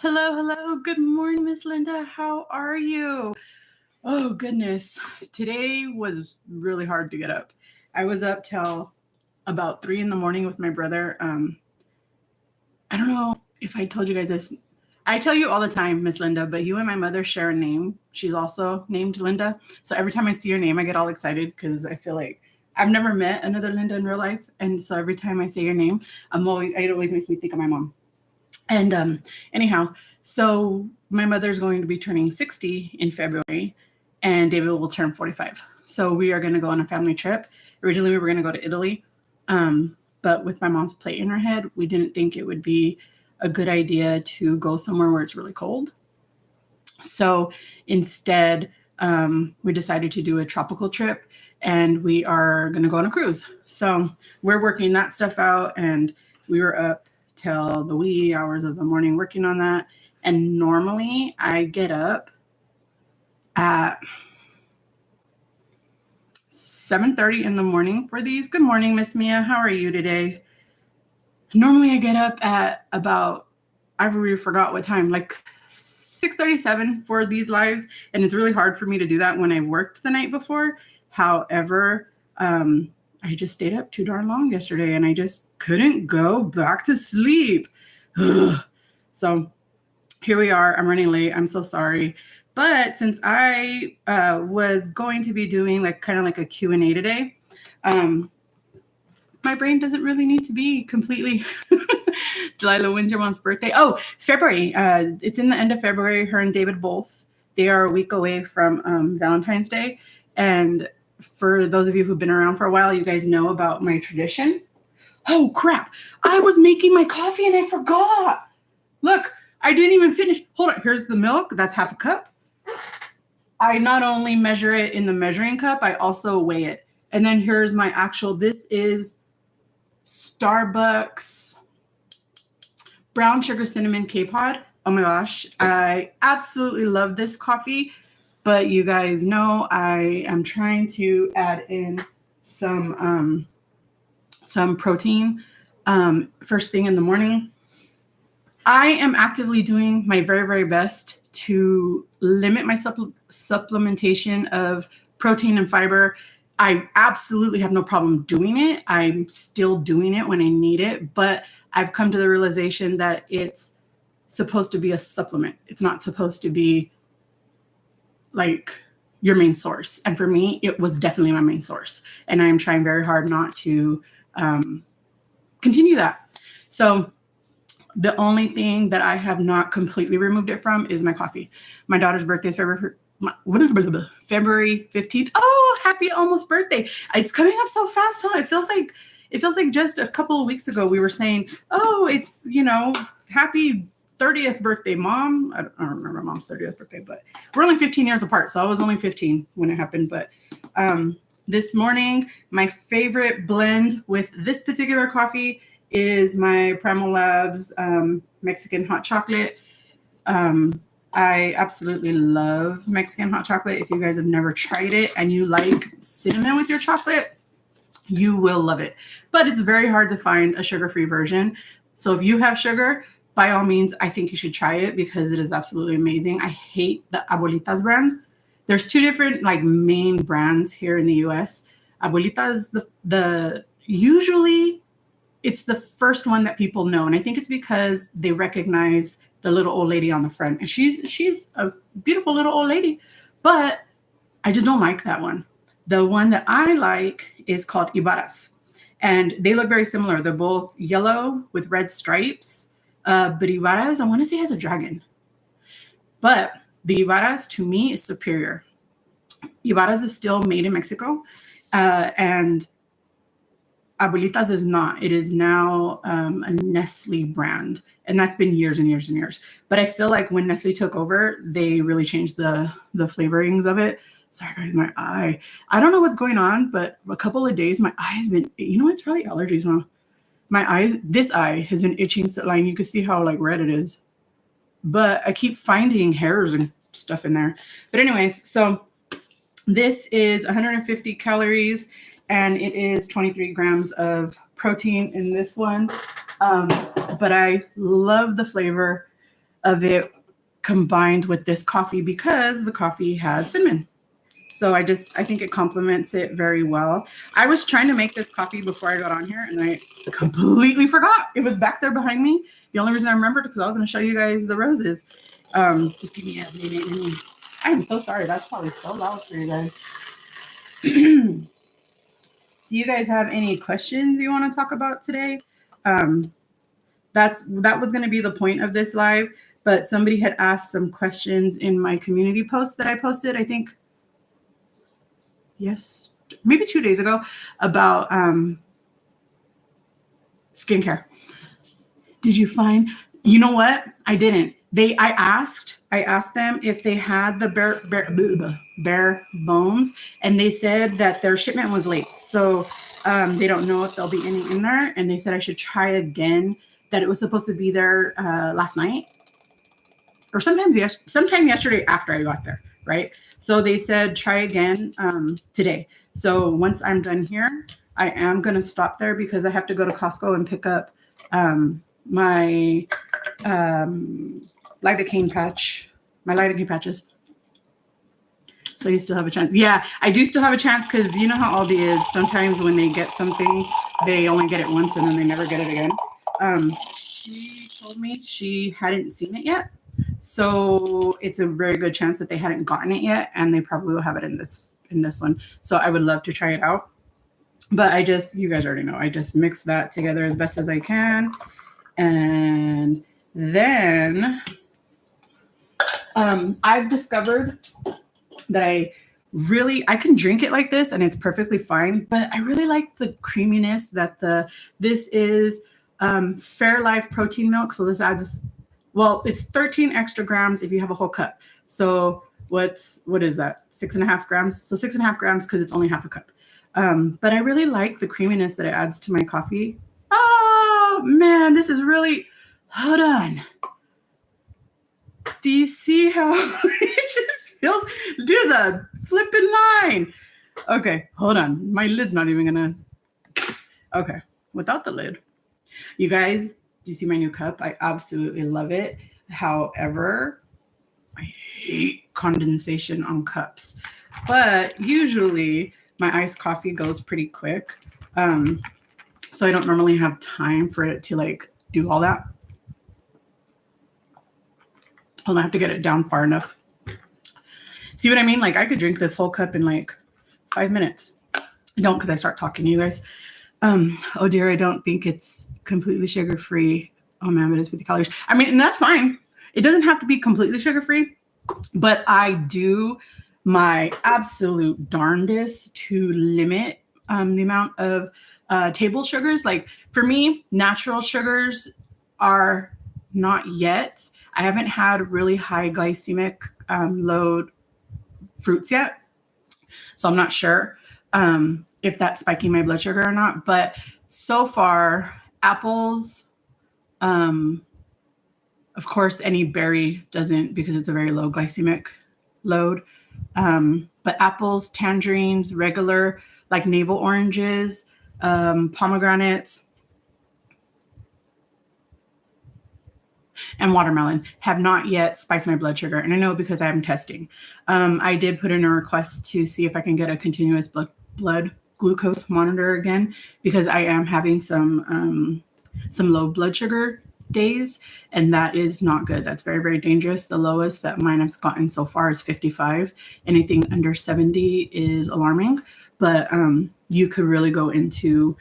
Hello, hello. Good morning, Miss Linda. How are you? Oh, goodness. Today was really hard to get up. I was up till about 3 in the morning with my brother. I don't know if I told you guys this. I tell you all the time, Miss Linda, but you and my mother share a name. She's also named Linda. So every time I see your name, I get all excited because I feel like I've never met another Linda in real life. And so every time I say your name, it always makes me think of my mom. And anyhow, so my mother's going to be turning 60 in February, and David will turn 45. So we are going to go on a family trip. Originally, we were going to go to Italy, but with my mom's plate in her head, we didn't think it would be a good idea to go somewhere where it's really cold. So instead, we decided to do a tropical trip, and we are going to go on a cruise. So we're working that stuff out, and we were up till the wee hours of the morning working on that. And normally I get up at 7:30 in the morning for these. Good morning, Miss Mia. How are you today? Normally I get up at about, I already forgot what time, like 6:37 for these lives. And it's really hard for me to do that when I worked the night before. However, I just stayed up too darn long yesterday and I just couldn't go back to sleep. So here we are. I'm running late. I'm so sorry. But since I was going to be doing kind of like a Q&A today, my brain doesn't really need to be completely. Delilah, when's your mom's birthday? Oh, February. It's in the end of February. Her and David both. They are a week away from Valentine's Day. And for those of you who've been around for a while, you guys know about my tradition. Oh, crap. I was making my coffee and I forgot. Look, I didn't even finish. Hold on. Here's the milk. That's half a cup. I not only measure it in the measuring cup, I also weigh it. And then here's my actual, this is Starbucks brown sugar cinnamon K-Pod. Oh my gosh. I absolutely love this coffee. But you guys know I am trying to add in some protein first thing in the morning. I am actively doing my very, very best to limit my supplementation of protein and fiber. I absolutely have no problem doing it. I'm still doing it when I need it, but I've come to the realization that it's supposed to be a supplement. It's not supposed to be like your main source. And for me, it was definitely my main source. And I am trying very hard not to continue that. So the only thing that I have not completely removed it from is my coffee. My daughter's birthday is February 15th. Oh, happy almost birthday. It's coming up so fast, huh? It feels like just a couple of weeks ago we were saying, oh, it's, happy 30th birthday, Mom. I don't remember Mom's 30th birthday, but we're only 15 years apart. So I was only 15 when it happened. But this morning, my favorite blend with this particular coffee is my Primal Labs Mexican hot chocolate. I absolutely love Mexican hot chocolate. If you guys have never tried it and you like cinnamon with your chocolate, you will love it. But it's very hard to find a sugar-free version. So if you have sugar, by all means, I think you should try it because it is absolutely amazing. I hate the Abuelitas brands. There's two different main brands here in the US. Abuelitas, the usually it's the first one that people know. And I think it's because they recognize the little old lady on the front. And she's a beautiful little old lady, but I just don't like that one. The one that I like is called Ibarras. And they look very similar. They're both yellow with red stripes. But Ibarras, I want to say, has a dragon. But the Ibarras, to me, is superior. Ibarras is still made in Mexico. And Abuelitas is not. It is now a Nestle brand. And that's been years and years and years. But I feel like when Nestle took over, they really changed the flavorings of it. Sorry, guys, my eye. I don't know what's going on, but a couple of days, my eye has been, it's probably allergies, huh? This eye has been itching. So, you can see how red it is. But I keep finding hairs and stuff in there. But anyways, so this is 150 calories and it is 23 grams of protein in this one. But I love the flavor. of it combined with this coffee because the coffee has cinnamon. So I think it complements it very well. I was trying to make this coffee before I got on here and I completely forgot. It was back there behind me. The only reason I remembered because I was going to show you guys the roses. Just give me a minute. I am so sorry. That's probably so loud for you guys. Do you guys have any questions you want to talk about today? That was going to be the point of this live, but somebody had asked some questions in my community post that I posted, I think, yes, maybe 2 days ago, about skincare. Did you find? You know what? I didn't. I asked them if they had the bare bones, and they said that their shipment was late, so they don't know if there'll be any in there. And they said I should try again. That it was supposed to be there last night, or sometime yesterday after I got there, right? So they said try again today. So once I'm done here, I am gonna stop there because I have to go to Costco and pick up my lidocaine patches. So you still have a chance. Yeah, I do still have a chance because you know how Aldi is. Sometimes when they get something, they only get it once and then they never get it again. She told me she hadn't seen it yet. So it's a very good chance that they hadn't gotten it yet, and they probably will have it in this one. So I would love to try it out. But you guys already know, I just mix that together as best as I can. And then I've discovered that I can drink it like this and it's perfectly fine, but I really like the creaminess that this is Fairlife protein milk. So this adds, it's 13 extra grams if you have a whole cup. So what is that? 6.5 grams. So 6.5 grams because it's only half a cup. But I really like the creaminess that it adds to my coffee. Oh man, this is really, hold on. Do you see how it just feels? Do the flipping line. Okay, hold on. My lid's not even gonna. Okay, without the lid. You guys, do you see my new cup? I absolutely love it. However, I hate condensation on cups. But usually my iced coffee goes pretty quick. So I don't normally have time for it to do all that. Hold on, I have to get it down far enough. See what I mean? I could drink this whole cup in 5 minutes. I don't, because I start talking to you guys. Oh dear, I don't think it's completely sugar-free. Oh man, but it's 50 calories. I mean, and that's fine. It doesn't have to be completely sugar-free, but I do my absolute darndest to limit the amount of table sugars. For me, natural sugars are not yet. I haven't had really high glycemic load fruits yet. So I'm not sure if that's spiking my blood sugar or not. But so far, apples, of course, any berry doesn't because it's a very low glycemic load. But apples, tangerines, regular, navel oranges, pomegranates, and watermelon have not yet spiked my blood sugar. And I know because I'm testing. I did put in a request to see if I can get a continuous blood glucose monitor again, because I am having some low blood sugar days, and that is not good. That's very, very dangerous. The lowest that mine has gotten so far is 55. Anything under 70 is alarming, but you could really go into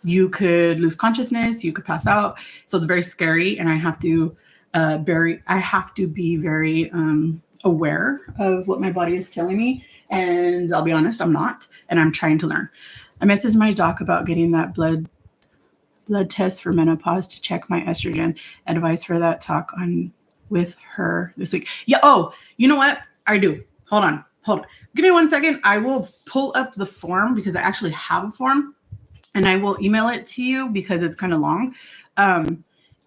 you could lose consciousness, you could pass out. So it's very scary, and I have to be very aware of what my body is telling me. And I'll be honest, I'm not, and I'm trying to learn. I messaged my doc about getting that blood test for menopause to check my estrogen. Advice for that, talk on with her this week. Yeah. Oh, you know what? I do. Hold on. Give me 1 second. I will pull up the form because I actually have a form, and I will email it to you because it's kind of long.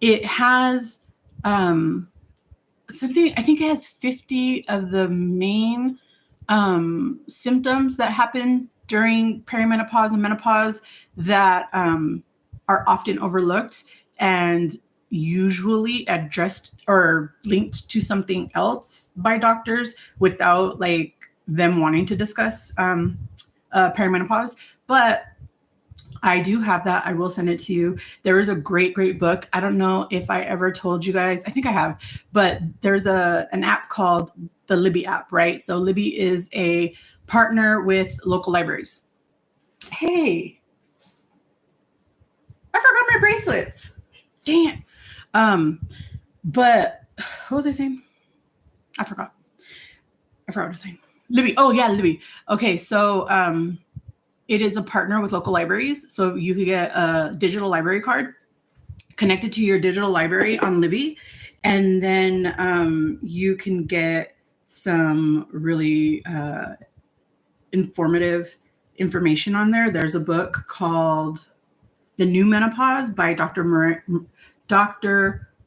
It has something, I think it has 50 of the main symptoms that happen during perimenopause and menopause that are often overlooked. And usually addressed or linked to something else by doctors without like them wanting to discuss perimenopause. But I do have that. I will send it to you. There is a great, great book. I don't know if I ever told you guys. I think I have, but there's an app called the Libby app, right? So Libby is a partner with local libraries. Hey, I forgot my bracelets. Dang it. But what was I saying? I forgot what I was saying. Libby. Oh yeah, Libby. Okay, so it is a partner with local libraries. So you could get a digital library card connected to your digital library on Libby. And then you can get some really informative information on there. There's a book called The New Menopause by Dr.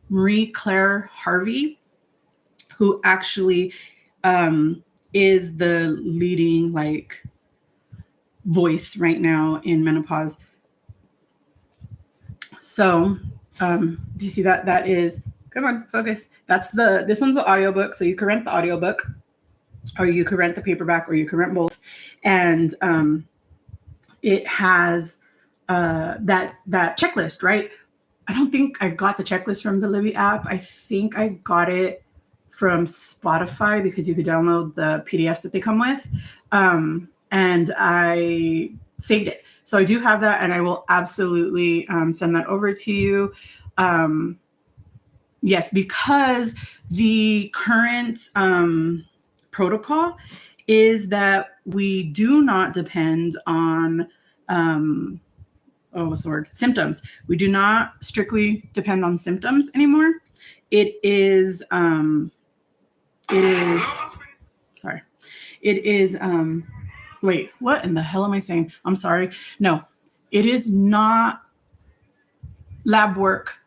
Marie Claire Harvey, who actually is the leading like voice right now in menopause. So do you see that? That is, come on, focus. This one's the audiobook. So you can rent the audiobook, or you could rent the paperback, or you can rent both. And it has that checklist, right? I don't think I got the checklist from the Libby app. I think I got it from Spotify because you could download the PDFs that they come with. And I saved it. So I do have that, and I will absolutely send that over to you. Yes, because the current protocol is that we do not depend on what's the word? Symptoms. We do not strictly depend on symptoms anymore. It is wait, what in the hell am I saying? I'm sorry. No, it is not lab work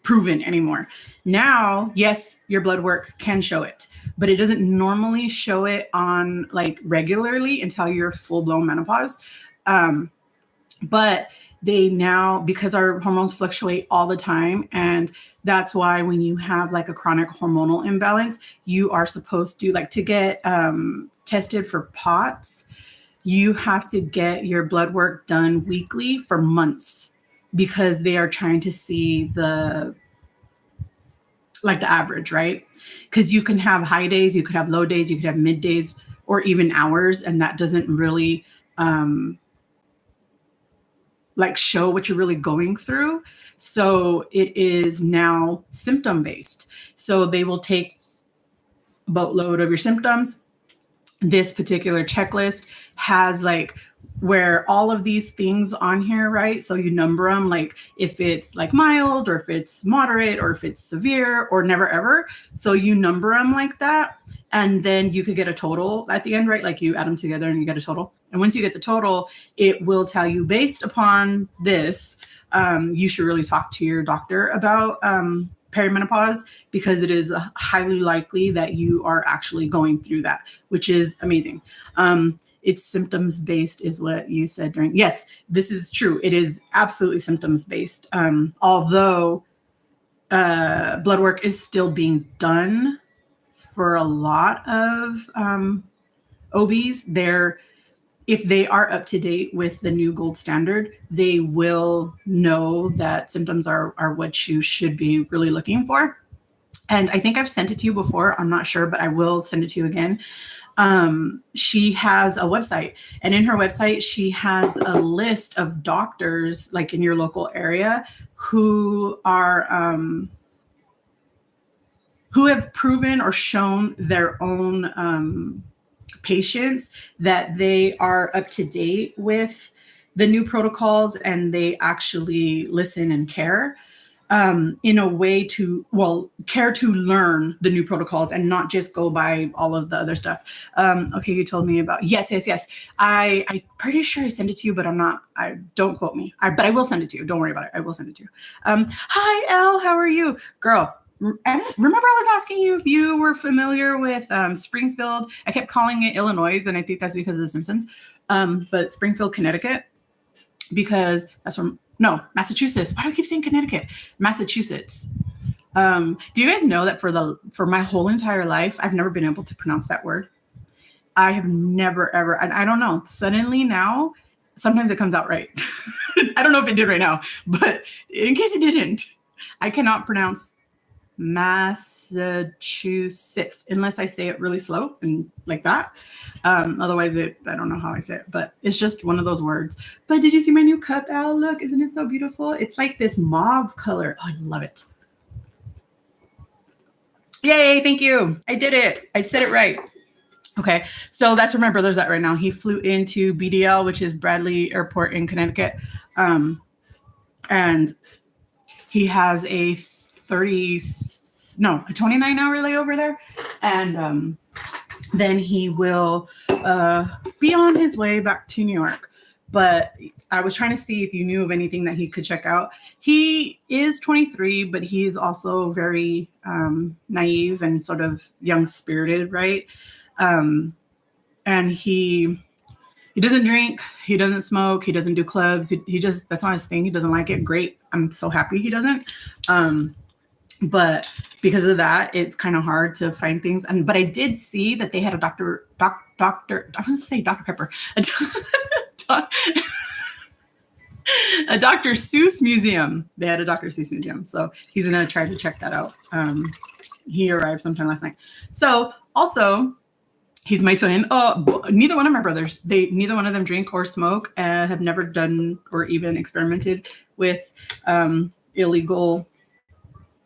proven anymore. Now, yes, your blood work can show it, but it doesn't normally show it on like regularly until you're full-blown menopause. But they now, because our hormones fluctuate all the time, and that's why when you have like a chronic hormonal imbalance, you are supposed to like to get tested for POTS. You have to get your blood work done weekly for months because they are trying to see the average, right? Because you can have high days, you could have low days, you could have mid days, or even hours, and that doesn't really show what you're really going through. So it is now symptom based. So they will take a boatload of your symptoms. This particular checklist has like where all of these things on here, right? So you number them, like if it's like mild, or if it's moderate, or if it's severe, or never ever. So you number them like that. And then you could get a total at the end, right? Like you add them together and you get a total. And once you get the total, it will tell you based upon this, you should really talk to your doctor about perimenopause, because it is highly likely that you are actually going through that, which is amazing. It's symptoms based is what you said during. Yes, this is true. It is absolutely symptoms based. Although blood work is still being done for a lot of OBs, if they are up to date with the new gold standard, they will know that symptoms are what you should be really looking for. And I think I've sent it to you before. I'm not sure, but I will send it to you again. She has a website, and in her website, she has a list of doctors like in your local area who are who have proven or shown their own patients that they are up to date with the new protocols, and they actually listen and care in a way to, care to learn the new protocols and not just go by all of the other stuff. Okay, you told me about, yes. I'm pretty sure I sent it to you, but don't quote me. But I will send it to you. Don't worry about it. I will send it to you. Hi, Elle, how are you? Girl, remember I was asking you if you were familiar with Springfield. I kept calling it Illinois, and I think that's because of The Simpsons. But Springfield, Connecticut, because that's where No, Massachusetts. Why do I keep saying Connecticut? Massachusetts. Do you guys know that for my whole entire life, I've never been able to pronounce that word? I have never, ever, and I don't know, suddenly now, sometimes it comes out right. I don't know if it did right now, but in case it didn't, I cannot pronounce Massachusetts unless I say it really slow and like that. Otherwise, I don't know how I say it, but it's just one of those words. But did you see my new cup, Al? Look, isn't it so beautiful? It's like this mauve color. Oh, I love it. Yay, thank you. I did it. I said it right. Okay, so that's where my brother's at right now. He flew into BDL, which is Bradley Airport in Connecticut. And he has a 29-hour layover there. And then he will be on his way back to New York. But I was trying to see if you knew of anything that he could check out. He is 23, but he's also very naive and sort of young-spirited, right? And he doesn't drink, he doesn't smoke, he doesn't do clubs. He just, that's not his thing. He doesn't like it. Great. I'm so happy he doesn't. But because of that, it's kind of hard to find things. But I did see that they had a Dr. I was going to say Dr. Pepper, a Dr. Seuss museum. They had a Dr. Seuss museum. So he's going to try to check that out. He arrived sometime last night. So also, he's my twin. Neither one of my brothers, neither one of them drink or smoke, have never done or even experimented with illegal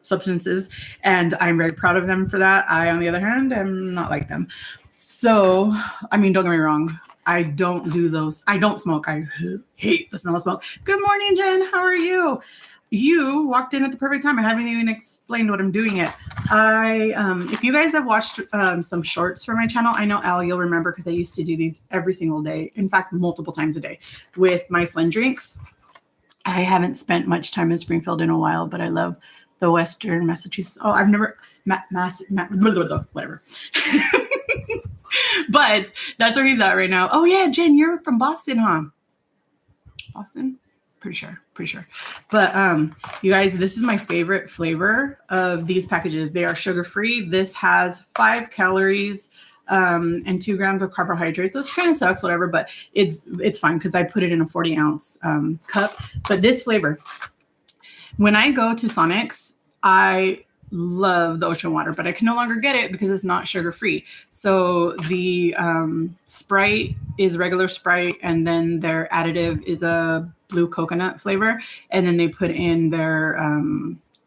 substances. And I'm very proud of them for that. I, on the other hand, am not like them. So, I mean, don't get me wrong. I don't do those. I don't smoke. I hate the smell of smoke. Good morning, Jen. How are you? You walked in at the perfect time. I haven't even explained what I'm doing yet. If you guys have watched some shorts for my channel, I know, Al, you'll remember because I used to do these every single day. In fact, multiple times a day with my Flynn drinks. I haven't spent much time in Springfield in a while, but I love the Western Massachusetts. Oh, I've never, whatever. But that's where he's at right now. Oh yeah, Jen, you're from Boston, huh? Boston? Pretty sure. But you guys, this is my favorite flavor of these packages. They are sugar-free. This has 5 calories and 2 grams of carbohydrates. So it kind of sucks, whatever, but it's fine because I put it in a 40-ounce cup. But this flavor, when I go to Sonic's, I love the ocean water, but I can no longer get it because it's not sugar-free. So the Sprite is regular Sprite, and then their additive is a blue coconut flavor, and then they put in their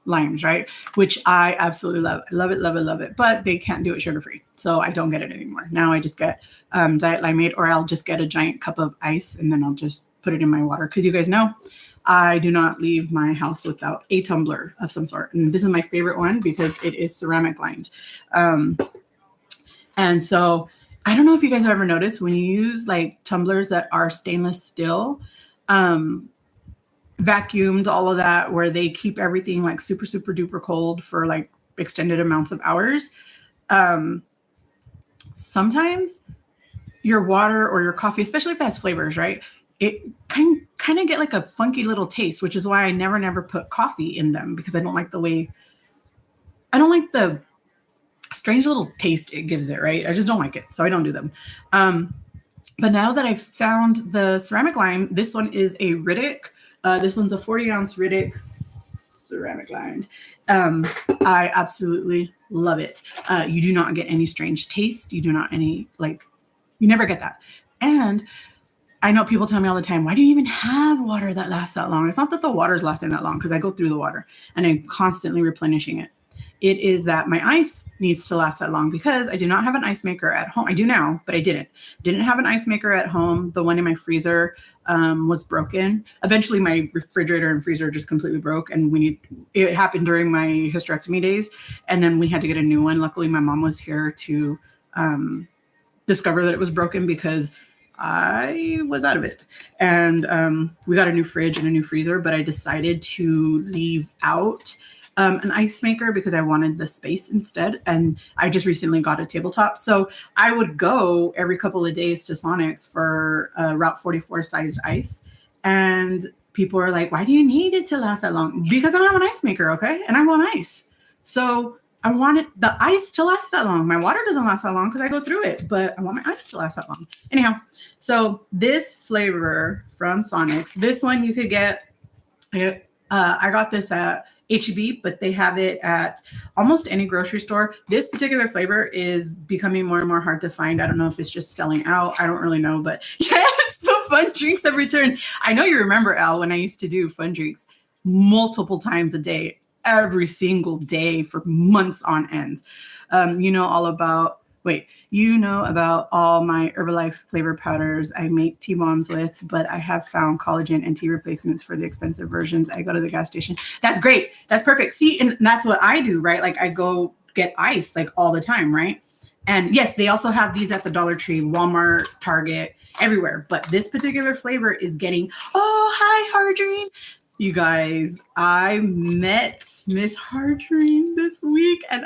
limes, right? Which I absolutely love. I love it, but they can't do it sugar-free, so I don't get it anymore. Now I just get Diet Limeade, or I'll just get a giant cup of ice, and then I'll just put it in my water, because you guys know I do not leave my house without a tumbler of some sort. And this is my favorite one because it is ceramic lined. And so I don't know if you guys have ever noticed when you use like tumblers that are stainless steel, vacuumed, all of that, where they keep everything like super, super duper cold for like extended amounts of hours. Sometimes your water or your coffee, especially if it has flavors, right? It kind of get like a funky little taste, which is why I never put coffee in them, because I don't like the strange little taste it gives it, right? I just don't like it. So I don't do them. But now that I've found the ceramic lime, this one is a Riddick. This one's a 40-ounce Riddick ceramic lined. I absolutely love it. You do not get any strange taste. You do not you never get that. And I know people tell me all the time, why do you even have water that lasts that long? It's not that the water's lasting that long, because I go through the water and I'm constantly replenishing it. It is that my ice needs to last that long, because I do not have an ice maker at home. I do now, but I didn't have an ice maker at home. The one in my freezer was broken. Eventually my refrigerator and freezer just completely broke, and it happened during my hysterectomy days. And then we had to get a new one. Luckily my mom was here to discover that it was broken, because I was out of it. And we got a new fridge and a new freezer, but I decided to leave out an ice maker because I wanted the space instead. And I just recently got a tabletop. So I would go every couple of days to Sonic's for Route 44 sized ice. And people are like, why do you need it to last that long? Because I don't have an ice maker, okay? And I want ice. So I want the ice to last that long. My water doesn't last that long because I go through it, but I want my ice to last that long. Anyhow, so this flavor from Sonic's, this one you could get, I got this at HEB, but they have it at almost any grocery store. This particular flavor is becoming more and more hard to find. I don't know if it's just selling out. I don't really know, but yes, the fun drinks have returned. I know you remember, Al, when I used to do fun drinks multiple times a day, every single day for months on end. You know about all my Herbalife flavor powders I make tea bombs with, but I have found collagen and tea replacements for the expensive versions. I go to the gas station. That's great. That's perfect. See, and that's what I do, right? Like I go get ice like all the time, right? And yes, they also have these at the Dollar Tree, Walmart, Target, everywhere. But this particular flavor is getting, oh, hi, Hardrine. You guys, I met Miss Hardrine this week, and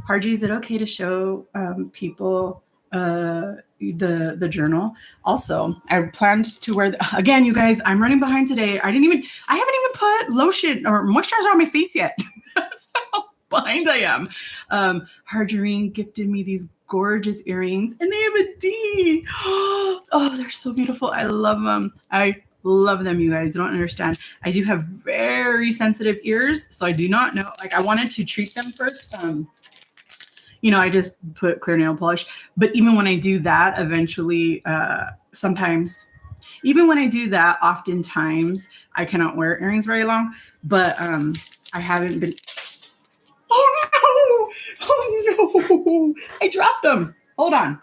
Harji, is it okay to show people the journal? Also, I planned to wear again, you guys, I'm running behind today. I haven't even put lotion or moisturizer on my face yet. That's how behind I am. Harjirine gifted me these gorgeous earrings, and they have a D. Oh, they're so beautiful. I love them. I love them, you guys. You don't understand. I do have very sensitive ears, so I do not know. Like, I wanted to treat them first. I just put clear nail polish. But even when I do that, eventually, oftentimes I cannot wear earrings very long. But I haven't been. Oh no! I dropped them. Hold on.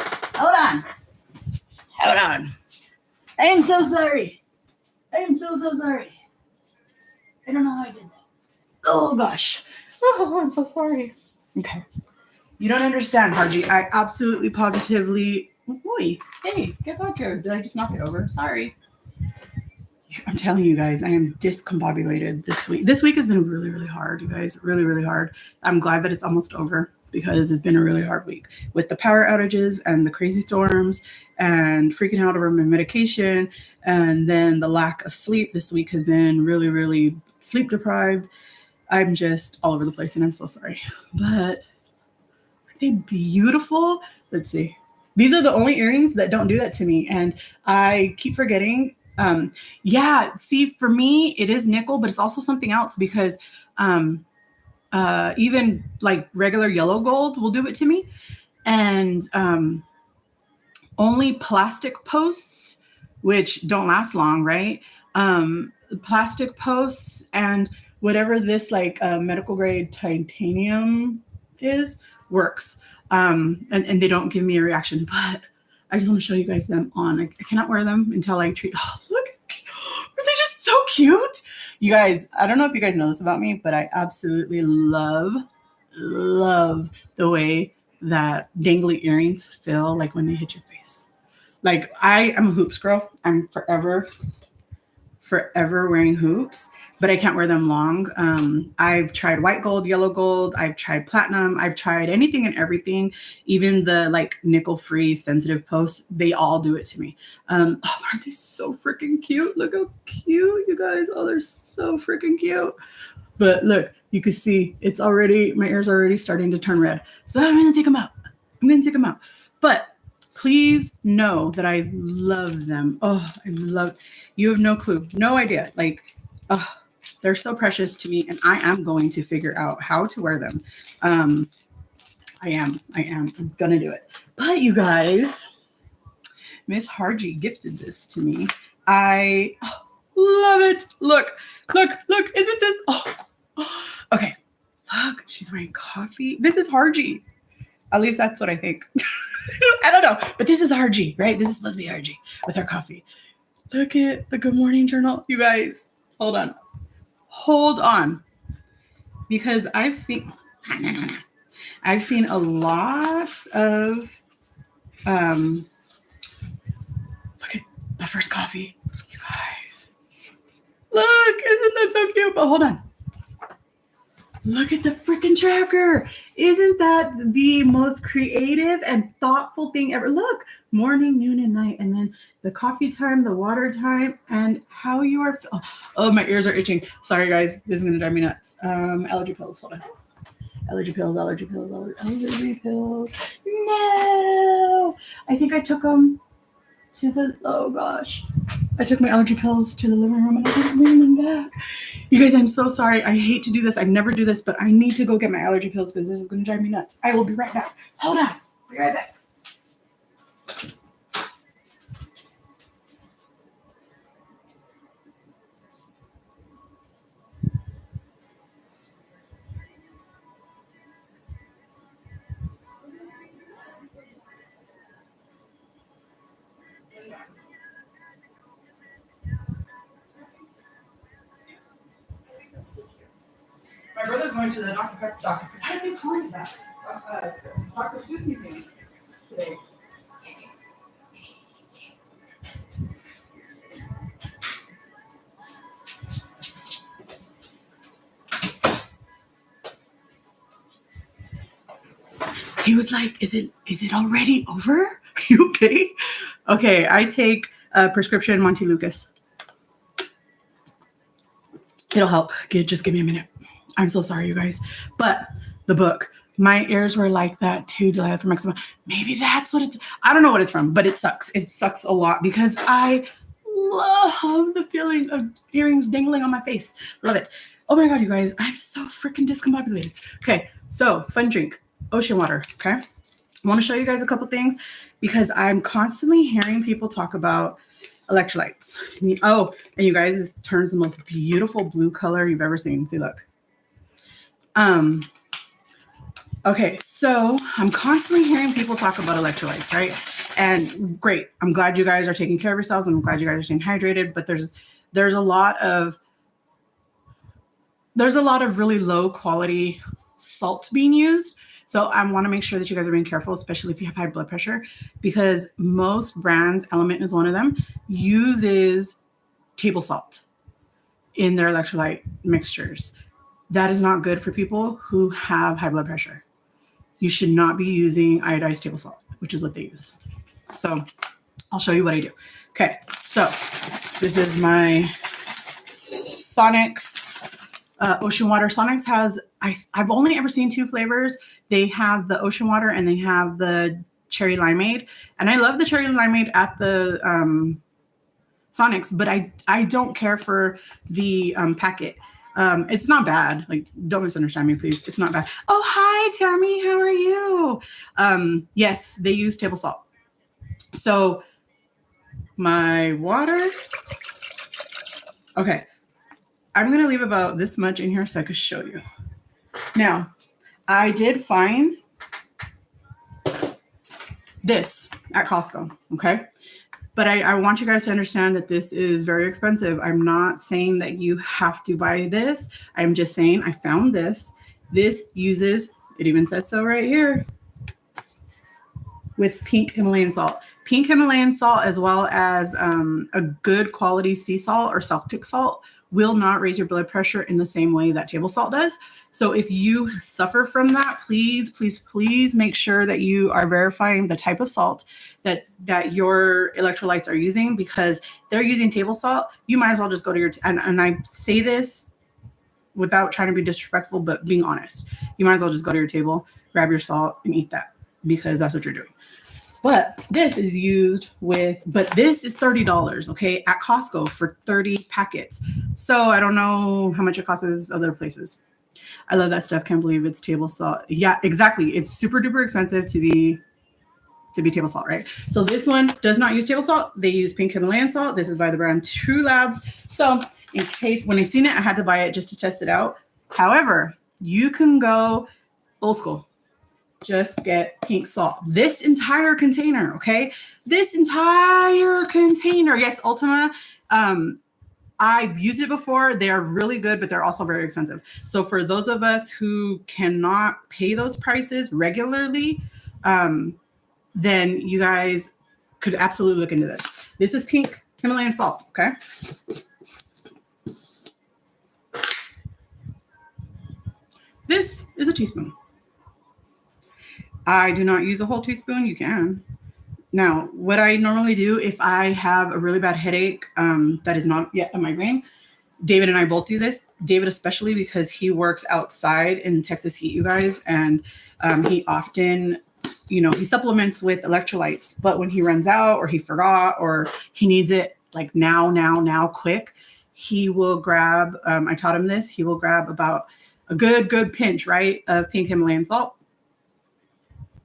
I am so sorry. I am so sorry. I don't know how I did that. Oh gosh. Oh, I'm so sorry. Okay. You don't understand, Harji. I absolutely positively. Boy, hey, get back here. Did I just knock it over? Sorry. I'm telling you guys, I am discombobulated this week. This week has been really, really hard, you guys. Really, really hard. I'm glad that it's almost over because it's been a really hard week with the power outages and the crazy storms and freaking out over my medication. And then the lack of sleep this week has been really, really sleep deprived. I'm just all over the place and I'm so sorry. But are they beautiful? Let's see. These are the only earrings that don't do that to me. And I keep forgetting. See, for me, it is nickel, but it's also something else because even like regular yellow gold will do it to me. And only plastic posts, which don't last long, right? Plastic posts and whatever this like medical grade titanium is works. And they don't give me a reaction, but I just want to show you guys them on. I cannot wear them until I treat. Oh, look. Are they just so cute? You guys, I don't know if you guys know this about me, but I absolutely love the way that dangly earrings feel like when they hit your face. Like I am a hoops girl. I'm forever wearing hoops, but I can't wear them long. I've tried white gold, yellow gold. I've tried platinum. I've tried anything and everything, even the like nickel-free sensitive posts. They all do it to me. Aren't they so freaking cute? Look how cute, you guys. Oh, they're so freaking cute. But look, you can see my ears are already starting to turn red. So I'm going to take them out. But please know that I love them. Oh, you have no clue, no idea. Like, they're so precious to me, and I am going to figure out how to wear them. I'm gonna do it. But you guys, Miss Harji gifted this to me. I love it. Look, isn't this? Okay. Look, she's wearing coffee. This is Harji. At least that's what I think. I don't know, but this is Harji, right? This is supposed to be Harji with her coffee. Look at the Good Morning Journal. You guys, hold on. Because I've seen a lot of, look at my first coffee. You guys, look, isn't that so cute? But hold on. Look at the freaking tracker. Isn't that the most creative and thoughtful thing ever? Look, morning, noon, and night. And then the coffee time, the water time, and how you are. Oh, my ears are itching. Sorry, guys. This is going to drive me nuts. Allergy pills. Hold on. Allergy pills, allergy pills, allergy pills. No. I think I took them to the, oh gosh. I took my allergy pills to the living room and I didn't bring them back. You guys, I'm so sorry. I hate to do this. I never do this, but I need to go get my allergy pills because this is going to drive me nuts. I will be right back. Hold on. Be right back. My brother's going to the doctor. How did they call it that? Dr. Susie thing today. He was like, is it already over? Are you okay? Okay, I take a prescription Monty Lucas. It'll help. Just give me a minute. I'm so sorry, you guys. But the book, my ears were like that too. Delilah from Eczema. Maybe that's what it's. I don't know what it's from, but it sucks. It sucks a lot because I love the feeling of earrings dangling on my face. Love it. Oh my God, you guys, I'm so freaking discombobulated. Okay, so fun drink, ocean water. Okay, I want to show you guys a couple things because I'm constantly hearing people talk about electrolytes. Oh, and you guys, this turns the most beautiful blue color you've ever seen. See, look. Okay, so I'm constantly hearing people talk about electrolytes, right? And great. I'm glad you guys are taking care of yourselves. I'm glad you guys are staying hydrated, but there's a lot of really low quality salt being used. So I want to make sure that you guys are being careful, especially if you have high blood pressure, because most brands, Element is one of them, uses table salt in their electrolyte mixtures. That is not good for people who have high blood pressure. You should not be using iodized table salt, which is what they use. So I'll show you what I do. Okay, so this is my Sonics ocean water. Sonics has, I've only ever seen 2 flavors. They have the ocean water and they have the cherry limeade. And I love the cherry limeade at the Sonics, but I don't care for the packet. It's not bad. Like, don't misunderstand me, please. It's not bad. Oh, hi, Tammy. How are you? Yes, they use table salt. So my water. Okay. I'm going to leave about this much in here so I can show you. Now, I did find this at Costco. Okay. But I want you guys to understand that this is very expensive. I'm not saying that you have to buy this. I'm just saying I found this. This uses, it even says so right here, with pink Himalayan salt. Pink Himalayan salt, as well as a good quality sea salt or Celtic salt, will not raise your blood pressure in the same way that table salt does. So if you suffer from that, please, please, please make sure that you are verifying the type of salt that your electrolytes are using, because they're using table salt. You might as well just go to your, and I say this without trying to be disrespectful, but being honest, you might as well just go to your table, grab your salt and eat that, because that's what you're doing. But this is used with, but this is $30, okay, at Costco for 30 packets. So I don't know how much it costs other places. I love that stuff. Can't believe it's table salt. Yeah, exactly. It's super duper expensive to be table salt, right? So this one does not use table salt. They use pink Himalayan salt. This is by the brand True Labs. So in case, when I seen it, I had to buy it just to test it out. However, you can go old school. Just get pink salt. This entire container, okay? This entire container. Yes, Ultima. I've used it before. They are really good, but they're also very expensive. So for those of us who cannot pay those prices regularly, then you guys could absolutely look into this. This is pink Himalayan salt, okay? is a teaspoon. I do not use a whole teaspoon. You can. Now, what I normally do if I have a really bad headache that is not yet a migraine, David and I both do this. David especially because he works outside in Texas heat, you guys, and he often, he supplements with electrolytes. But when he runs out or he forgot or he needs it like now, quick, he will grab, I taught him this, he will grab about a good pinch, right, of pink Himalayan salt,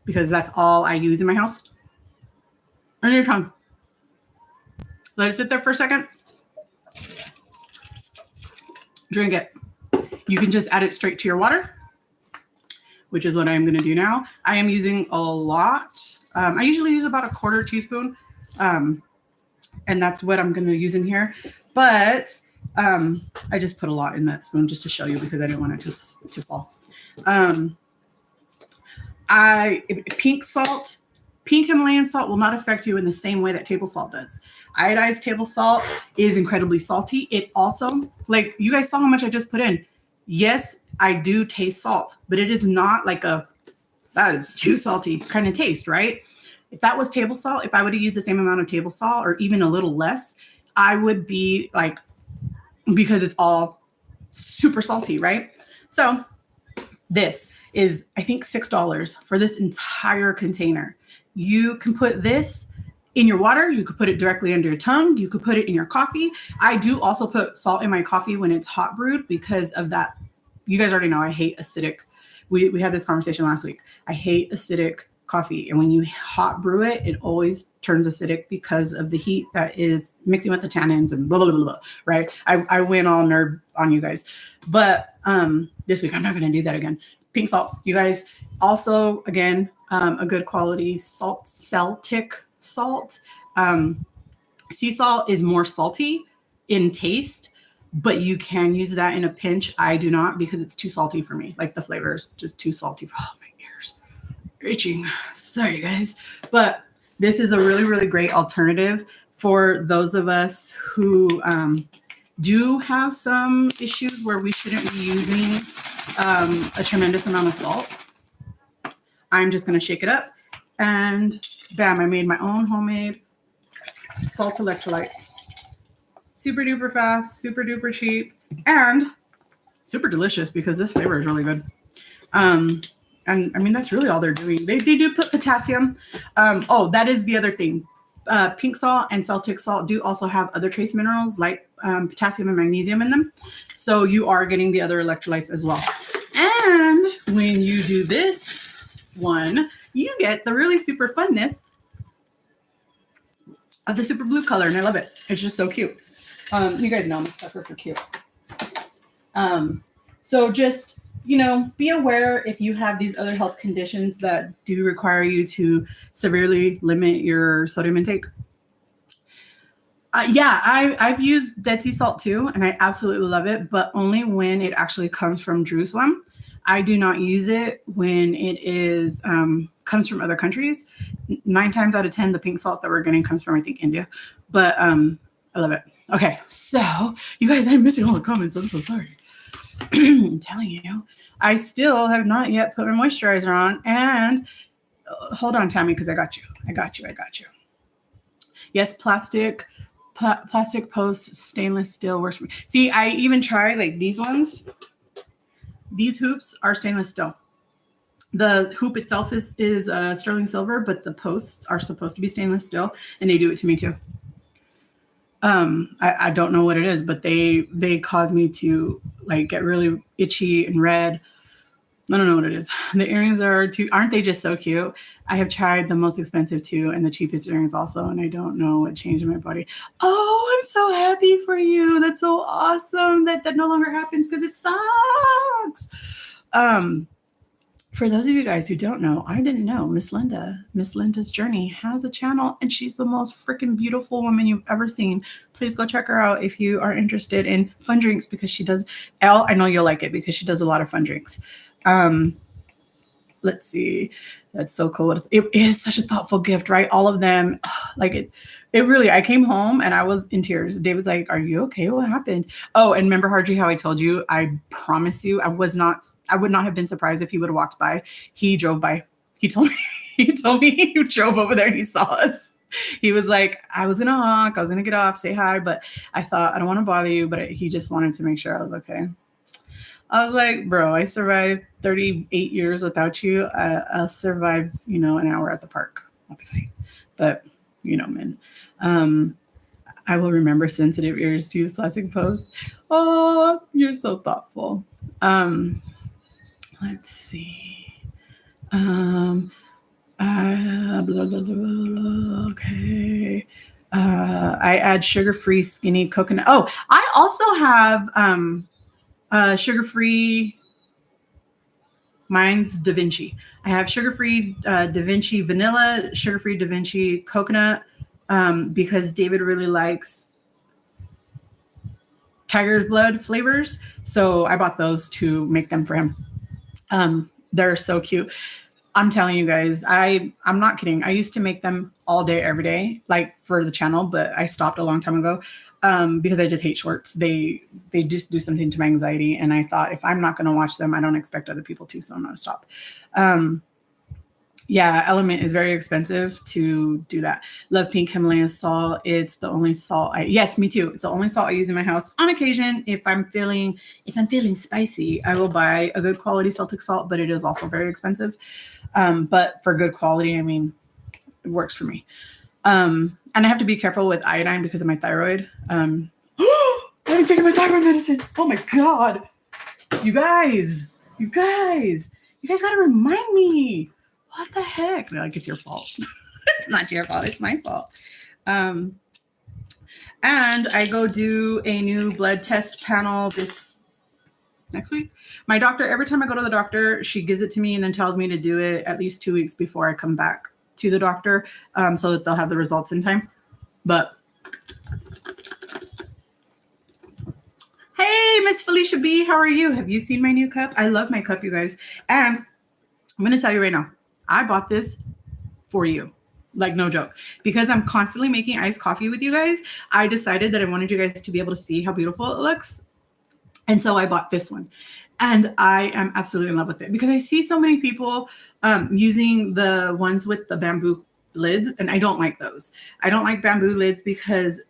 because that's all I use in my house. Under your tongue. Let it sit there for a second. Drink it. You can just add it straight to your water, which is what I'm going to do now. I am using a lot. I usually use about a quarter teaspoon, and that's what I'm going to use in here. But I just put a lot in that spoon just to show you because I didn't want it to fall. Pink Himalayan salt will not affect you in the same way that table salt does. Iodized table salt is incredibly salty. It also, like, you guys saw how much I just put in. Yes, I do taste salt, but it is not like that is too salty kind of taste, right? If that was table salt, if I would have used the same amount of table salt or even a little less, I would be like, because it's all super salty, right? So this is, I think, $6 for this entire container. You can put this in your water. You could put it directly under your tongue. You could put it in your coffee. I do also put salt in my coffee when it's hot brewed because of that. You guys already know I hate acidic. We had this conversation last week. I hate acidic coffee. And when you hot brew it, it always turns acidic because of the heat that is mixing with the tannins and blah, blah, blah, blah, right? I went all nerd on you guys. But this week, I'm not going to do that again. Pink salt, you guys. Also, again, a good quality salt, Celtic salt. Sea salt is more salty in taste, but you can use that in a pinch. I do not because it's too salty for me. Like the flavor is just too salty. Oh, my ears are itching. Sorry, guys. But this is a really, really great alternative for those of us who do have some issues where we shouldn't be using a tremendous amount of salt. I'm just going to shake it up and bam, I made my own homemade salt electrolyte. Super duper fast, super duper cheap, and super delicious because this flavor is really good. And I mean, that's really all they're doing. They do put potassium. Oh, that is the other thing. Pink salt and Celtic salt do also have other trace minerals like potassium and magnesium in them. So you are getting the other electrolytes as well. And when you do this one, you get the really super funness of the super blue color. And I love it. It's just so cute. You guys know I'm a sucker for cute. So just, be aware if you have these other health conditions that do require you to severely limit your sodium intake. I've used Dead Sea salt too, and I absolutely love it, but only when it actually comes from Jerusalem. I do not use it when it is comes from other countries. 9 times out of 10, the pink salt that we're getting comes from, I think, India. But I love it. Okay, so you guys, I'm missing all the comments. I'm so sorry. I'm telling you, I still have not yet put my moisturizer on. And hold on, Tammy, because I got you. Yes, plastic posts, stainless steel works for me. See, I even try like these ones. These hoops are stainless steel. The hoop itself is sterling silver, but the posts are supposed to be stainless steel, and they do it to me too. I don't know what it is, but they cause me to like get really itchy and red. I don't know what it is. The earrings aren't they just so cute? I have tried the most expensive too and the cheapest earrings also, and I don't know what changed in my body. Oh, I'm so happy for you. That's so awesome that no longer happens because it sucks. For those of you guys who don't know, I didn't know Miss Linda's Journey has a channel, and she's the most freaking beautiful woman you've ever seen. Please go check her out if you are interested in fun drinks, because she does. I know you'll like it because she does a lot of fun drinks. Let's see. That's so cool. It is such a thoughtful gift, right? All of them, like it really, I came home and I was in tears. David's like, are you okay? What happened? Oh, and remember, Harji, how I told you, I promise you, I would not have been surprised if he would have walked by. He drove by. He told me, he drove over there and he saw us. He was like, I was going to honk. I was going to get off, say hi, but I thought, I don't want to bother you. But he just wanted to make sure I was okay. I was like, bro, I survived 38 years without you. I'll survive, an hour at the park. I'll be fine. But, man, I will remember sensitive ears to use plastic posts. Oh, you're so thoughtful. Let's see. Blah, blah, blah, blah, okay. I add sugar-free skinny coconut. Oh, I also have sugar-free. Mine's Da Vinci. I have sugar-free Da Vinci vanilla, sugar-free Da Vinci coconut, because David really likes tiger's blood flavors. So I bought those to make them for him. They're so cute. I'm telling you guys, I'm not kidding. I used to make them all day, every day, like for the channel, but I stopped a long time ago because I just hate shorts. They just do something to my anxiety. And I thought, if I'm not going to watch them, I don't expect other people to, so I'm going to stop. Yeah, Element is very expensive to do that. Love Pink Himalayan salt. It's the only salt yes, me too. It's the only salt I use in my house. On occasion, if I'm feeling spicy, I will buy a good quality Celtic salt, but it is also very expensive. But for good quality, I mean, it works for me. And I have to be careful with iodine because of my thyroid. I haven't taken my thyroid medicine. Oh my God. You guys got to remind me. What the heck? No, like, it's your fault. It's not your fault. It's my fault. And I go do a new blood test panel this next week. My doctor, every time I go to the doctor, she gives it to me and then tells me to do it at least 2 weeks before I come back to the doctor, so that they'll have the results in time. But hey, Miss Felicia B, how are you? Have you seen my new cup? I love my cup, you guys. And I'm going to tell you right now, I bought this for you. Like, no joke. Because I'm constantly making iced coffee with you guys, I decided that I wanted you guys to be able to see how beautiful it looks. And so I bought this one. And I am absolutely in love with it because I see so many people using the ones with the bamboo lids, and I don't like those. I don't like bamboo lids because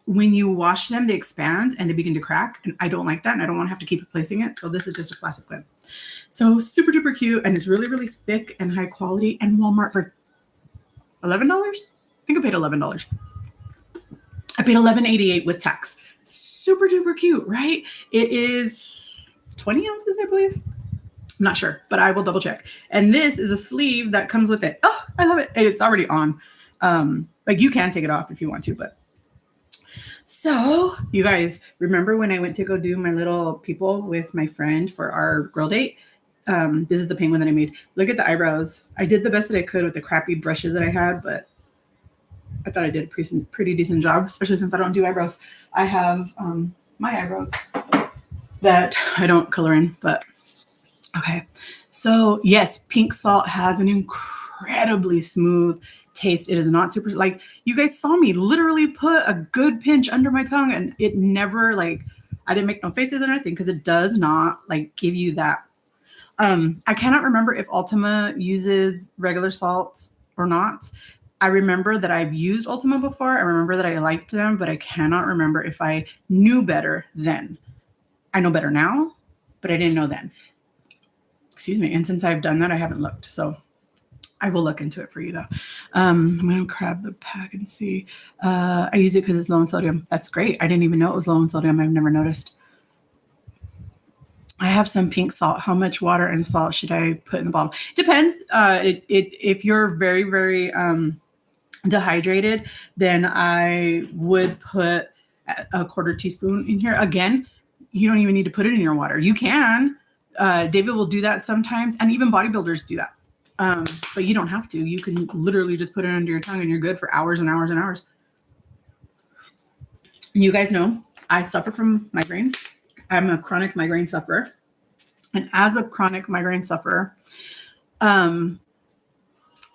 when you wash them, they expand and they begin to crack. And I don't like that. And I don't want to have to keep replacing it. So this is just a plastic lid. So super duper cute. And it's really, really thick and high quality. And Walmart for $11? I think I paid $11. I paid $11.88 with tax. Super duper cute, right? It is 20 ounces, I believe. I'm not sure, but I will double check. And this is a sleeve that comes with it. Oh, I love it. It's already on. Like, you can take it off if you want to, but. So you guys remember when I went to go do my little people with my friend for our girl date? This is the penguin that I made. Look at the eyebrows. I did the best that I could with the crappy brushes that I had, but I thought I did a pretty decent job, especially since I don't do eyebrows. I have my eyebrows that I don't color in, but okay. So yes, pink salt has an incredibly smooth taste. It is not super, like, you guys saw me literally put a good pinch under my tongue, and it never, like, I didn't make no faces or anything because it does not, like, give you that. I cannot remember if Ultima uses regular salts or not. I remember that I've used Ultima before. I remember that I liked them, but I cannot remember if I knew better then. I know better now, but I didn't know then. Excuse me. And since I've done that, I haven't looked. So I will look into it for you, though. I'm going to grab the pack and see. I use it because it's low in sodium. That's great. I didn't even know it was low in sodium. I've never noticed. I have some pink salt. How much water and salt should I put in the bottle? Depends. If you're very, very dehydrated, then I would put a quarter teaspoon in here. Again, you don't even need to put it in your water. You can. David will do that sometimes, and even bodybuilders do that. But you don't have to. You can literally just put it under your tongue and you're good for hours and hours and hours. You guys know I suffer from migraines. I'm a chronic migraine sufferer. And as a chronic migraine sufferer,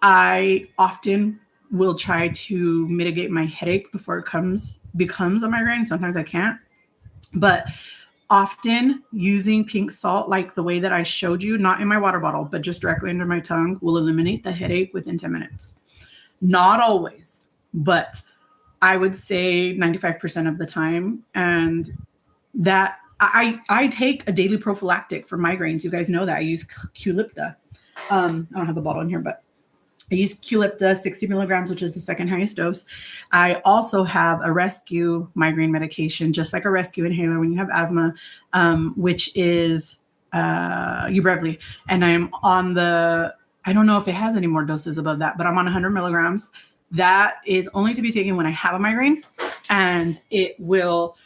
I often will try to mitigate my headache before it becomes a migraine. Sometimes I can't, but often using pink salt, like the way that I showed you, not in my water bottle, but just directly under my tongue, will eliminate the headache within 10 minutes. Not always, but I would say 95% of the time. And that I take a daily prophylactic for migraines. You guys know that I use Qulipta. I don't have the bottle in here, but I use Qulipta 60 milligrams, which is the second highest dose. I also have a rescue migraine medication, just like a rescue inhaler when you have asthma, which is Ubrevely. And I'm on I don't know if it has any more doses above that, but I'm on 100 milligrams. That is only to be taken when I have a migraine, and it will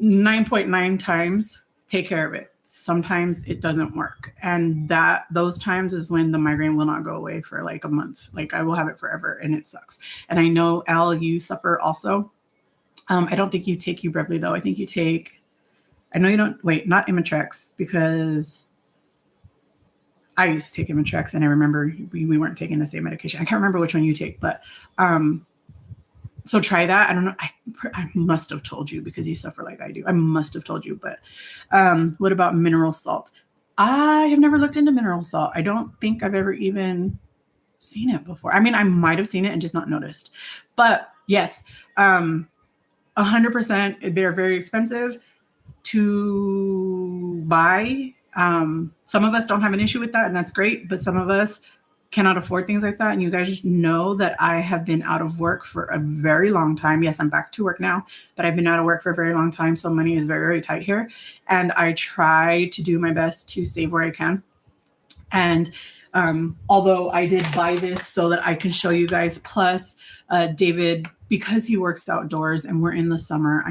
9.9 times take care of it. Sometimes it doesn't work, and those times is when the migraine will not go away for like a month. Like I will have it forever, and it sucks. And I know, Al, you suffer also. I don't think you take Ubrevely though. I think you take. I know you don't. Wait, not Imitrex, because I used to take Imitrex, and I remember we weren't taking the same medication. I can't remember which one you take, but so try that. I don't know. I must have told you because you suffer like I do. I must have told you. But what about mineral salt? I have never looked into mineral salt. I don't think I've ever even seen it before. I mean, I might have seen it and just not noticed. But yes, 100%. They're very expensive to buy. Some of us don't have an issue with that, and that's great. But some of us cannot afford things like that. And you guys know that I have been out of work for a very long time. Yes, I'm back to work now, but I've been out of work for a very long time. So money is very, very tight here. And I try to do my best to save where I can. And although I did buy this so that I can show you guys, plus David, because he works outdoors and we're in the summer,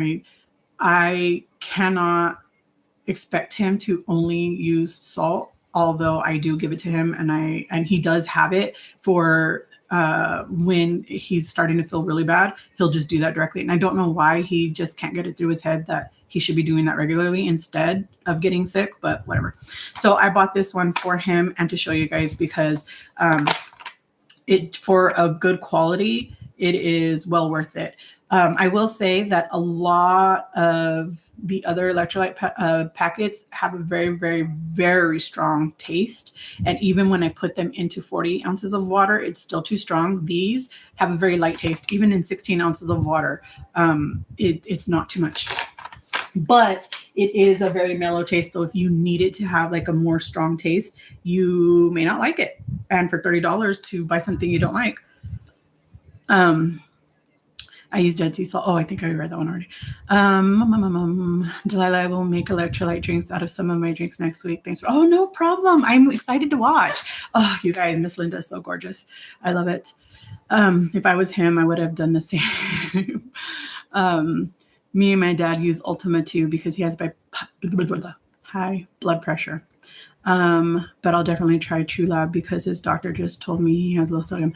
I cannot expect him to only use salt, although I do give it to him, and he does have it for when he's starting to feel really bad. He'll just do that directly. And I don't know why he just can't get it through his head that he should be doing that regularly instead of getting sick, but whatever. So I bought this one for him and to show you guys because it, for a good quality, it is well worth it. I will say that a lot of the other electrolyte packets have a very, very, very strong taste. And even when I put them into 40 ounces of water, it's still too strong. These have a very light taste. Even in 16 ounces of water, it's not too much. But it is a very mellow taste. So if you need it to have like a more strong taste, you may not like it. And for $30 to buy something you don't like. I use Dead Sea Salt. Oh, I think I read that one already. Delilah, I will make electrolyte drinks out of some of my drinks next week. Thanks. Oh, no problem. I'm excited to watch. Oh, you guys, Miss Linda is so gorgeous. I love it. If I was him, I would have done the same. Me and my dad use Ultima too because he has high blood pressure. But I'll definitely try True Lab because his doctor just told me he has low sodium.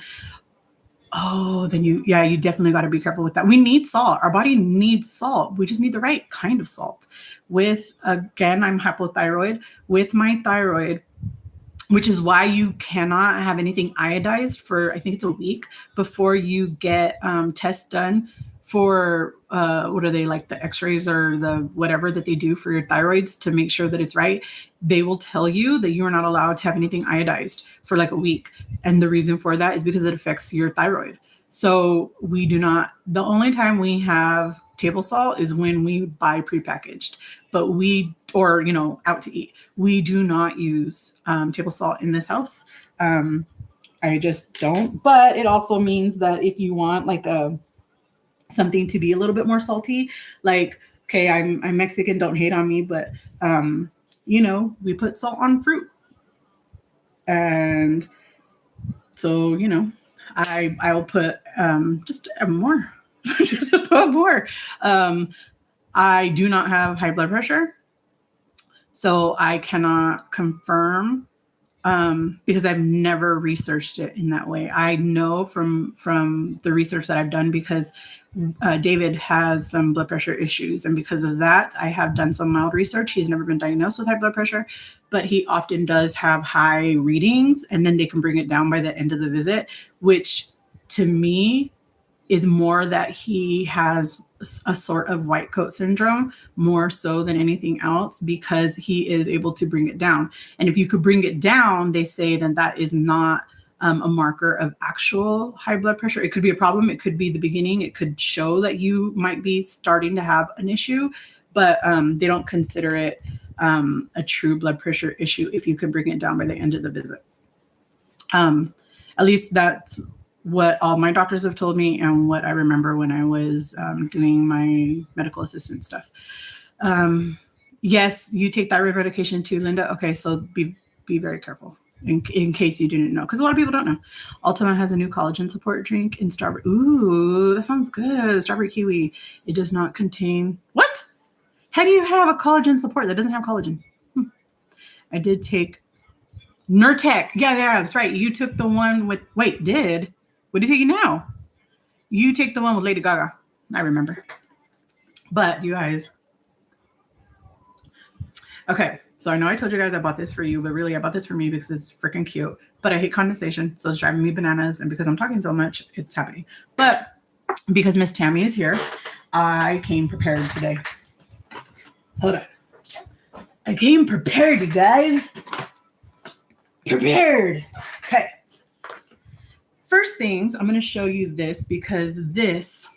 Oh, then you definitely got to be careful with that. We need salt. Our body needs salt. We just need the right kind of salt. Again, I'm hypothyroid. With my thyroid, which is why you cannot have anything iodized for, I think it's a week before you get tests done for, what are they, like the x-rays or the whatever that they do for your thyroids to make sure that it's right. They will tell you that you are not allowed to have anything iodized for like a week. And the reason for that is because it affects your thyroid. So the only time we have table salt is when we buy prepackaged, but out to eat. We do not use table salt in this house. I just don't, but it also means that if you want like something to be a little bit more salty, like, okay, I'm Mexican, don't hate on me, but we put salt on fruit. And so, I'll put just more. Just put more. I do not have high blood pressure, so I cannot confirm because I've never researched it in that way. I know from the research that I've done because David has some blood pressure issues, and because of that, I have done some mild research. He's never been diagnosed with high blood pressure, but he often does have high readings, and then they can bring it down by the end of the visit, which to me is more that he has a sort of white coat syndrome more so than anything else, because he is able to bring it down. And if you could bring it down, they say then that is not a marker of actual high blood pressure. It could be a problem. It could be the beginning. It could show that you might be starting to have an issue, but they don't consider it a true blood pressure issue if you can bring it down by the end of the visit. At least that's what all my doctors have told me and what I remember when I was doing my medical assistant stuff. Yes, you take thyroid medication too, Linda. Okay, so be very careful in case you didn't know, because a lot of people don't know. Ultima has a new collagen support drink in strawberry. Ooh, that sounds good. Strawberry kiwi. It does not contain what? How do you have a collagen support that doesn't have collagen? I did take Nurtec. Yeah, that's right. You took the one with, wait, did? What are you taking now? You take the one with Lady Gaga. I remember. But you guys. Okay. So I know I told you guys I bought this for you, but really I bought this for me because it's freaking cute. But I hate condensation. So it's driving me bananas. And because I'm talking so much, it's happening. But because Miss Tammy is here, I came prepared today. Hold on. I came prepared, you guys. Prepared. Okay. First things, I'm going to show you this because this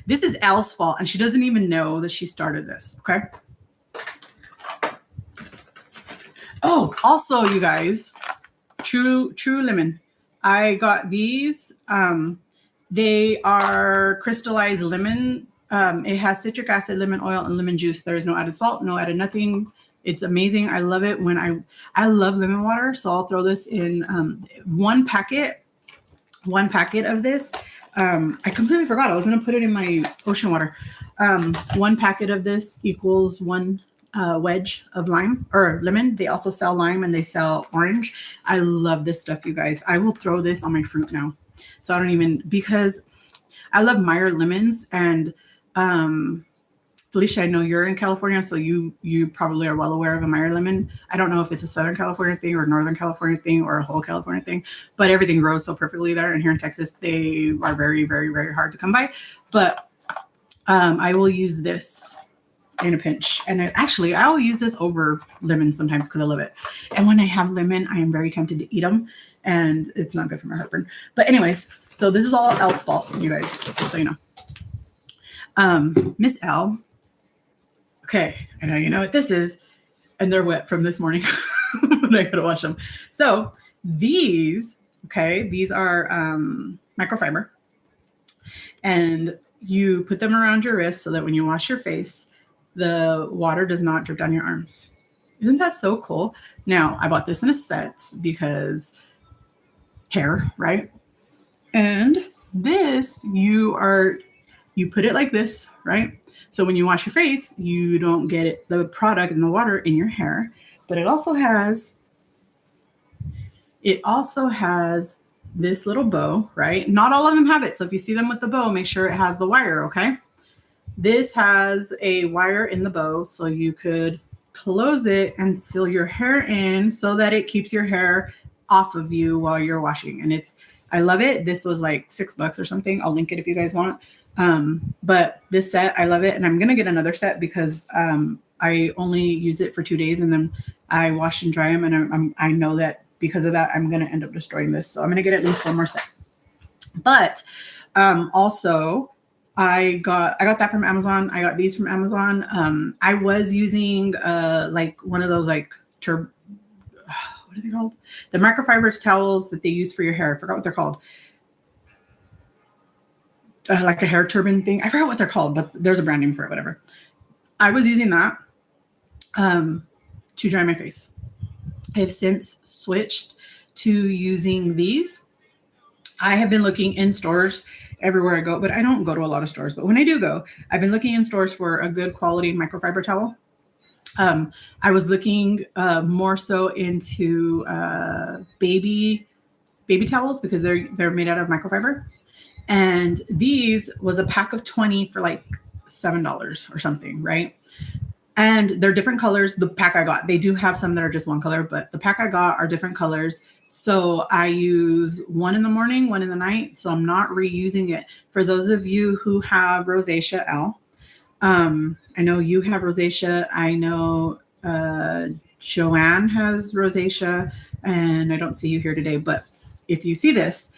is Elle's fault, and she doesn't even know that she started this, okay? Oh, also, you guys, True Lemon. I got these. They are crystallized lemon. It has citric acid, lemon oil, and lemon juice. There is no added salt, no added nothing. It's amazing. I love it when I love lemon water, so I'll throw this in one packet of this. I completely forgot. I was going to put it in my ocean water. One packet of this equals one wedge of lime or lemon. They also sell lime and they sell orange. I love this stuff, you guys. I will throw this on my fruit now. So I don't even, because I love Meyer lemons, and Felicia, I know you're in California, so you probably are well aware of a Meyer lemon. I don't know if it's a Southern California thing or Northern California thing or a whole California thing, but everything grows so perfectly there. And here in Texas, they are very, very, very hard to come by. But I will use this in a pinch. And I will use this over lemon sometimes because I love it. And when I have lemon, I am very tempted to eat them, and it's not good for my heartburn. But anyways, so this is all Elle's fault, you guys, so you know. Miss Elle. Okay, I know you know what this is, and they're wet from this morning. I gotta wash them. So these are microfiber, and you put them around your wrist so that when you wash your face, the water does not drip down your arms. Isn't that so cool? Now, I bought this in a set because hair, right? And this, you put it like this, right? So when you wash your face, you don't get the product and the water in your hair. But it also has this little bow, right? Not all of them have it. So if you see them with the bow, make sure it has the wire, okay? This has a wire in the bow, so you could close it and seal your hair in so that it keeps your hair off of you while you're washing. And I love it. This was like $6 or something. I'll link it if you guys want. But this set, I love it. And I'm going to get another set because I only use it for 2 days and then I wash and dry them. And I know that because of that, I'm going to end up destroying this. So I'm going to get at least one more set. But also, I got that from Amazon. I got these from Amazon. I was using like one of those like what are they called? The microfibers towels that they use for your hair. I forgot what they're called. Like a hair turban thing. I forgot what they're called, but there's a brand name for it, whatever. I was using that to dry my face. I have since switched to using these. I have been looking in stores everywhere I go, but I don't go to a lot of stores. But when I do go, I've been looking in stores for a good quality microfiber towel. I was looking more so into baby towels because they're made out of microfiber. And these was a pack of 20 for like $7 or something, right? And they're different colors. The pack I got, they do have some that are just one color, but the pack I got are different colors. So I use one in the morning, one in the night. So I'm not reusing it. For those of you who have rosacea L, I know you have rosacea. I know Joanne has rosacea, and I don't see you here today, but if you see this,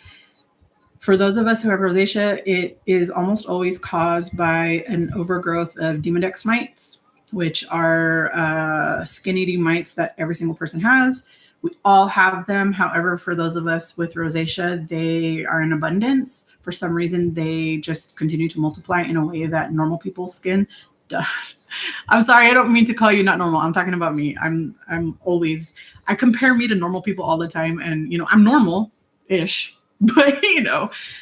for those of us who have rosacea, it is almost always caused by an overgrowth of Demodex mites, which are skin-eating mites that every single person has. We all have them. However, for those of us with rosacea, they are in abundance. For some reason, they just continue to multiply in a way that normal people's skin does. I'm sorry, I don't mean to call you not normal. I'm talking about me. I compare me to normal people all the time, and I'm normal-ish. But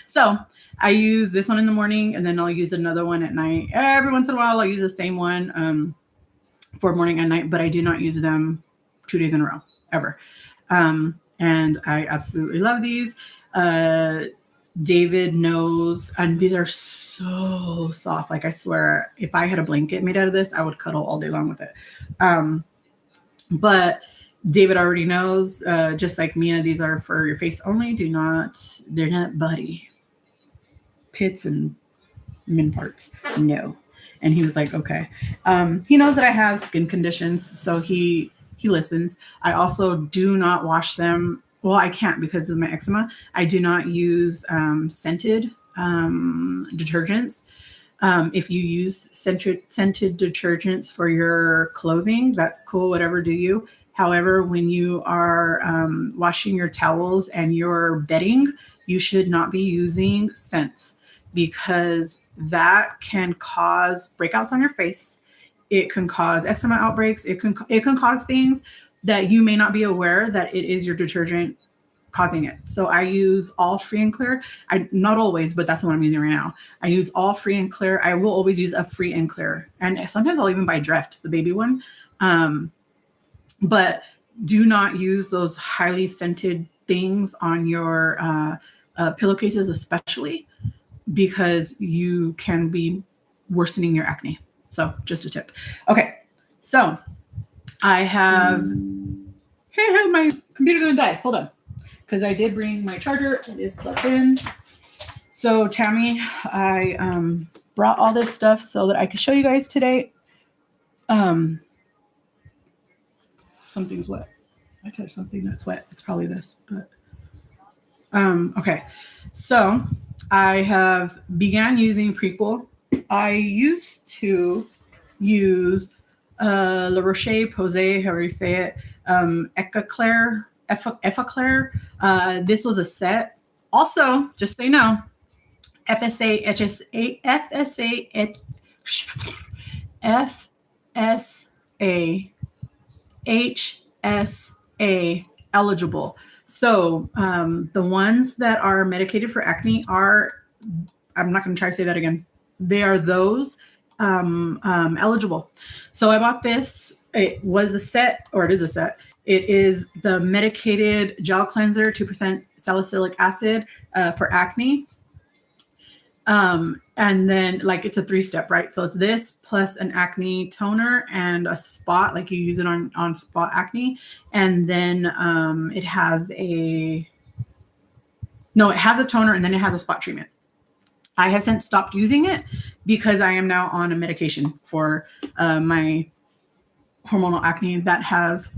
so I use this one in the morning, and then I'll use another one at night. Every once in a while, I'll use the same one for morning and night, but I do not use them 2 days in a row ever. And I absolutely love these. David knows, and these are so soft. Like, I swear, if I had a blanket made out of this, I would cuddle all day long with it. But David already knows, just like Mia, these are for your face only. They're not body pits and min parts. No. And he was like, okay. He knows that I have skin conditions, so he listens. I also do not wash them. Well, I can't because of my eczema. I do not use scented detergents. If you use scented detergents for your clothing, that's cool. Whatever, do you. However, when you are washing your towels and your bedding, you should not be using scents because that can cause breakouts on your face. It can cause eczema outbreaks. It can cause things that you may not be aware that it is your detergent causing it. So I use all free and clear. Not always, but that's what I'm using right now. I use all free and clear. I will always use a free and clear. And sometimes I'll even buy Dreft, the baby one. But do not use those highly scented things on your pillowcases, especially because you can be worsening your acne. So just a tip. Okay. So I have, hey, my computer's gonna die. Hold on. Because I did bring my charger. It is plugged in. So Tammy, I brought all this stuff so that I could show you guys today. Something's wet. I touched something that's wet. It's probably this, but okay. So I have began using Prequel. I used to use La Roche-Posay, however you say it, Eclair. This was a set. Also, just so you know, FSA HSA eligible. So the ones that are medicated for acne are, I'm not going to try to say that again. They are those eligible. So I bought this. It was a set, or it is a set. It is the medicated gel cleanser, 2% salicylic acid for acne. And then like it's a 3-step, right? So it's this plus an acne toner and a spot, like you use it on spot acne. And then it has a toner and then it has a spot treatment. I have since stopped using it because I am now on a medication for my hormonal acne that has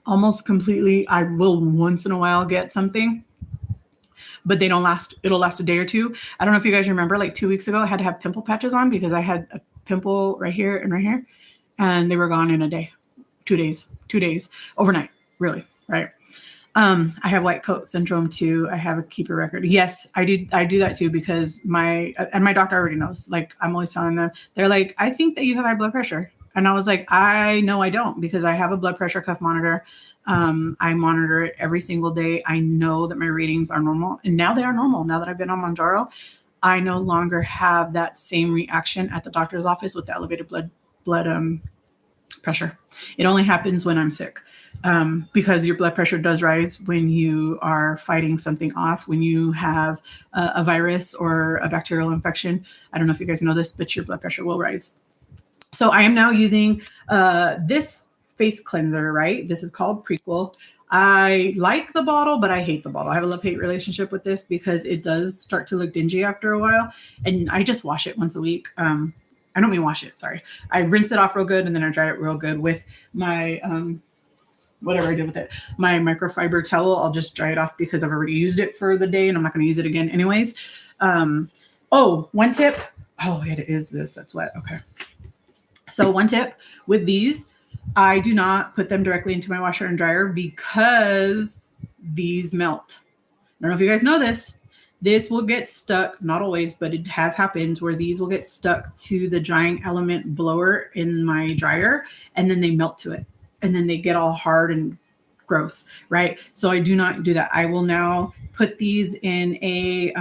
almost completely, I will once in a while get something, but they don't last. It'll last a day or two. I don't know if you guys remember, like 2 weeks ago, I had to have pimple patches on because I had a pimple right here and right here, and they were gone in a day, 2 days, overnight, really, right? I have white coat syndrome too. I have a keeper record. Yes, I do that too because my doctor already knows. Like I'm always telling them, they're like, I think that you have high blood pressure. And I was like, I know I don't because I have a blood pressure cuff monitor. I monitor it every single day. I know that my readings are normal, and now they are normal. Now that I've been on Mounjaro, I no longer have that same reaction at the doctor's office with the elevated blood pressure. It only happens when I'm sick. Because your blood pressure does rise when you are fighting something off, when you have a virus or a bacterial infection. I don't know if you guys know this, but your blood pressure will rise. So I am now using this face cleanser, right? This is called Prequel. I like the bottle, but I hate the bottle. I have a love-hate relationship with this because it does start to look dingy after a while. And I just wash it once a week. I don't mean wash it, sorry. I rinse it off real good and then I dry it real good with my whatever I did with it. My microfiber towel, I'll just dry it off because I've already used it for the day and I'm not going to use it again anyways. One tip. Oh, it is this. That's wet. Okay. So one tip with these, I do not put them directly into my washer and dryer because these melt. I don't know if you guys know this. This will get stuck, not always, but it has happened where these will get stuck to the drying element blower in my dryer and then they melt to it. And then they get all hard and gross, right? So I do not do that. I will now put these in a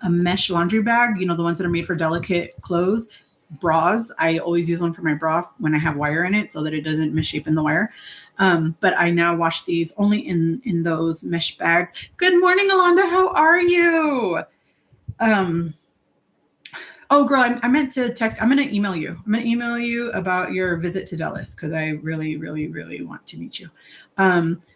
mesh laundry bag, you know, the ones that are made for delicate clothes, bras. I always use one for my bra when I have wire in it so that it doesn't misshapen the wire. But I now wash these only in those mesh bags. Good morning, Alonda. How are you? Oh, girl, I meant to text. I'm going to email you. I'm going to email you about your visit to Dallas because I really, really, really want to meet you.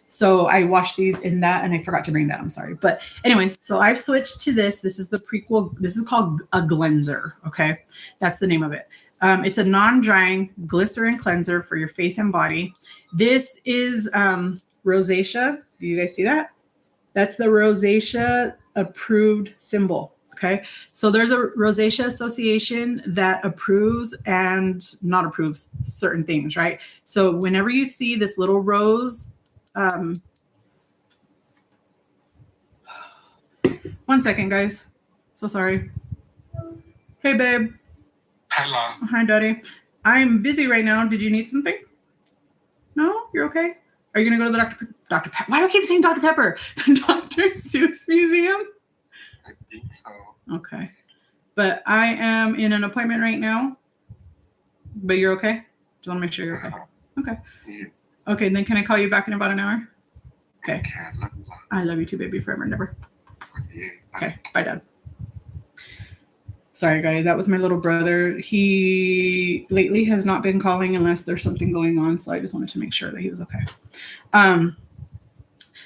So I washed these in that and I forgot to bring that. I'm sorry. But anyways, so I've switched to this. This is the Prequel. This is called a Glenser. Okay. That's the name of it. It's a non-drying glycerin cleanser for your face and body. This is rosacea. Do you guys see that? That's the rosacea approved symbol. Okay. So there's a rosacea association that approves and not approves certain things, right? So whenever you see this little rose, one second, guys. So sorry. Hey, babe. Hello. Hi, Daddy. I'm busy right now. Did you need something? No? You're okay? Are you going to go to the Dr. Pepper? Why do I keep saying Dr. Pepper? The Dr. Seuss Museum? I think so. Okay. But I am in an appointment right now. But you're okay? Just want to make sure you're okay. Okay. Yeah. Okay, then can I call you back in about an hour? Okay. Okay. I love you too, baby, forever and ever. Yeah. Okay. Bye, Dad. Sorry, guys. That was my little brother. He lately has not been calling unless there's something going on. So I just wanted to make sure that he was okay.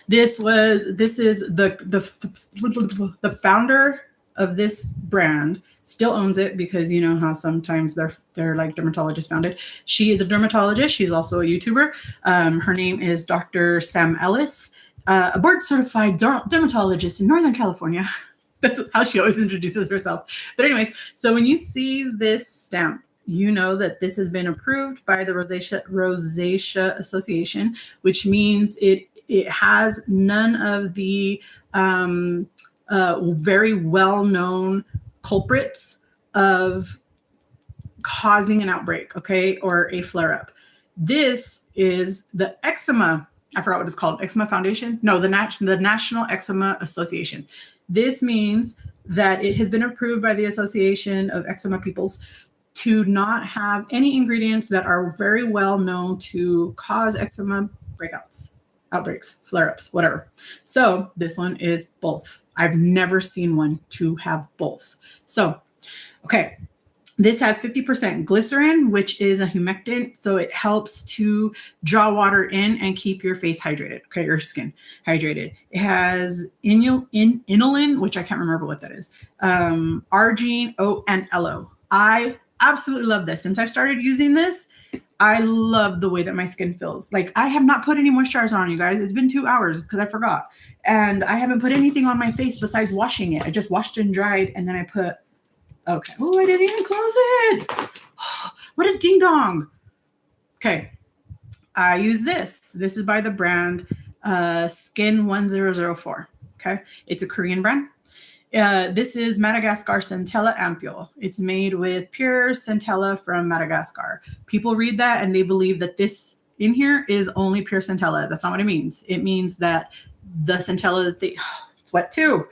This is the founder of this brand still owns it because you know how sometimes they're like dermatologist founded. She is a dermatologist. She's also a YouTuber. Her name is Dr. Sam Ellis, a board certified dermatologist in Northern California. That's how she always introduces herself. But anyways, so when you see this stamp, you know that this has been approved by the Rosacea Association, which means it has none of the very well-known culprits of causing an outbreak, okay, or a flare-up. This is the eczema. I forgot what it's called. Eczema Foundation? No, the National Eczema Association. This means that it has been approved by the Association of Eczema Peoples to not have any ingredients that are very well known to cause eczema outbreaks, flare-ups, whatever. So this one is both. I've never seen one to have both. So, okay. This has 50% glycerin, which is a humectant. So it helps to draw water in and keep your face hydrated, okay, your skin hydrated. It has inulin, which I can't remember what that is, arginine, oat, and aloe. I absolutely love this. Since I've started using this, I love the way that my skin feels. Like I have not put any moisturizer on, you guys. It's been 2 hours because I forgot. And I haven't put anything on my face besides washing it. I just washed and dried and then I put, okay. Oh, I didn't even close it. What a ding dong. Okay. I use this. This is by the brand Skin 1004. Okay. It's a Korean brand. This is Madagascar Centella Ampule. It's made with pure centella from Madagascar. People read that and they believe that this in here is only pure centella. That's not what it means. It means that the centella that it's wet too.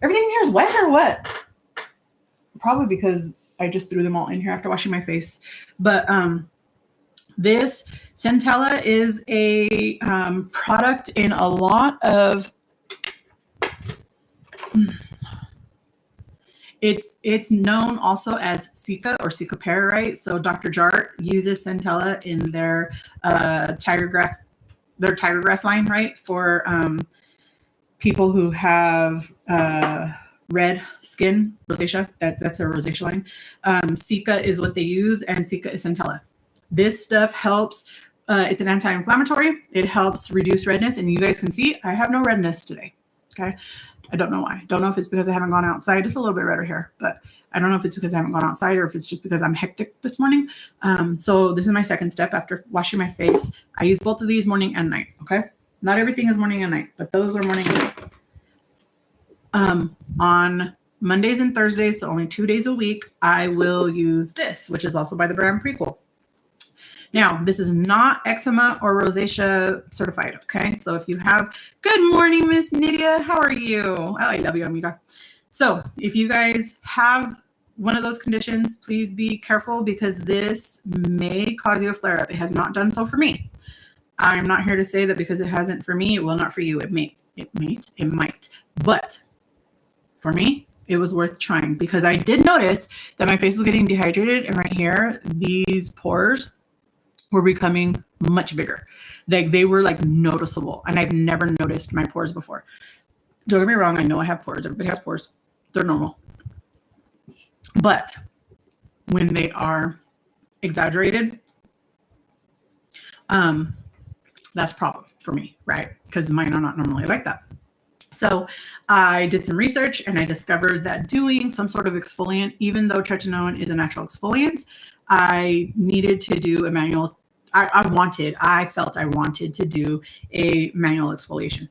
Everything in here is wet or what? Probably because I just threw them all in here after washing my face. But This Centella is a product in a lot of. It's known also as Sika or Sika pear, right? So Dr. Jart uses Centella in their tiger grass line, right? For people who have red skin, rosacea. That's their rosacea line. Sika is what they use, and Sika is Centella. This stuff helps. It's an anti-inflammatory. It helps reduce redness, and you guys can see I have no redness today. Okay. I don't know why. Don't know if it's because I haven't gone outside. It's a little bit redder here, but I don't know if it's because I haven't gone outside or if it's just because I'm hectic this morning. So this is my second step after washing my face. I use both of these morning and night. Okay. Not everything is morning and night, but those are morning and night. On Mondays and Thursdays, so only 2 days a week, I will use this, which is also by the brand Prequel. Now, this is not eczema or rosacea certified, okay? So if you have, good morning, Miss Nydia. How are you? Oh, I love you, amiga. So if you guys have one of those conditions, please be careful because this may cause you a flare-up. It has not done so for me. I'm not here to say that because it hasn't for me, it will not for you. It might. But for me, it was worth trying because I did notice that my face was getting dehydrated, and right here, these pores were becoming much bigger. Like they were like noticeable, and I've never noticed my pores before. Don't get me wrong, I know I have pores. Everybody has pores. They're normal. But when they are exaggerated, that's a problem for me, right? Because mine are not normally like that. So I did some research and I discovered that doing some sort of exfoliant, even though tretinoin is a natural exfoliant, I needed to do a manual. I felt I wanted to do a manual exfoliation.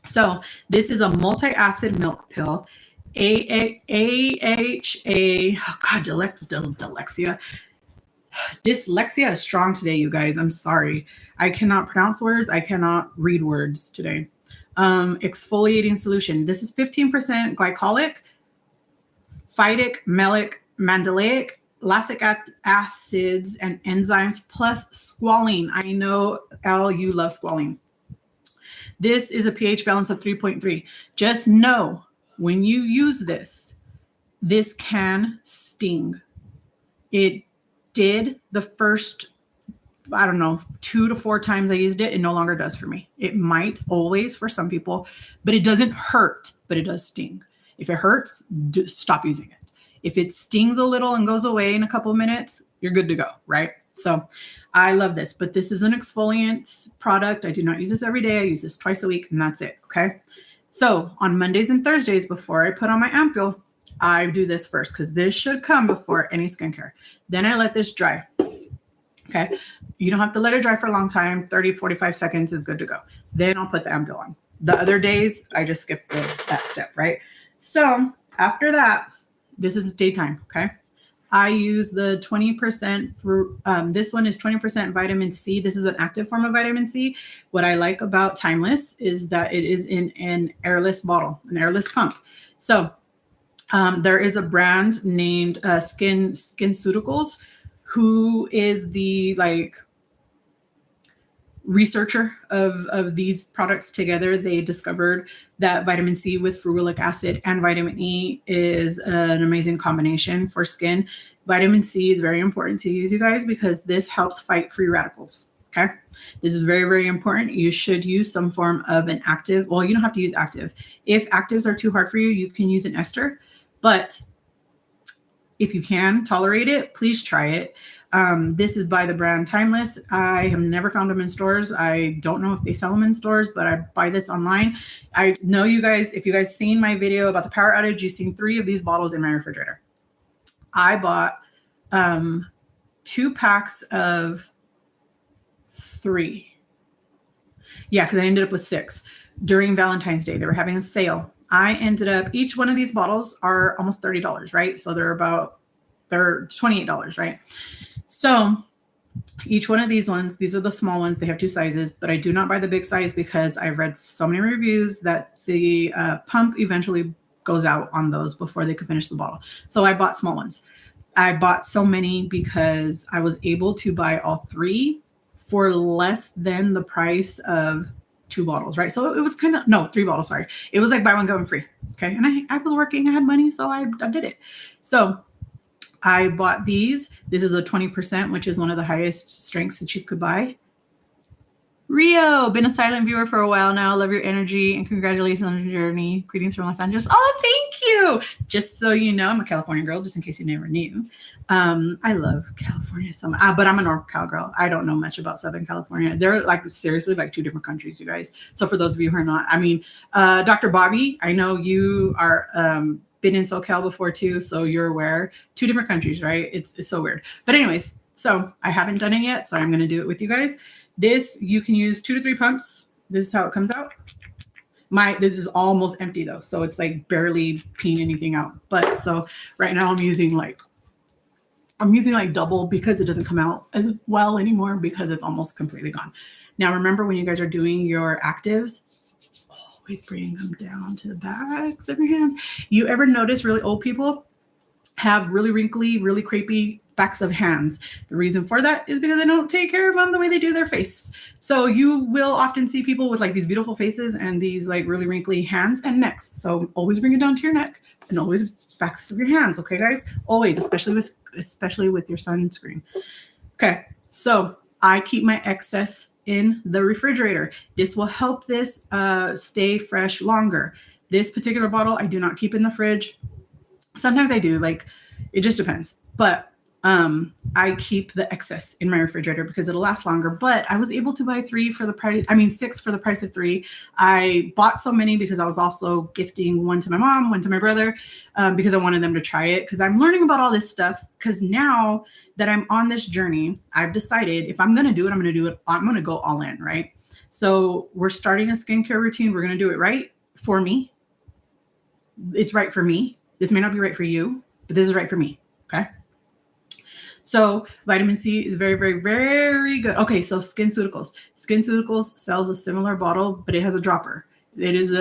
So this is a multi-acid milk pill. AHA, oh God, dyslexia. Dyslexia is strong today, you guys. I'm sorry. I cannot pronounce words. I cannot read words today. Exfoliating solution. This is 15% glycolic, phytic, malic, mandelic, lactic acids, and enzymes, plus squalene. I know, Al, you love squalene. This is a pH balance of 3.3. Just know when you use this, this can sting. It did the first, 2 to 4 times I used it. It no longer does for me. It might always for some people, but it doesn't hurt, but it does sting. If it hurts, stop using it. If it stings a little and goes away in a couple of minutes, you're good to go, right? So I love this, but this is an exfoliant product. I do not use this every day. I use this twice a week and that's it, okay? So on Mondays and Thursdays before I put on my ampule, I do this first because this should come before any skincare. Then I let this dry, okay? You don't have to let it dry for a long time. 30, 45 seconds is good to go. Then I'll put the ampule on. The other days, I just skip that step, right? So after that, this is daytime, okay? I use the 20% for, this one is 20% vitamin C. This is an active form of vitamin C. What I like about Timeless is that it is in an airless bottle, an airless pump. So there is a brand named SkinCeuticals who is the researcher of these products together. They discovered that vitamin C with ferulic acid and vitamin E is an amazing combination for skin. Vitamin C is very important to use, you guys, because this helps fight free radicals. Okay. This is very, very important. You should use some form of an active. Well, you don't have to use active. If actives are too hard for you, you can use an ester, but if you can tolerate it, please try it. This is by the brand Timeless. I have never found them in stores. I don't know if they sell them in stores, but I buy this online. I know you guys, if you guys seen my video about the power outage, you've seen 3 of these bottles in my refrigerator. I bought 2 packs of 3. Yeah, because I ended up with 6 during Valentine's Day. They were having a sale. I ended up, each one of these bottles are almost $30, right? So they're $28, right? So each one of these ones, these are the small ones. They have 2 sizes, but I do not buy the big size because I've read so many reviews that the pump eventually goes out on those before they can finish the bottle. So I bought small ones. I bought so many because I was able to buy all 3 for less than the price of 2 bottles, right? So it was kind of, no, 3 bottles, sorry. It was like buy one, get one free. Okay. And I was working, I had money, so I did it. So I bought these. This is a 20%, which is one of the highest strengths that you could buy. Rio, been a silent viewer for a while now. Love your energy and congratulations on your journey. Greetings from Los Angeles. Oh, thank you. Just so you know, I'm a California girl, just in case you never knew. I love California so much, but I'm a North Cal girl. I don't know much about Southern California. They're like seriously like 2 different countries, you guys. So for those of you who are not, I mean, Dr. Bobby, I know you are been in SoCal before too, so you're aware. 2 different countries, right? It's so weird. But anyways, so I haven't done it yet, so I'm going to do it with you guys. This, you can use 2 to 3 pumps. This is how it comes out. This is almost empty though. So it's like barely peeing anything out. But so right now I'm using like double because it doesn't come out as well anymore because it's almost completely gone. Now, remember when you guys are doing your actives, always bring them down to the backs of your hands. You ever notice really old people have really wrinkly, really crepey backs of hands? The reason for that is because they don't take care of them the way they do their face. So you will often see people with like these beautiful faces and these like really wrinkly hands and necks. So always bring it down to your neck and always backs of your hands. Okay, guys, always, especially with your sunscreen. Okay, so I keep my excess in the refrigerator. This will help this stay fresh longer. This particular bottle I do not keep in the fridge. Sometimes I do, like it just depends. But I keep the excess in my refrigerator because it'll last longer. But I was able to buy 6 for the price of 3. I bought so many because I was also gifting one to my mom, one to my brother, because I wanted them to try it because I'm learning about all this stuff. Because now that I'm on this journey, I've decided if I'm going to do it, I'm going to go all in, right? So we're starting a skincare routine. We're going to do it right for me. It's right for me. This may not be right for you, but this is right for me. Okay. So vitamin C is very, very, very good. Okay, so SkinCeuticals. SkinCeuticals sells a similar bottle, but it has a dropper. It is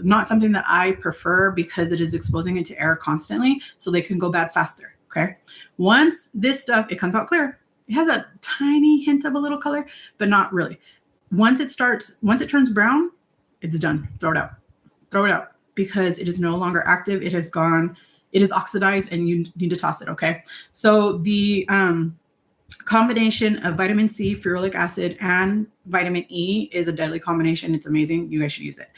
not something that I prefer because it is exposing it to air constantly, so they can go bad faster. Okay. Once this stuff, it comes out clear. It has a tiny hint of a little color, but not really. Once it turns brown, it's done. Throw it out. Throw it out because it is no longer active. It has gone. It is oxidized and you need to toss it, okay? So the combination of vitamin C, ferulic acid, and vitamin E is a deadly combination. It's amazing. You guys should use it.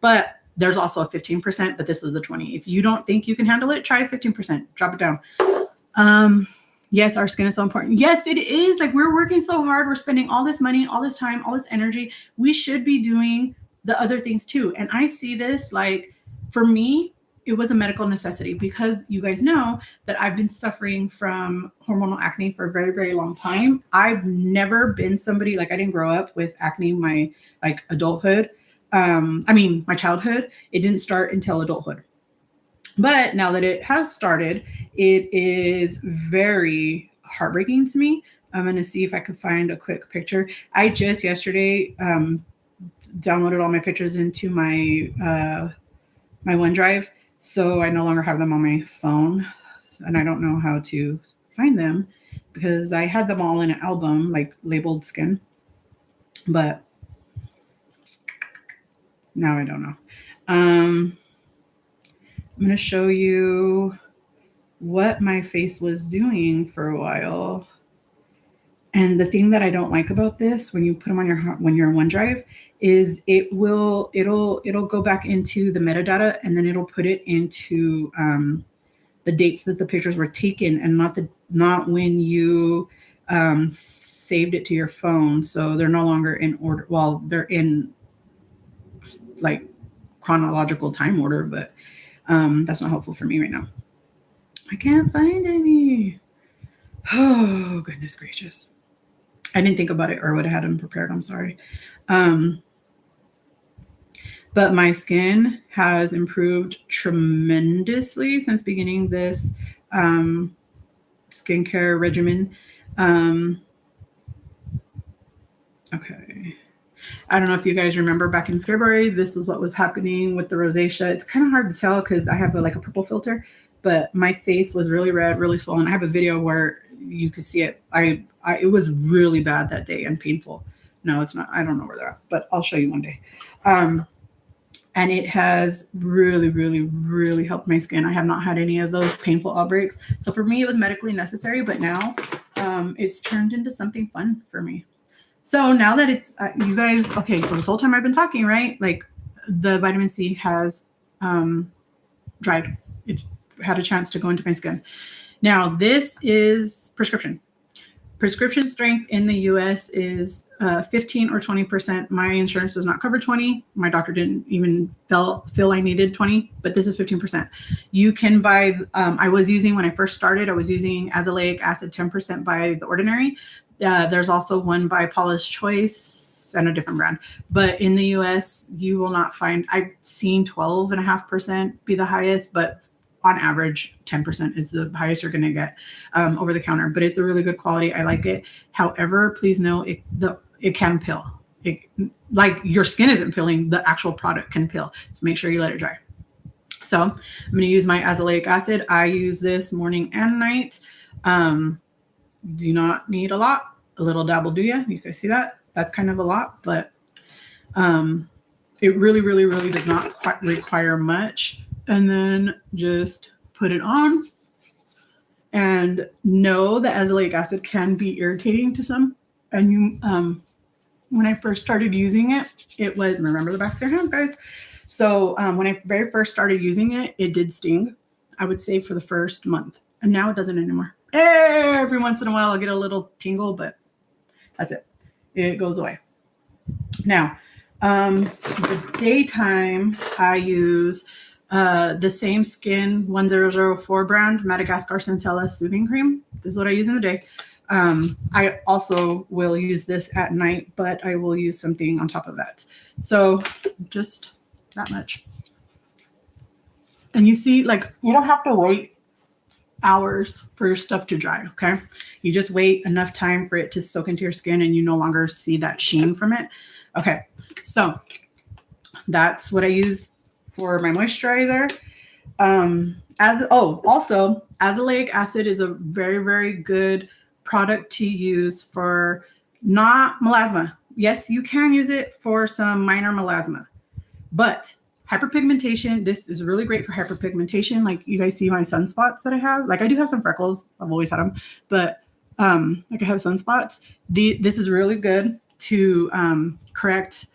But there's also a 15%, but this is a 20. If you don't think you can handle it, try 15%. Drop it down. Yes, our skin is so important. Yes, it is. Like we're working so hard. We're spending all this money, all this time, all this energy. We should be doing the other things too. And I see this like for me, it was a medical necessity because you guys know that I've been suffering from hormonal acne for a very, very long time. I've never been somebody like I didn't grow up with acne my like adulthood. My childhood. It didn't start until adulthood. But now that it has started, it is very heartbreaking to me. I'm going to see if I can find a quick picture. I just yesterday downloaded all my pictures into my my OneDrive. So I no longer have them on my phone and I don't know how to find them because I had them all in an album, like labeled skin, but now I don't know. I'm going to show you what my face was doing for a while. And the thing that I don't like about this, when you put them on when you're in OneDrive, is it'll go back into the metadata and then it'll put it into the dates that the pictures were taken and not when you saved it to your phone. So they're no longer in order. Well, they're in like chronological time order, but that's not helpful for me right now. I can't find any. Oh, goodness gracious. I didn't think about it or would have had them prepared. I'm sorry. But my skin has improved tremendously since beginning this skincare regimen. Okay. I don't know if you guys remember back in February, this is what was happening with the rosacea. It's kind of hard to tell because I have a purple filter, but my face was really red, really swollen. I have a video where you could see it. It was really bad that day and painful. No, it's not. I don't know where they're at, but I'll show you one day. And it has really, really, really helped my skin. I have not had any of those painful outbreaks. So for me, it was medically necessary, but now it's turned into something fun for me. So now that it's, you guys, okay, so this whole time I've been talking, right? Like the vitamin C has dried. It had a chance to go into my skin. Now this is prescription. Prescription strength in the US is 15 or 20%. My insurance does not cover 20. My doctor didn't even feel I needed 20, but this is 15%. You can buy, I was using, when I first started, I was using azelaic acid 10% by The Ordinary. There's also one by Paula's Choice and a different brand. But in the US, you will not find, I've seen 12.5% be the highest, but on average, 10% is the highest you're going to get over the counter, but it's a really good quality. I like it. However, please know it can pill. Like your skin isn't pilling, the actual product can pill. So make sure you let it dry. So I'm going to use my azelaic acid. I use this morning and night. Do not need a lot. A little dab will do you. You guys see that? That's kind of a lot, but it really, really, really does not quite require much. And then just put it on, and know that azelaic acid can be irritating to some. And you, when I first started using it, it was, remember the backs of your hands, guys. So when I very first started using it, it did sting, I would say, for the first month. And now it doesn't anymore. Every once in a while, I'll get a little tingle, but that's it. It goes away. Now, the daytime, I use the same Skin 1004 brand Madagascar Centella Soothing Cream. This is what I use in the day. I also will use this at night, but I will use something on top of that. So just that much. And you see, like, you don't have to wait hours for your stuff to dry, okay? You just wait enough time for it to soak into your skin and you no longer see that sheen from it. Okay, so that's what I use for my moisturizer. Also, azelaic acid is a very, very good product to use for not melasma. Yes, you can use it for some minor melasma, but hyperpigmentation, this is really great for hyperpigmentation. Like you guys see my sunspots that I have. Like I do have some freckles. I've always had them, but like I have sunspots. This is really good to correct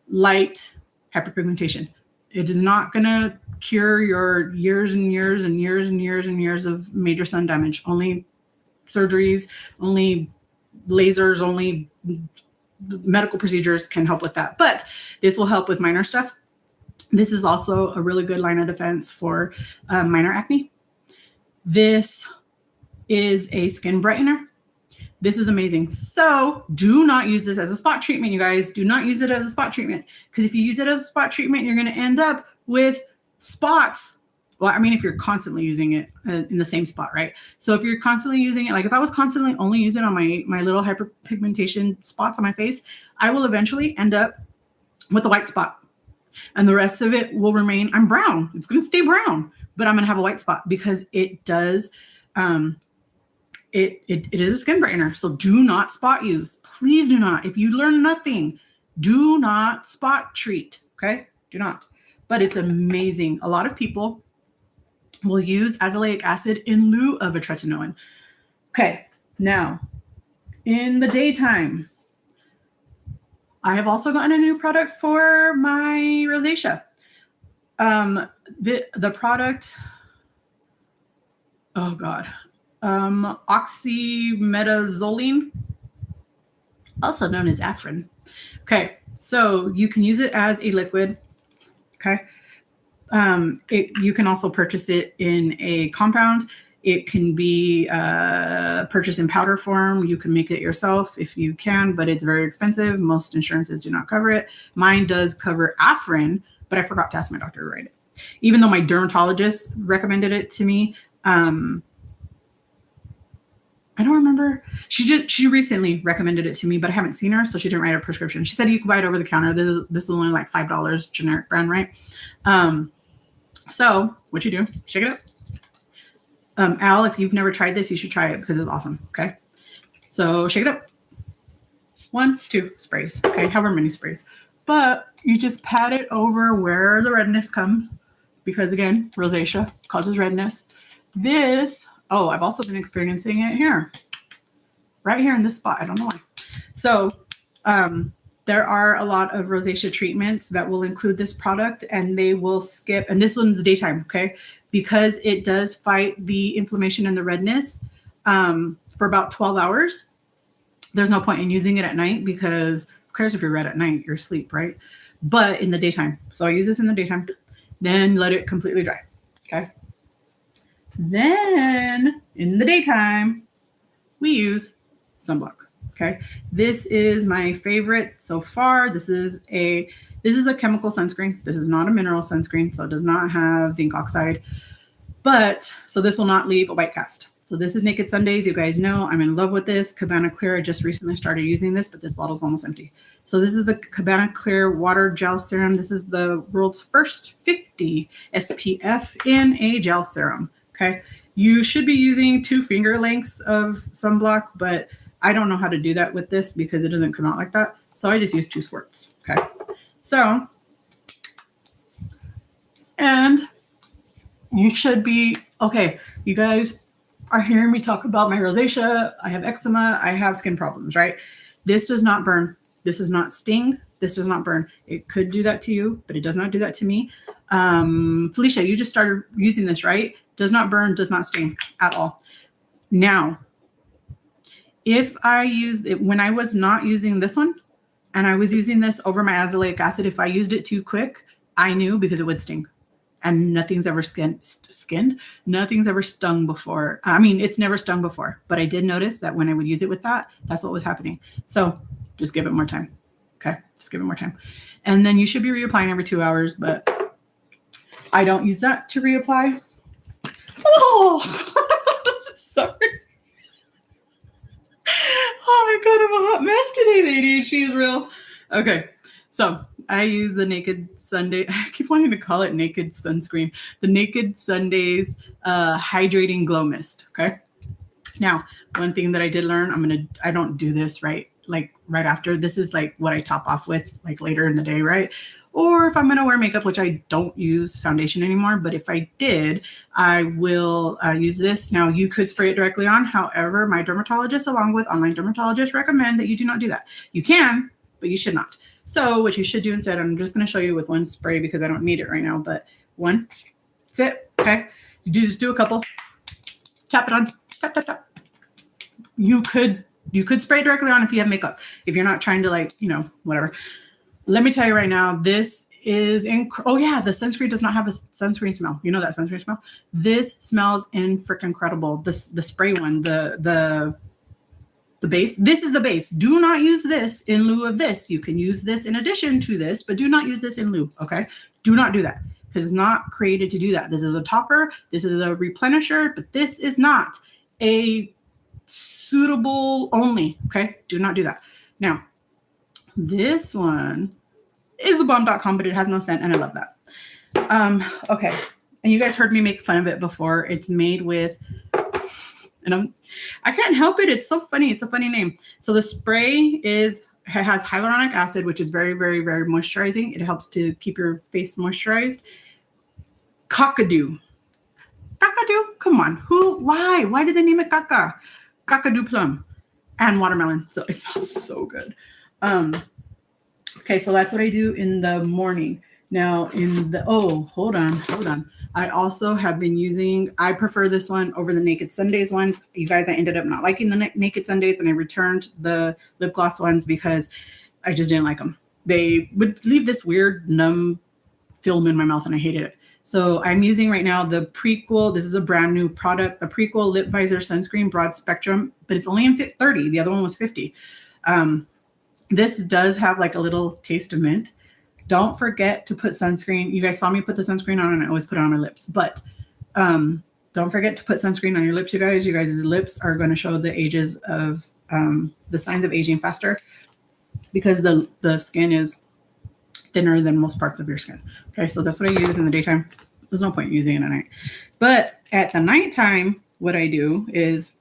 light hyperpigmentation. It is not going to cure your years and years and years and years and years of major sun damage. Only surgeries, only lasers, only medical procedures can help with that. But this will help with minor stuff. This is also a really good line of defense for minor acne. This is a skin brightener. This is amazing. So do not use this as a spot treatment, you guys. Do not use it as a spot treatment, because if you use it as a spot treatment, you're going to end up with spots. Well, I mean, if you're constantly using it in the same spot, right? So if you're constantly using it, like if I was constantly only using it on my little hyperpigmentation spots on my face, I will eventually end up with a white spot. And the rest of it will remain, I'm brown. It's going to stay brown, but I'm going to have a white spot because it does, it is a skin brightener. So do not spot use. Please do not. If you learn nothing, do not spot treat. Okay? Do not. But it's amazing. A lot of people will use azelaic acid in lieu of a tretinoin. Okay. Now, in the daytime, I have also gotten a new product for my rosacea. The product, oh God, oxymetazoline, also known as Afrin. Okay, so you can use it as a liquid. Okay, you can also purchase it in a compound. It can be purchased in powder form. You can make it yourself if you can, but it's very expensive. Most insurances do not cover it. Mine does cover Afrin, but I forgot to ask my doctor to write it. Even though my dermatologist recommended it to me, I don't remember. She recently recommended it to me, but I haven't seen her, so she didn't write a prescription. She said you can buy it over the counter. This is only like $5 generic brand, right? So what you do, shake it up. Al, if you've never tried this, you should try it because it's awesome. Okay. So shake it up. 1, 2 sprays. Okay. However many sprays. But you just pat it over where the redness comes because, again, rosacea causes redness. This, oh, I've also been experiencing it here. Right here in this spot. I don't know why. So there are a lot of rosacea treatments that will include this product and they will skip, and this one's daytime, okay? Because it does fight the inflammation and the redness for about 12 hours. There's no point in using it at night because who cares if you're red at night, you're asleep, right? But in the daytime. So I use this in the daytime, then let it completely dry, okay? Then in the daytime, we use sunblock. Okay. This is my favorite so far. This is a chemical sunscreen. This is not a mineral sunscreen. So it does not have zinc oxide, but so this will not leave a white cast. So this is Naked Sundays. You guys know I'm in love with this. Cabana Clear. I just recently started using this, but this bottle's almost empty. So this is the Cabana Clear Water Gel Serum. This is the world's first 50 SPF in a gel serum. Okay. You should be using 2 finger lengths of sunblock, but I don't know how to do that with this because it doesn't come out like that. So I just use 2 squirts. Okay. So, and you should be, okay, you guys are hearing me talk about my rosacea. I have eczema. I have skin problems, right? This does not burn. This does not sting. This does not burn. It could do that to you, but it does not do that to me. Felicia, you just started using this, right? Does not burn, does not sting at all. Now, if I used it when I was not using this one and I was using this over my azelaic acid, if I used it too quick, I knew because it would sting. And nothing's ever skinned. Nothing's ever stung before. I mean, it's never stung before, but I did notice that when I would use it with that, that's what was happening. So just give it more time. Okay. Just give it more time. And then you should be reapplying every 2 hours, but I don't use that to reapply. Oh, sorry. Oh my God, I'm a hot mess today. The ADHD is real. Okay. So I use the Naked Sunday. I keep wanting to call it Naked Sunscreen. The Naked Sundays Hydrating Glow Mist. Okay. Now, one thing that I did learn, I don't do this right after. This is like what I top off with like later in the day, right? Or if I'm going to wear makeup, which I don't use foundation anymore, but if I did, I will use this. Now, you could spray it directly on. However, my dermatologist, along with online dermatologists, recommend that you do not do that. You can, but you should not. So what you should do instead, I'm just going to show you with one spray because I don't need it right now, but one, that's it. Okay. You just do a couple, tap it on, tap, tap, tap. You could spray directly on if you have makeup. If you're not trying to whatever. Let me tell you right now, this is oh yeah, the sunscreen does not have a sunscreen smell. You know that sunscreen smell? This smells freaking incredible. The spray one, the base. This is the base. Do not use this in lieu of this. You can use this in addition to this, but do not use this in lieu. Okay? Do not do that because it's not created to do that. This is a topper. This is a replenisher, but this is not a suitable only. Okay? Do not do that. Now, this one is a bomb.com, but it has no scent, and I love that. Okay. And you guys heard me make fun of it before. It's made with, and I can't help it. It's so funny. It's a funny name. So the spray has hyaluronic acid, which is very, very, very moisturizing. It helps to keep your face moisturized. Kakadu. Come on. Why did they name it Kaka? Kakadu plum and watermelon. So it smells so good. Okay, so that's what I do in the morning. Now hold on. I also have been I prefer this one over the Naked Sundays ones. You guys, I ended up not liking the Naked Sundays and I returned the lip gloss ones because I just didn't like them. They would leave this weird numb film in my mouth and I hated it. So I'm using right now the Prequel. This is a brand new product, the Prequel Lip Visor Sunscreen Broad Spectrum, but it's only in 30. The other one was 50. This does have like a little taste of mint. Don't forget to put sunscreen. You guys saw me put the sunscreen on and I always put it on my lips. But don't forget to put sunscreen on your lips, you guys. You guys' lips are going to show the ages of the signs of aging faster because the skin is thinner than most parts of your skin. Okay, so that's what I use in the daytime. There's no point using it at night. But at the nighttime, what I do is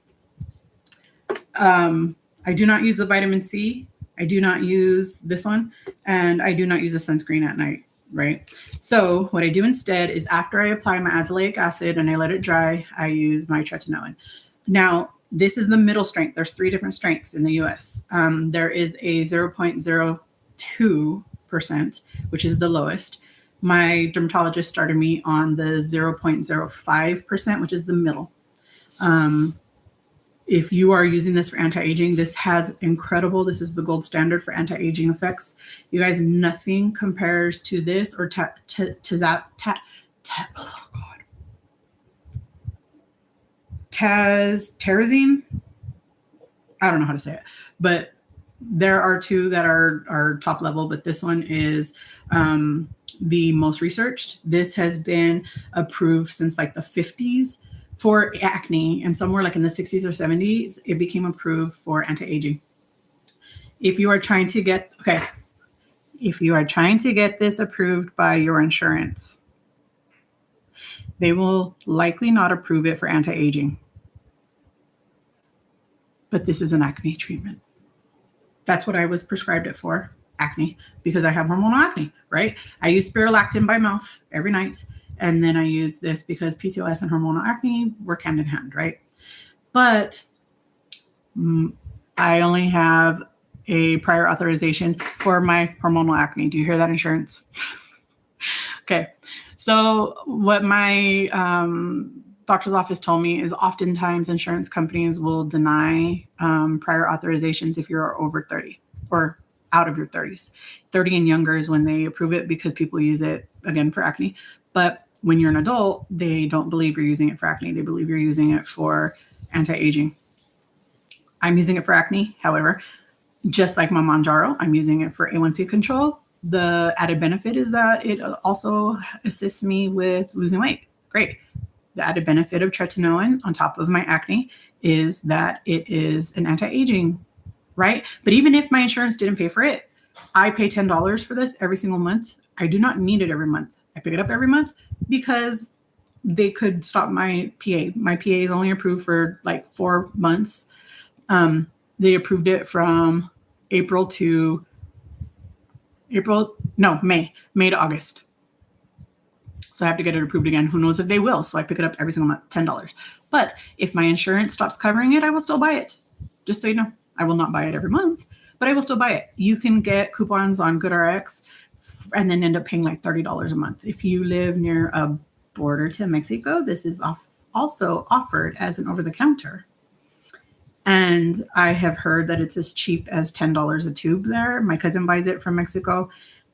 I do not use the vitamin C. I do not use this one, and I do not use a sunscreen at night, right? So what I do instead is after I apply my azelaic acid and I let it dry, I use my tretinoin. Now, this is the middle strength. There's 3 different strengths in the US. There is a 0.02%, which is the lowest. My dermatologist started me on the 0.05%, which is the middle. If you are using this for anti-aging, this has incredible, this is the gold standard for anti-aging effects. You guys, nothing compares to this or to that, oh God. Terrazine. I don't know how to say it, but there are 2 that are top level, but this one is the most researched. This has been approved since like the 50s for acne, and somewhere like in the 60s or 70s, it became approved for anti-aging. If you are trying to get, this approved by your insurance, they will likely not approve it for anti-aging. But this is an acne treatment. That's what I was prescribed it for, acne, because I have hormonal acne, right? I use spirulactin by mouth every night. And then I use this because PCOS and hormonal acne work hand in hand, right? But I only have a prior authorization for my hormonal acne. Do you hear that, insurance? Okay. So what my doctor's office told me is oftentimes insurance companies will deny prior authorizations if you're over 30 or out of your 30s. 30 and younger is when they approve it because people use it, again, for acne. But when you're an adult, they don't believe you're using it for acne. They believe you're using it for anti-aging. I'm using it for acne. However, just like my Mounjaro, I'm using it for A1C control. The added benefit is that it also assists me with losing weight. Great. The added benefit of tretinoin on top of my acne is that it is an anti-aging, right? But even if my insurance didn't pay for it, I pay $10 for this every single month. I do not need it every month. I pick it up every month because they could stop my PA. My PA is only approved for like 4 months. They approved it from May to August. So I have to get it approved again. Who knows if they will? So I pick it up every single month, $10. But if my insurance stops covering it, I will still buy it. Just so you know, I will not buy it every month, but I will still buy it. You can get coupons on GoodRx and then end up paying like $30 a month. If you live near a border to Mexico, this is also offered as an over-the-counter. And I have heard that it's as cheap as $10 a tube there. My cousin buys it from Mexico,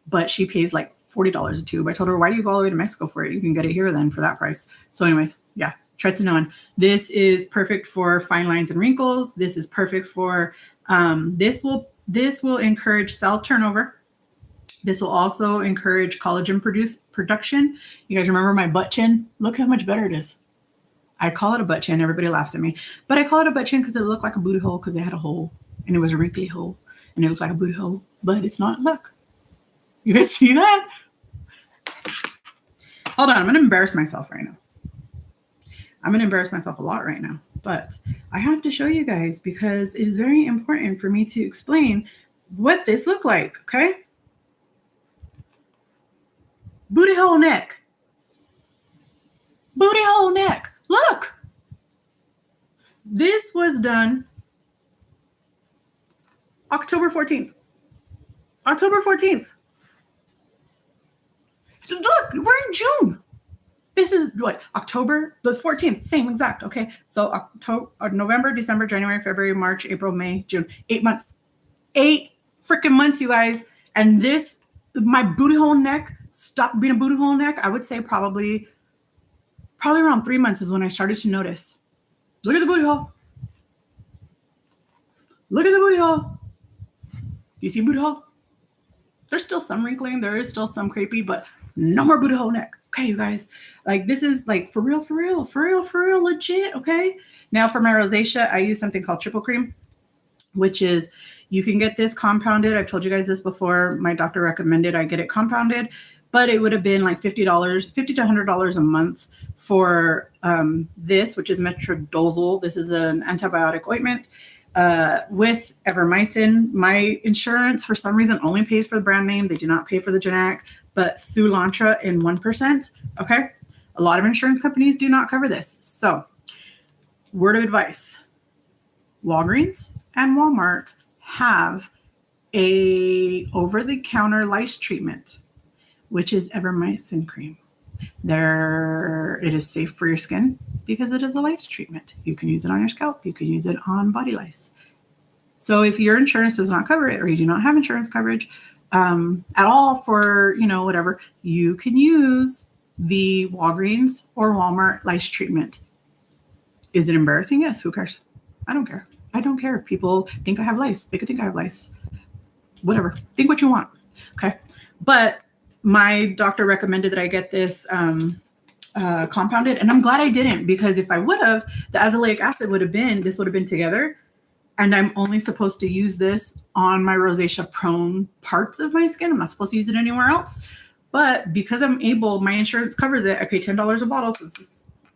but she pays like $40 a tube. I told her, why do you go all the way to Mexico for it? You can get it here then for that price. So anyways, yeah, tretinoin. This is perfect for fine lines and wrinkles. This is perfect for, this will encourage cell turnover. This will also encourage collagen production. You guys remember my butt chin? Look how much better it is. I call it a butt chin. Everybody laughs at me. But I call it a butt chin because it looked like a booty hole because it had a hole. And it was a wrinkly hole. And it looked like a booty hole. But it's not. Look. You guys see that? Hold on. I'm going to embarrass myself right now. I'm going to embarrass myself a lot right now. But I have to show you guys because it is very important for me to explain what this looked like. Okay? Booty hole neck. Booty hole neck. Look. This was done October 14th. October 14th. So look, we're in June. This is what? October the 14th. Same exact. Okay. So October, November, December, January, February, March, April, May, June. 8 months. 8 freaking months, you guys. And this, my booty hole neck stopped being a booty hole neck. I would say probably around 3 months is when I started to notice. Look at the booty hole. Look at the booty hole. Do you see booty hole? There's still some wrinkling. There is still some crepey, but no more booty hole neck. Okay, you guys. Like this is like for real, legit. Okay. Now for my rosacea, I use something called triple cream, which is you can get this compounded. I've told you guys this before. My doctor recommended I get it compounded, but it would have been like $50 to $100 a month for this, which is metronidazole. This is an antibiotic ointment with evermycin. My insurance, for some reason, only pays for the brand name. They do not pay for the generic, but Soolantra in 1%. Okay. A lot of insurance companies do not cover this. So, word of advice, Walgreens and Walmart have a over-the-counter lice treatment, which is evermycin cream. It is safe for your skin because it is a lice treatment. You can use it on your scalp. You can use it on body lice. So if your insurance does not cover it, or you do not have insurance coverage at all for, whatever, you can use the Walgreens or Walmart lice treatment. Is it embarrassing? Yes. Who cares? I don't care. I don't care if people think I have lice. They could think I have lice. Whatever. Think what you want. Okay. But my doctor recommended that I get this compounded, and I'm glad I didn't, because if I would have, the azelaic acid would have been together, and I'm only supposed to use this on my rosacea prone parts of my skin. I'm not supposed to use it anywhere else. But because my insurance covers it, I pay $10 a bottle. So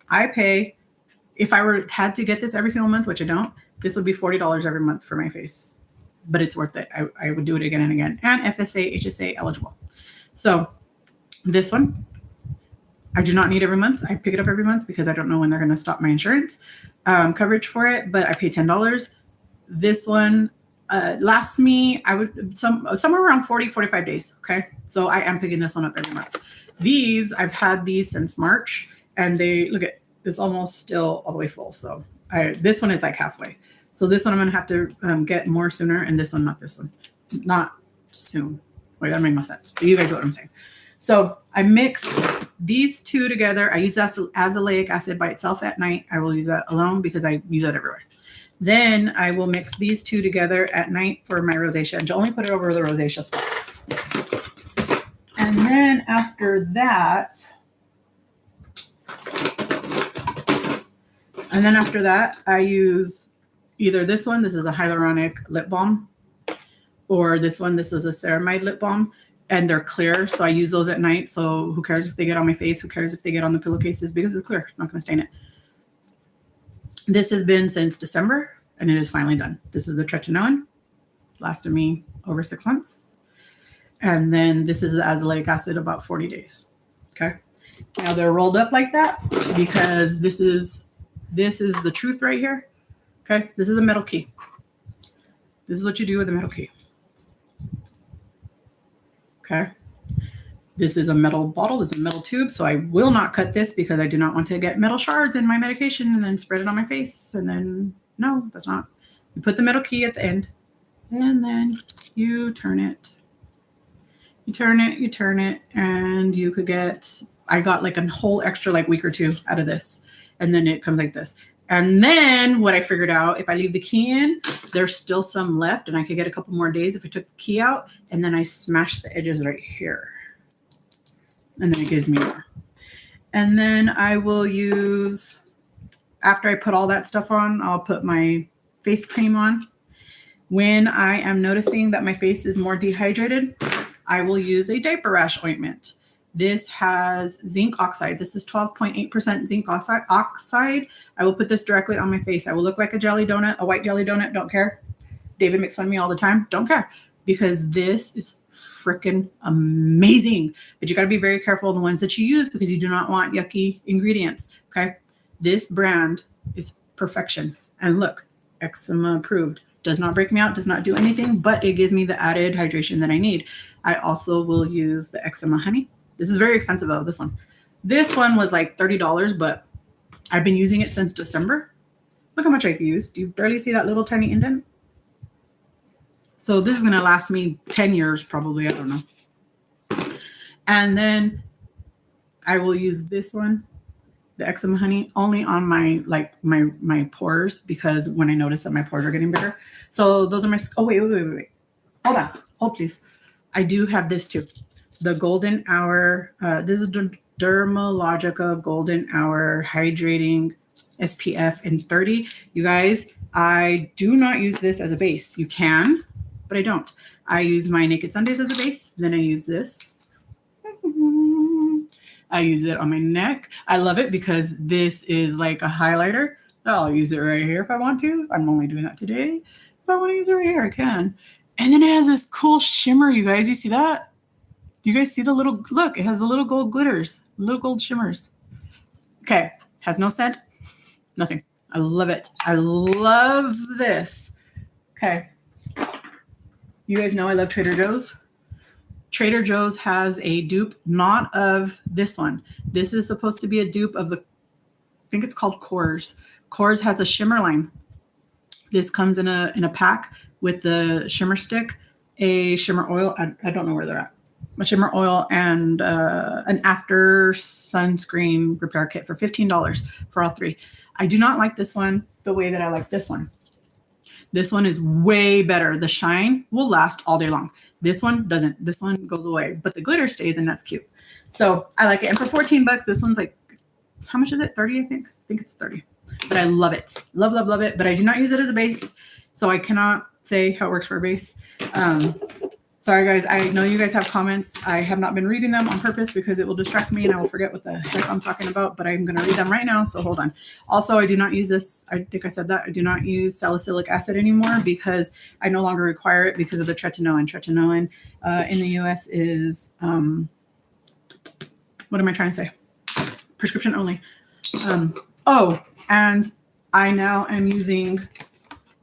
I pay, if I had to get this every single month, which I don't, this would be $40 every month for my face. But it's worth it. I would do it again and again. And FSA, HSA eligible. So this one, I do not need every month. I pick it up every month because I don't know when they're going to stop my insurance coverage for it, but I pay $10. This one lasts me, somewhere around 45 days. Okay. So I am picking this one up every month. I've had these since March, and it's almost still all the way full. So this one is like halfway. So this one I'm going to have to get more sooner, and this one, not this one. Not soon. Wait, that made no sense. But you guys know what I'm saying. So I mix these two together. I use azelaic acid by itself at night. I will use that alone because I use that everywhere. Then I will mix these two together at night for my rosacea, and only put it over the rosacea spots. And then after that, I use either this one. This is a hyaluronic lip balm. Or this one, this is a ceramide lip balm, and they're clear. So I use those at night. So who cares if they get on my face? Who cares if they get on the pillowcases? Because it's clear. I'm not going to stain it. This has been since December, and it is finally done. This is the tretinoin. Lasted me over 6 months. And then this is the azelaic acid, about 40 days. Okay. Now they're rolled up like that because this is the truth right here. Okay. This is a metal key. This is what you do with a metal key. Okay. This is a metal bottle. This is a metal tube. So I will not cut this because I do not want to get metal shards in my medication and then spread it on my face. And then, no, that's not. You put the metal key at the end, and then you turn it. You turn it, and you could I got like a whole extra week or two out of this. And then it comes like this. And then what I figured out, if I leave the key in, there's still some left, and I could get a couple more days if I took the key out, and then I smash the edges right here. And then it gives me more. And then I will use, after I put all that stuff on, I'll put my face cream on. When I am noticing that my face is more dehydrated, I will use a diaper rash ointment. This has zinc oxide. This is 12.8% zinc oxide. I will put this directly on my face. I will look like a jelly donut, a white jelly donut. Don't care. David makes fun of me all the time. Don't care, because this is freaking amazing. But you got to be very careful of the ones that you use because you do not want yucky ingredients. Okay. This brand is perfection. And look, eczema approved. Does not break me out, does not do anything, but it gives me the added hydration that I need. I also will use the eczema honey. This is very expensive though, this one. This one was like $30, but I've been using it since December. Look how much I've used. Do you barely see that little tiny indent? So this is going to last me 10 years probably. I don't know. And then I will use this one, the eczema honey, only on my pores, because when I notice that my pores are getting bigger. So those are my, oh, wait. Hold on. Hold, please. I do have this too. The Golden Hour. This is Dermalogica Golden Hour Hydrating SPF in 30. You guys, I do not use this as a base. You can, but I don't. I use my Naked Sundays as a base. Then I use this. I use it on my neck. I love it because this is like a highlighter. I'll use it right here if I want to. I'm only doing that today. If I want to use it right here, I can. And then it has this cool shimmer, you guys. You see that? Do you guys see the little, look, it has the little gold glitters, little gold shimmers. Okay, has no scent, nothing. I love it. I love this. Okay. You guys know I love Trader Joe's. Trader Joe's has a dupe, not of this one. This is supposed to be a dupe of the, I think it's called Coors. Coors has a shimmer line. This comes in a pack with the shimmer stick, a shimmer oil. I don't know where they're at. A shimmer oil and an after sunscreen repair kit for $15 for all three. I do not like this one the way that I like this one. This one is way better. The shine will last all day long. This one doesn't. This one goes away, but the glitter stays, and that's cute. So I like it. And for $14, this one's like, how much is it? 30, I think. I think it's 30. But I love it. Love, love, love it. But I do not use it as a base, so I cannot say how it works for a base. Sorry, guys. I know you guys have comments. I have not been reading them on purpose because it will distract me and I will forget what the heck I'm talking about, but I'm going to read them right now, so hold on. Also, I do not use this. I think I said that. I do not use salicylic acid anymore because I no longer require it because of the tretinoin. Tretinoin in the U.S. is, what am I trying to say? Prescription only. And I now am using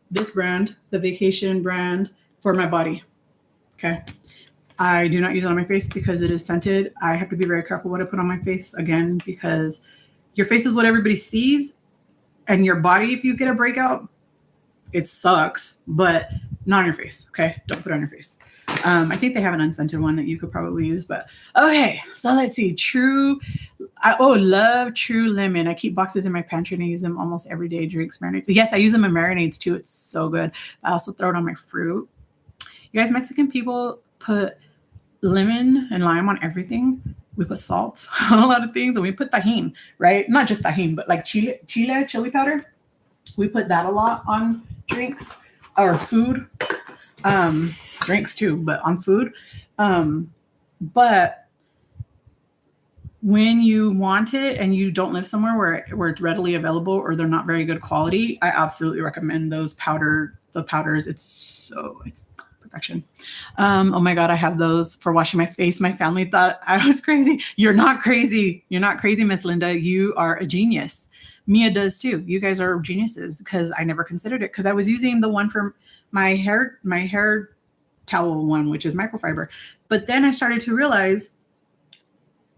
this brand, the Vacation brand, for my body. Okay. I do not use it on my face because it is scented. I have to be very careful what I put on my face, again, because your face is what everybody sees, and your body, if you get a breakout, it sucks, but not on your face. Okay. Don't put it on your face. I think they have an unscented one that you could probably use, but okay. So let's see. Love True Lemon. I keep boxes in my pantry and I use them almost every day. Drinks, marinades. Yes, I use them in marinades too. It's so good. I also throw it on my fruit. You guys, Mexican people put lemon and lime on everything. We put salt on a lot of things, and we put tajin, right? Not just tajin, but like chili powder. We put that a lot on drinks or food. Drinks too, but on food. But when you want it and you don't live somewhere where it's readily available or they're not very good quality, I absolutely recommend the powders. It's perfection. Oh my God, I have those for washing my face. My family thought I was crazy. You're not crazy. You're not crazy, Miss Linda. You are a genius. Mia does too. You guys are geniuses because I never considered it because I was using the one for my hair towel one, which is microfiber. But then I started to realize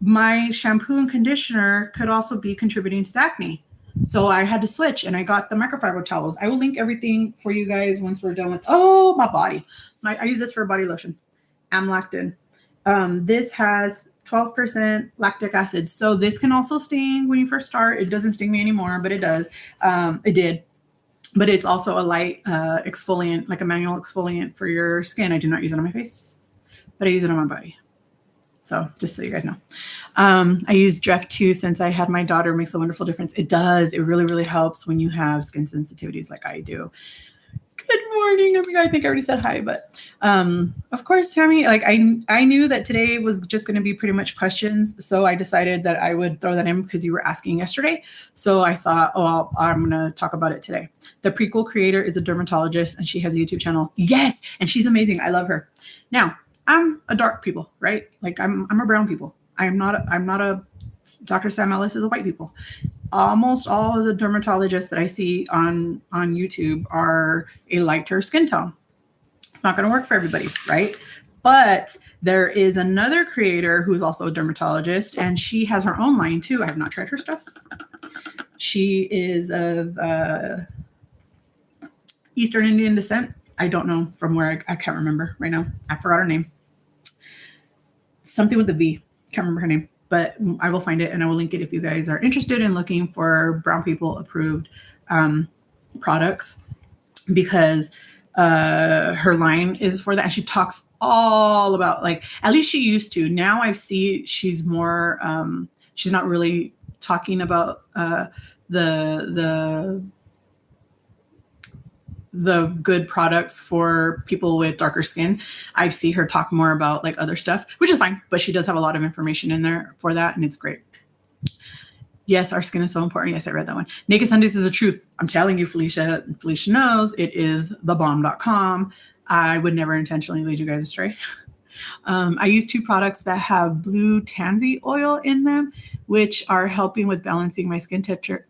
my shampoo and conditioner could also be contributing to the acne. So I had to switch and I got the microfiber towels. I will link everything for you guys once we're done with, my body. I use this for body lotion. Amlactin. This has 12% lactic acid. So this can also sting when you first start. It doesn't sting me anymore, but it does. It did. But it's also a light exfoliant, like a manual exfoliant for your skin. I do not use it on my face, but I use it on my body. So just so you guys know. I use Dref too since I had my daughter. It makes a wonderful difference. It does. It really, really helps when you have skin sensitivities like I do. Good morning. Oh my God, I think I already said hi, but of course, Tammy, like I knew that today was just going to be pretty much questions. So I decided that I would throw that in because you were asking yesterday. So I thought, I'm going to talk about it today. The prequel creator is a dermatologist and she has a YouTube channel. Yes. And she's amazing. I love her. Now, I'm a dark people, right? Like I'm a brown people. I'm not a Dr. Sam Ellis is a white people. Almost all of the dermatologists that I see on YouTube are a lighter skin tone. It's not going to work for everybody, right? But there is another creator who's also a dermatologist, and she has her own line too. I have not tried her stuff. She is of Eastern Indian descent. I don't know from where. I can't remember right now. I forgot her name. Something with a V. Can't remember her name. But I will find it and I will link it if you guys are interested in looking for brown people approved products, because her line is for that. And she talks all about, like, at least she used to. Now I see she's more, she's not really talking about the the good products for people with darker skin. I see her talk more about like other stuff, which is fine, but she does have a lot of information in there for that, and it's great. Yes, our skin is so important. Yes, I read that one. Naked Sundays is the truth. I'm telling you, Felicia. Felicia knows it is thebomb.com. I would never intentionally lead you guys astray. I use 2 products that have blue tansy oil in them, which are helping with balancing my skin texture,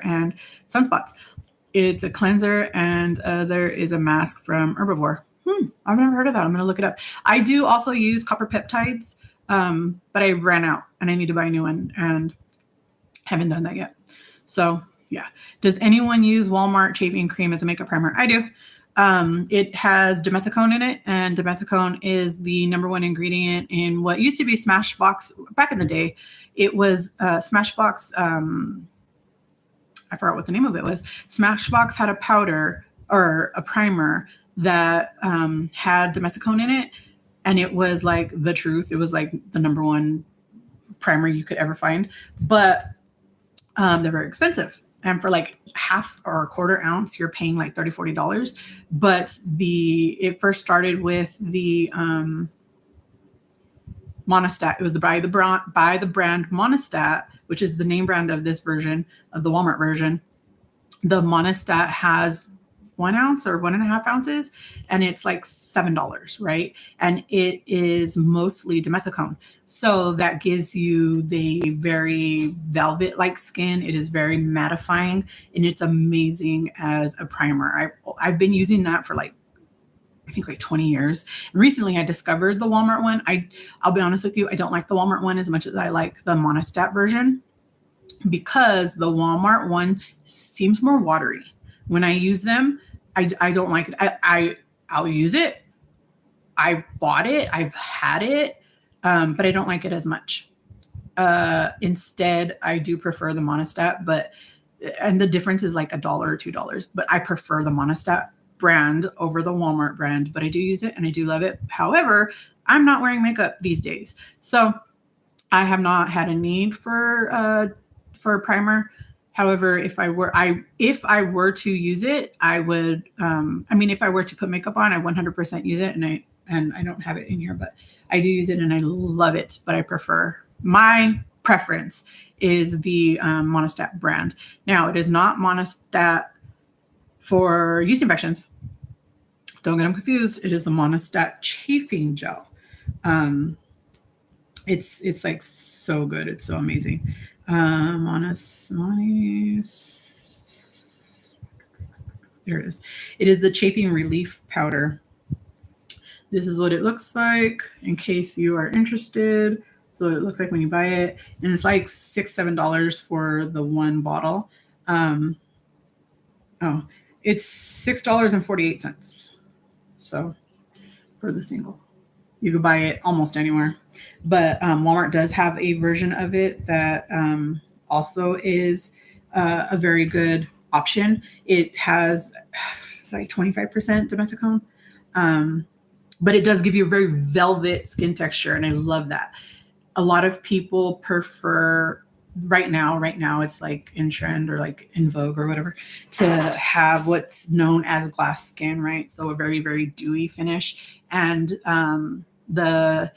and sunspots. It's a cleanser, and there is a mask from Herbivore. I've never heard of that. I'm going to look it up. I do also use copper peptides, but I ran out and I need to buy a new one and haven't done that yet. So yeah. Does anyone use Walmart shaving cream as a makeup primer? I do. It has dimethicone in it, and dimethicone is the #1 ingredient in what used to be Smashbox. Back in the day, it was Smashbox. I forgot what the name of it was. Smashbox had a powder or a primer that had dimethicone in it, and it was like the truth. It was like the #1 primer you could ever find, but they're very expensive. And for like half or a quarter ounce, you're paying like $30, $40. But it first started with the Monistat. It was by the brand Monistat, which is the name brand of this version, of the Walmart version. The Monistat has 1 ounce or 1.5 ounces, and it's like $7, right? And it is mostly dimethicone. So that gives you the very velvet-like skin. It is very mattifying, and it's amazing as a primer. I've been using that for I think 20 years. And recently I discovered the Walmart one. I'll be honest with you, I don't like the Walmart one as much as I like the Monistat version, because the Walmart one seems more watery. When I use them, I don't like it. I'll use it. I bought it. I've had it, but I don't like it as much. Instead, I do prefer the Monistat, and the difference is like $1 or $2. But I prefer the Monistat brand over the Walmart brand. But I do use it and I do love it. However, I'm not wearing makeup these days, so I have not had a need for a primer. However, if I were to use it, I would. If I were to put makeup on, I 100% use it, and I don't have it in here, but I do use it and I love it. But my preference is the Monistat brand. Now, it is not Monistat for yeast infections. Don't get them confused. It is the Monistat chafing gel. It's like so good. It's so amazing. There it is. It is the chafing relief powder. This is what it looks like in case you are interested. So it looks like when you buy it, and it's like $6, $7 for the one bottle. It's $6.48. So for the single. You could buy it almost anywhere, but Walmart does have a version of it that also is a very good option. It's like 25% dimethicone, but it does give you a very velvet skin texture, and I love that. A lot of people prefer right now it's like in trend or like in vogue or whatever to have what's known as glass skin, right? So a very, very dewy finish, and the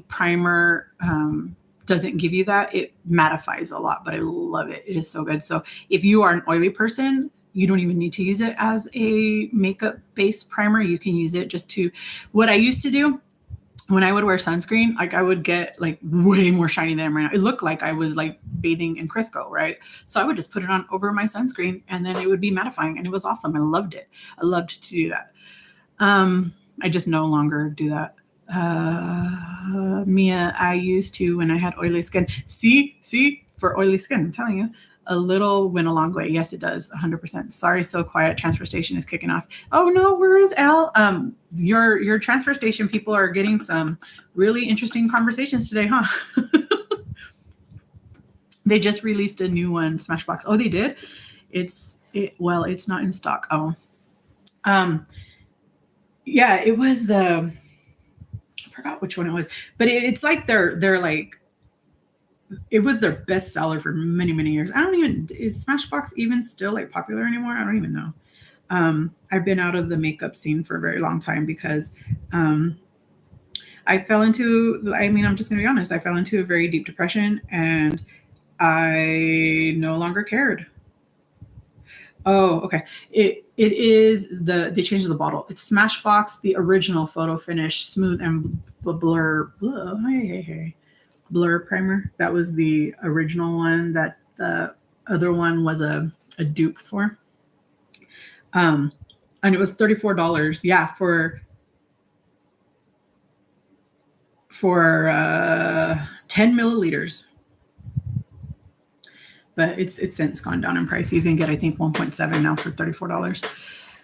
primer doesn't give you that. It mattifies a lot, but I love it. It is so good. So if you are an oily person, you don't even need to use it as a makeup based primer. You can use it just to, what I used to do when I would wear sunscreen, like I would get like way more shiny than I'm right now. It looked like I was like bathing in Crisco, right? So I would just put it on over my sunscreen, and then it would be mattifying, and it was awesome. I loved it. I loved to do that. I just no longer do that. Mia, I used to when I had oily skin. See, for oily skin, I'm telling you, a little went a long way. Yes, it does. 100%. Sorry, so quiet. Transfer station is kicking off. Oh no, where is Al? Your transfer station people are getting some really interesting conversations today, huh? They just released a new one, Smashbox. Oh, they did? It's not in stock. Oh. Yeah, it was I forgot which one it was, but it's like they're like It was their best seller for many, many years. Is Smashbox even still like popular anymore? I don't even know. I've been out of the makeup scene for a very long time because I fell into, I'm just going to be honest, I fell into a very deep depression and I no longer cared. Oh, okay. It is they changed the bottle. It's Smashbox, the original photo finish, smooth and blur. Blur primer. That was the original one that the other one was a dupe for. And it was $34. Yeah, for 10 milliliters. But it's since gone down in price. You can get, I think, 1.7 now for $34.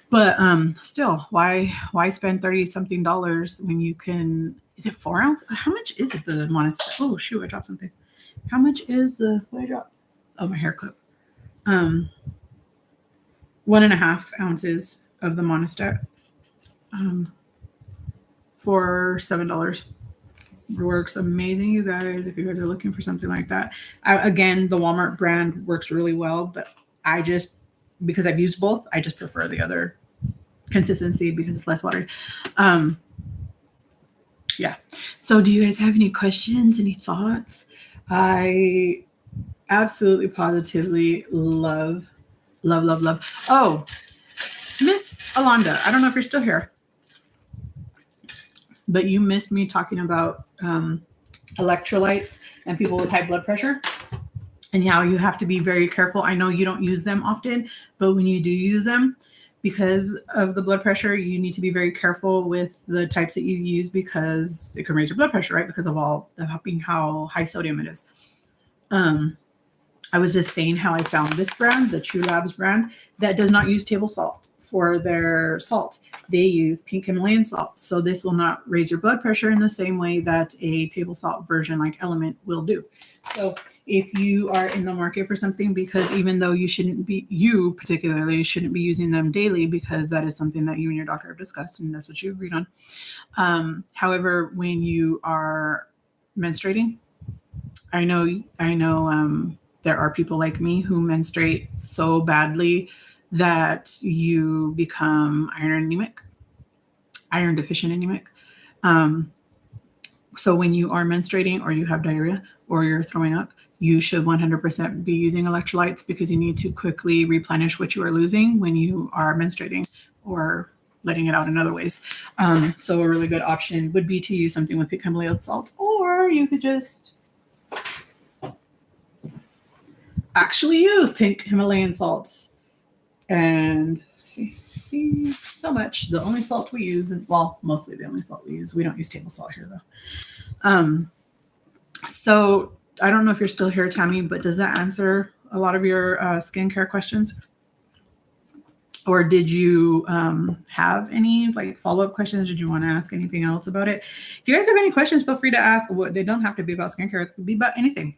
But still, why spend 30 something dollars when you can? Is it 4 ounce? How much is it, the Monistat? Oh shoot, I dropped something. How much is the, what did I drop? Oh, my hair clip. 1.5 ounces of the Monistat for $7. Works amazing, you guys, if you guys are looking for something like that. Again, the Walmart brand works really well, but because I've used both, I just prefer the other consistency because it's less watery. Yeah. So do you guys have any questions, any thoughts? I absolutely positively love. Oh, Miss Alonda, I don't know if you're still here, but you missed me talking about electrolytes and people with high blood pressure and how you have to be very careful. I know you don't use them often, but when you do use them, because of the blood pressure, you need to be very careful with the types that you use because it can raise your blood pressure, right? Because of how high sodium it is. I was just saying how I found this brand, the True Labs brand, that does not use table salt for their salt. They use pink Himalayan salt. So this will not raise your blood pressure in the same way that a table salt version like Element will do. So if you are in the market for something, because even though you particularly shouldn't be using them daily, because that is something that you and your doctor have discussed and that's what you agreed on. However, when you are menstruating, I know there are people like me who menstruate so badly that you become iron deficient anemic. So when you are menstruating or you have diarrhea or you're throwing up, you should 100% be using electrolytes because you need to quickly replenish what you are losing when you are menstruating or letting it out in other ways. So a really good option would be to use something with pink Himalayan salt, or you could just actually use pink Himalayan salts. And see so much. The only salt we use, mostly the only salt we use. We don't use table salt here though. So I don't know if you're still here, Tammy, but does that answer a lot of your skincare questions? Or did you have any like follow-up questions? Did you want to ask anything else about it? If you guys have any questions, feel free to ask. They don't have to be about skincare. It could be about anything.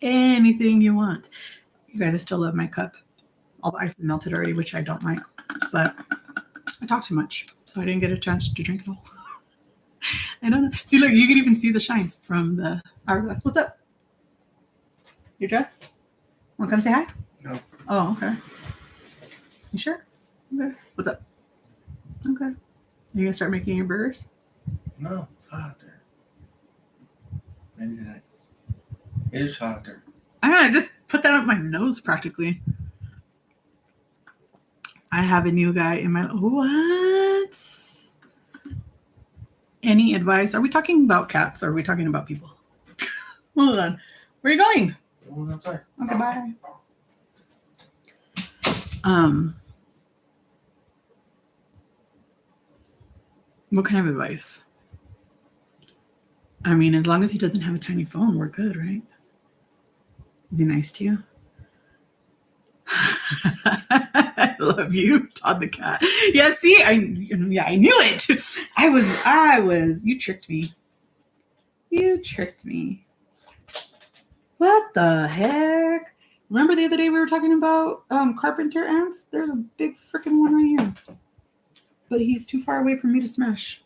Anything you want. You guys, I still love my cup. All the ice is melted already, which I don't like, but I talk too much, so I didn't get a chance to drink it all. I don't know. See, look, you can even see the shine from the hourglass. What's up? You're dressed? Want to come say hi? No. Oh, okay. You sure? Okay. What's up? Okay. Are you gonna start making your burgers? No, it's hot out there. Maybe tonight. It is hot out there. I just put that up my nose practically. I have a new guy in my... What? Any advice? Are we talking about cats or are we talking about people? Hold on. Where are you going? Going outside. Okay, bye. What kind of advice? I mean, as long as he doesn't have a tiny phone, we're good, right? Is he nice to you? I love you, Todd the cat. Yeah, see, I knew it. I was, you tricked me. What the heck? Remember the other day we were talking about carpenter ants? There's a big freaking one right here. But he's too far away for me to smash.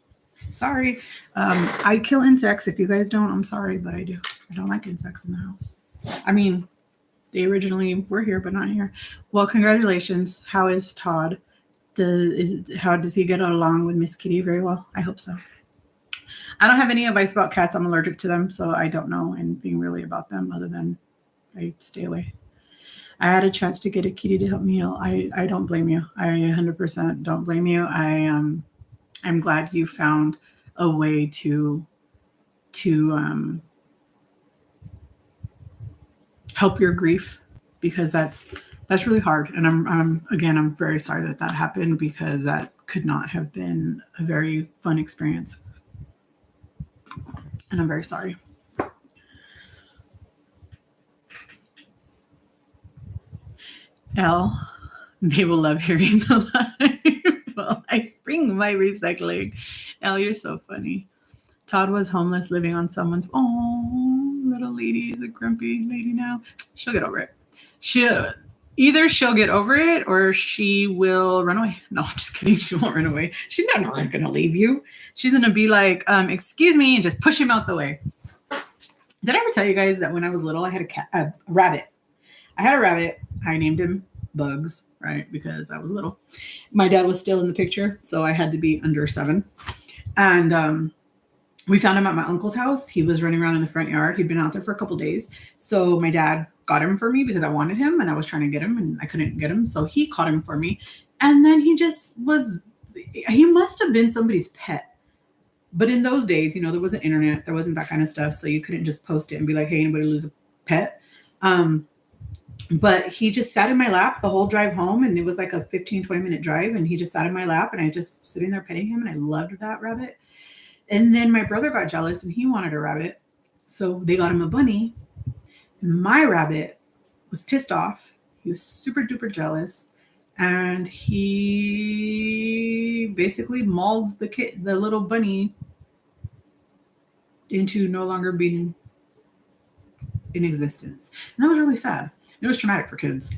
Sorry. I kill insects. If you guys don't, I'm sorry, but I do. I don't like insects in the house. I mean, they originally were here, but not here. Well, congratulations. How is Todd? How does he get along with Miss Kitty? Very well. I hope so. I don't have any advice about cats. I'm allergic to them, so I don't know anything really about them other than I stay away. I had a chance to get a kitty to help me heal. I don't blame you. I 100% don't blame you. I'm glad you found a way to help your grief, because that's really hard. And I'm very sorry that happened, because that could not have been a very fun experience. And I'm very sorry. Elle, they will love hearing the line. Well, I spring my recycling. Elle, you're so funny. Todd was homeless, living on someone's. Oh, little lady is a grumpy lady now. She'll get over it. She'll get over it, or she will run away. No, I'm just kidding. She won't run away. She's not going to leave you. She's going to be like, excuse me, and just push him out the way. Did I ever tell you guys that when I was little, I had a rabbit? I had a rabbit. I named him Bugs, right? Because I was little. My dad was still in the picture, so I had to be under 7. And we found him at my uncle's house. He was running around in the front yard. He'd been out there for a couple days. So my dad got him for me because I wanted him and I was trying to get him and I couldn't get him. So he caught him for me. And then he must have been somebody's pet. But in those days, there wasn't internet. There wasn't that kind of stuff. So you couldn't just post it and be like, hey, anybody lose a pet? But he just sat in my lap the whole drive home. And it was like a 15, 20-minute drive. And he just sat in my lap and I just sitting there petting him. And I loved that rabbit. And then my brother got jealous and he wanted a rabbit. So they got him a bunny. My rabbit was pissed off. He was super duper jealous. And he basically mauled the little bunny into no longer being in existence. And that was really sad. It was traumatic for kids.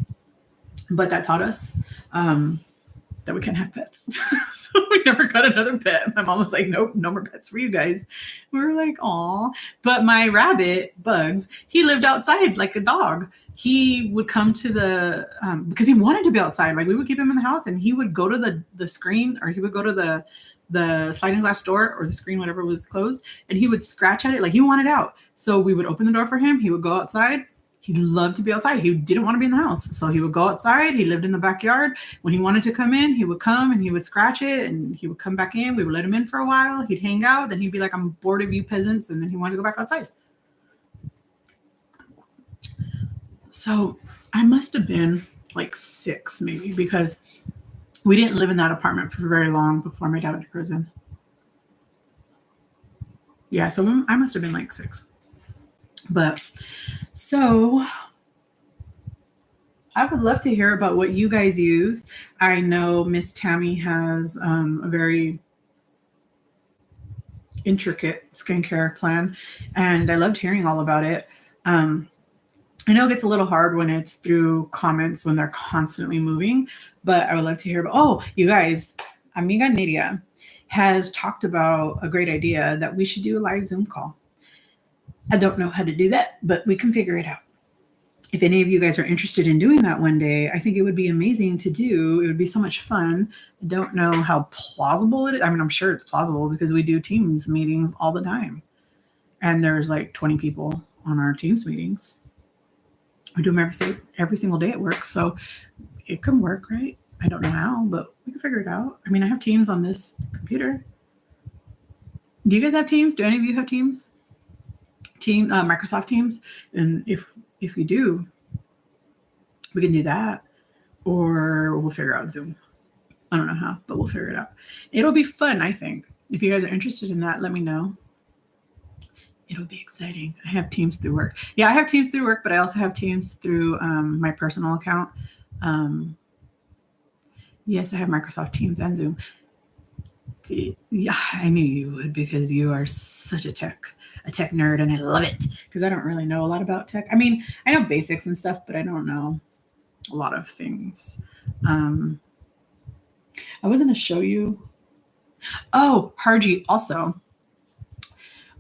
But that taught us that we can't have pets. So we never got another pet. My mom was like, nope, no more pets for you guys. We were like, aw. But my rabbit, Bugs, he lived outside like a dog. He would come to the, because he wanted to be outside. Like we would keep him in the house and he would go to the screen, or he would go to the sliding glass door or the screen, whatever was closed. And he would scratch at it like he wanted out. So we would open the door for him. He would go outside. He loved to be outside. He didn't want to be in the house. So he would go outside. He lived in the backyard. When he wanted to come in, he would come and he would scratch it and he would come back in. We would let him in for a while. He'd hang out. Then he'd be like, I'm bored of you peasants. And then he wanted to go back outside. So I must have been like 6 maybe, because we didn't live in that apartment for very long before my dad went to prison. Yeah, so I must have been like 6. But so I would love to hear about what you guys use. I know Miss Tammy has a very intricate skincare plan, and I loved hearing all about it. I know it gets a little hard when it's through comments when they're constantly moving, but I would love to hear about, you guys, Amiga Nidia has talked about a great idea that we should do a live Zoom call. I don't know how to do that, but we can figure it out. If any of you guys are interested in doing that one day, I think it would be amazing to do. It would be so much fun. I don't know how plausible it is. I mean, I'm sure it's plausible because we do Teams meetings all the time. And there's like 20 people on our Teams meetings. We do them every single day at work. So it can work, right? I don't know how, but we can figure it out. I mean, I have Teams on this computer. Do you guys have Teams? Do any of you have Teams? Microsoft Teams? And if you do, we can do that, or we'll figure out Zoom. I don't know how, but we'll figure it out. It'll be fun, I think. If you guys are interested in that, let me know. It'll be exciting. I have Teams through work. Yeah, I have Teams through work, but I also have Teams through my personal account. Yes, I have Microsoft Teams and Zoom. Yeah, I knew you would, because you are such a tech nerd, and I love it because I don't really know a lot about tech. I mean, I know basics and stuff, but I don't know a lot of things. I was going to show you. Oh, Harji, also,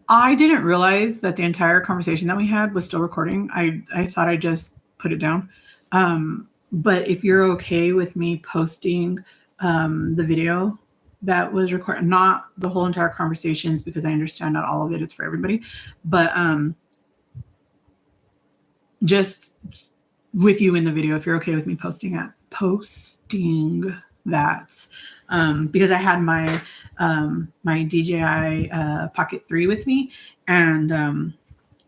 I didn't realize that the entire conversation that we had was still recording. I thought I just put it down. But if you're okay with me posting the video that was recorded, not the whole entire conversations, because I understand not all of it is for everybody, but just with you in the video, if you're okay with me posting that, because I had my my DJI Pocket 3 with me, and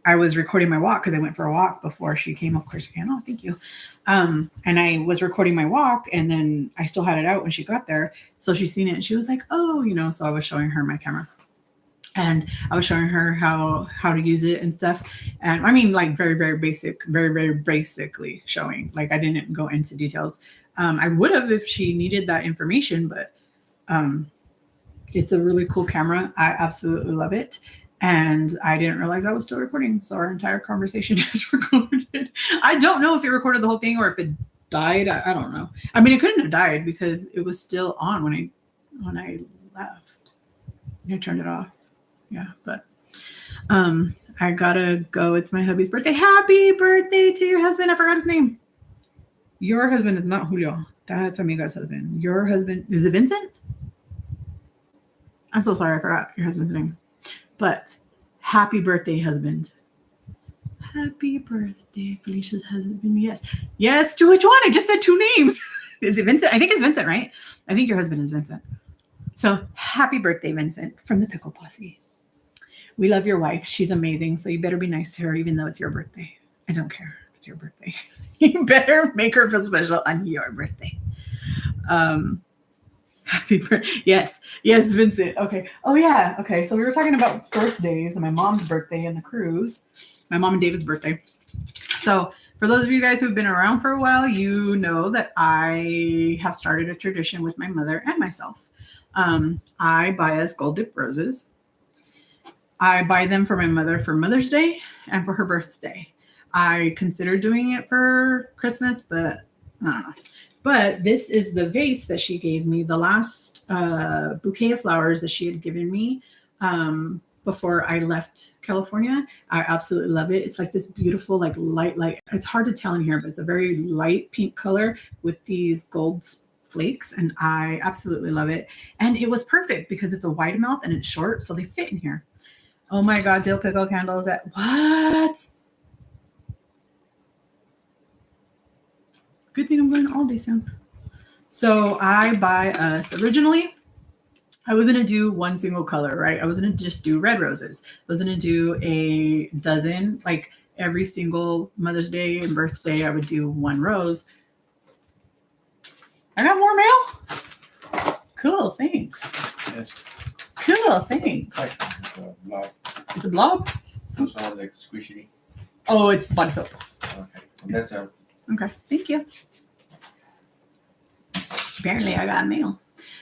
I was recording my walk because I went for a walk before she came. Of course you can. Oh, thank you. And I was recording my walk, and then I still had it out when she got there. So she's seen it and she was like, oh, you know, so I was showing her my camera. And I was showing her how to use it and stuff. And I mean, like very, very basic, very, very basically showing. Like I didn't go into details. I would have if she needed that information, but it's a really cool camera. I absolutely love it. And I didn't realize I was still recording. So our entire conversation just recorded. I don't know if it recorded the whole thing or if it died. I don't know. I mean, it couldn't have died because it was still on when I left. I turned it off. Yeah, but I gotta go. It's my hubby's birthday. Happy birthday to your husband. I forgot his name. Your husband is not Julio. That's Amiga's husband. Your husband, is it Vincent? I'm so sorry, I forgot your husband's name. But happy birthday, husband. Happy birthday, Felicia's husband. Yes. Yes, to which one? I just said two names. Is it Vincent? I think it's Vincent, right? I think your husband is Vincent. So happy birthday, Vincent, from the Pickle Posse. We love your wife. She's amazing. So you better be nice to her, even though it's your birthday. I don't care if it's your birthday. You better make her feel special on your birthday. Happy birthday. Yes. Yes, Vincent. Okay. Oh, yeah. Okay. So we were talking about birthdays and my mom's birthday and the cruise. My mom and David's birthday. So for those of you guys who've been around for a while, you know that I have started a tradition with my mother and myself. I buy us gold dip roses. I buy them for my mother for Mother's Day and for her birthday. I considered doing it for Christmas, but I don't know. But this is the vase that she gave me, the last bouquet of flowers that she had given me before I left California. I absolutely love it. It's like this beautiful, like light, it's hard to tell in here, but it's a very light pink color with these gold flakes, and I absolutely love it. And it was perfect because it's a wide mouth and it's short, so they fit in here. Oh my God, dill pickle candles at what? Good thing I'm going to Aldi soon. So I buy us, originally, I was going to do one single color, right? I was going to just do red roses. I was going to do a dozen, like every single Mother's Day and birthday, I would do one rose. I got more mail? Cool, thanks. Yes. Cool, thanks. It's a blob. It's a blob? Those are like squishy. Oh, it's body soap. Okay. And that's a. Okay, thank you. Apparently I got mail.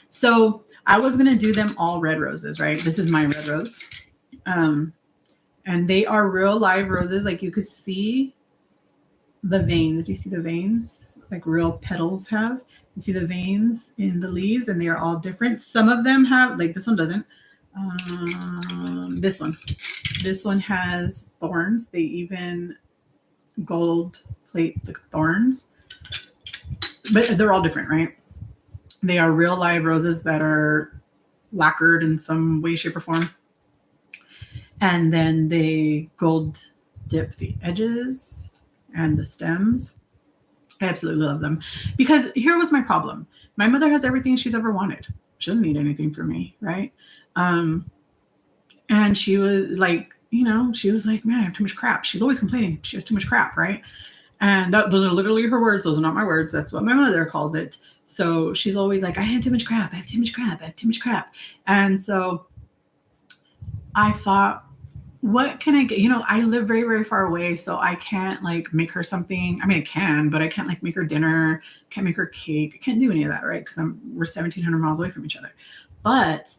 So I was going to do them all red roses, right? This is my red rose. And they are real live roses. Like you could see the veins. Do you see the veins? Like real petals have. You see the veins in the leaves, and they are all different. Some of them have, like this one doesn't. This one has thorns. They even gold plate the thorns. But they're all different, right? They are real live roses that are lacquered in some way, shape, or form. And then they gold dip the edges and the stems. I absolutely love them. Because here was my problem. My mother has everything she's ever wanted. She doesn't need anything from me, right? And she was like, she was like, man, I have too much crap. She's always complaining. She has too much crap, right? And those are literally her words. Those are not my words. That's what my mother calls it. So she's always like, I have too much crap. I have too much crap. I have too much crap. And so I thought, what can I get? I live very, very far away, so I can't like make her something. I mean, I can, but I can't like make her dinner. Can't make her cake. I can't do any of that, right? Because we're 1,700 miles away from each other. But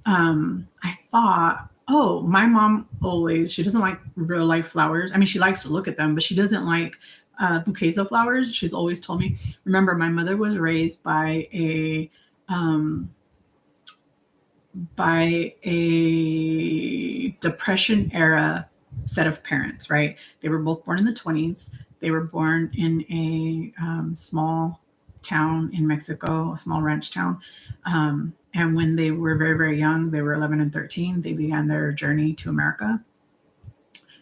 I thought, oh, my mom she doesn't like real life flowers. I mean, she likes to look at them, but she doesn't like bouquets of flowers. She's always told me, remember, my mother was raised by a by a Depression era set of parents, right? They were both born in the 20s. They were born in a small town in Mexico, a small ranch town. And when they were very, very young, they were 11 and 13, they began their journey to America.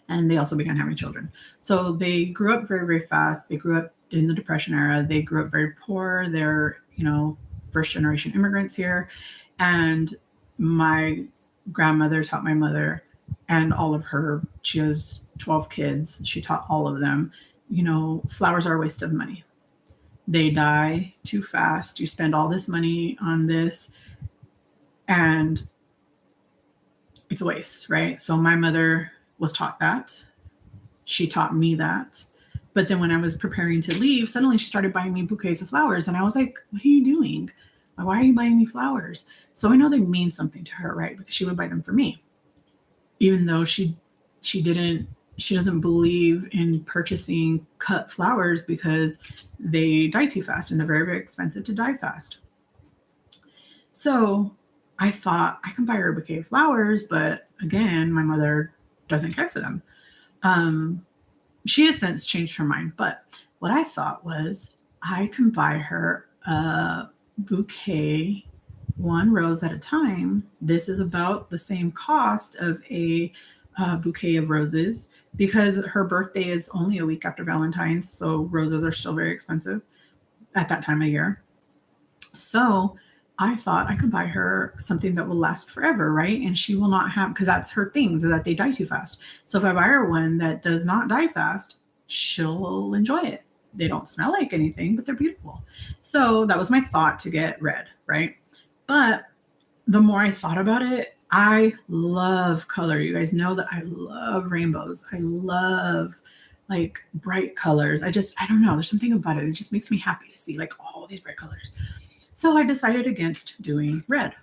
And they also began having children. So they grew up very, very fast. They grew up in the Depression era. They grew up very poor. They're, first generation immigrants here. And my grandmother taught my mother and all of her, she has 12 kids. She taught all of them, flowers are a waste of money. They die too fast. You spend all this money on this and it's a waste, right? So my mother was taught that. She taught me that. But then when I was preparing to leave, suddenly she started buying me bouquets of flowers. And I was like, what are you doing? Why are you buying me flowers? So I know they mean something to her, right? Because she would buy them for me. Even though she doesn't believe in purchasing cut flowers because they die too fast and they're very, very expensive to die fast. So I thought I can buy her a bouquet of flowers, but again, my mother doesn't care for them. She has since changed her mind, but what I thought was I can buy her a bouquet, one rose at a time. This is about the same cost of a bouquet of roses because her birthday is only a week after Valentine's, so roses are still very expensive at that time of year. So I thought I could buy her something that will last forever, right? And she will not have, because that's her thing, so that they die too fast. So if I buy her one that does not die fast, she'll enjoy it. They don't smell like anything, but they're beautiful. So that was my thought to get red, right? But the more I thought about it, I love color. You guys know that I love rainbows. I love like bright colors. I don't know. There's something about it. It just makes me happy to see like all these bright colors. So I decided against doing red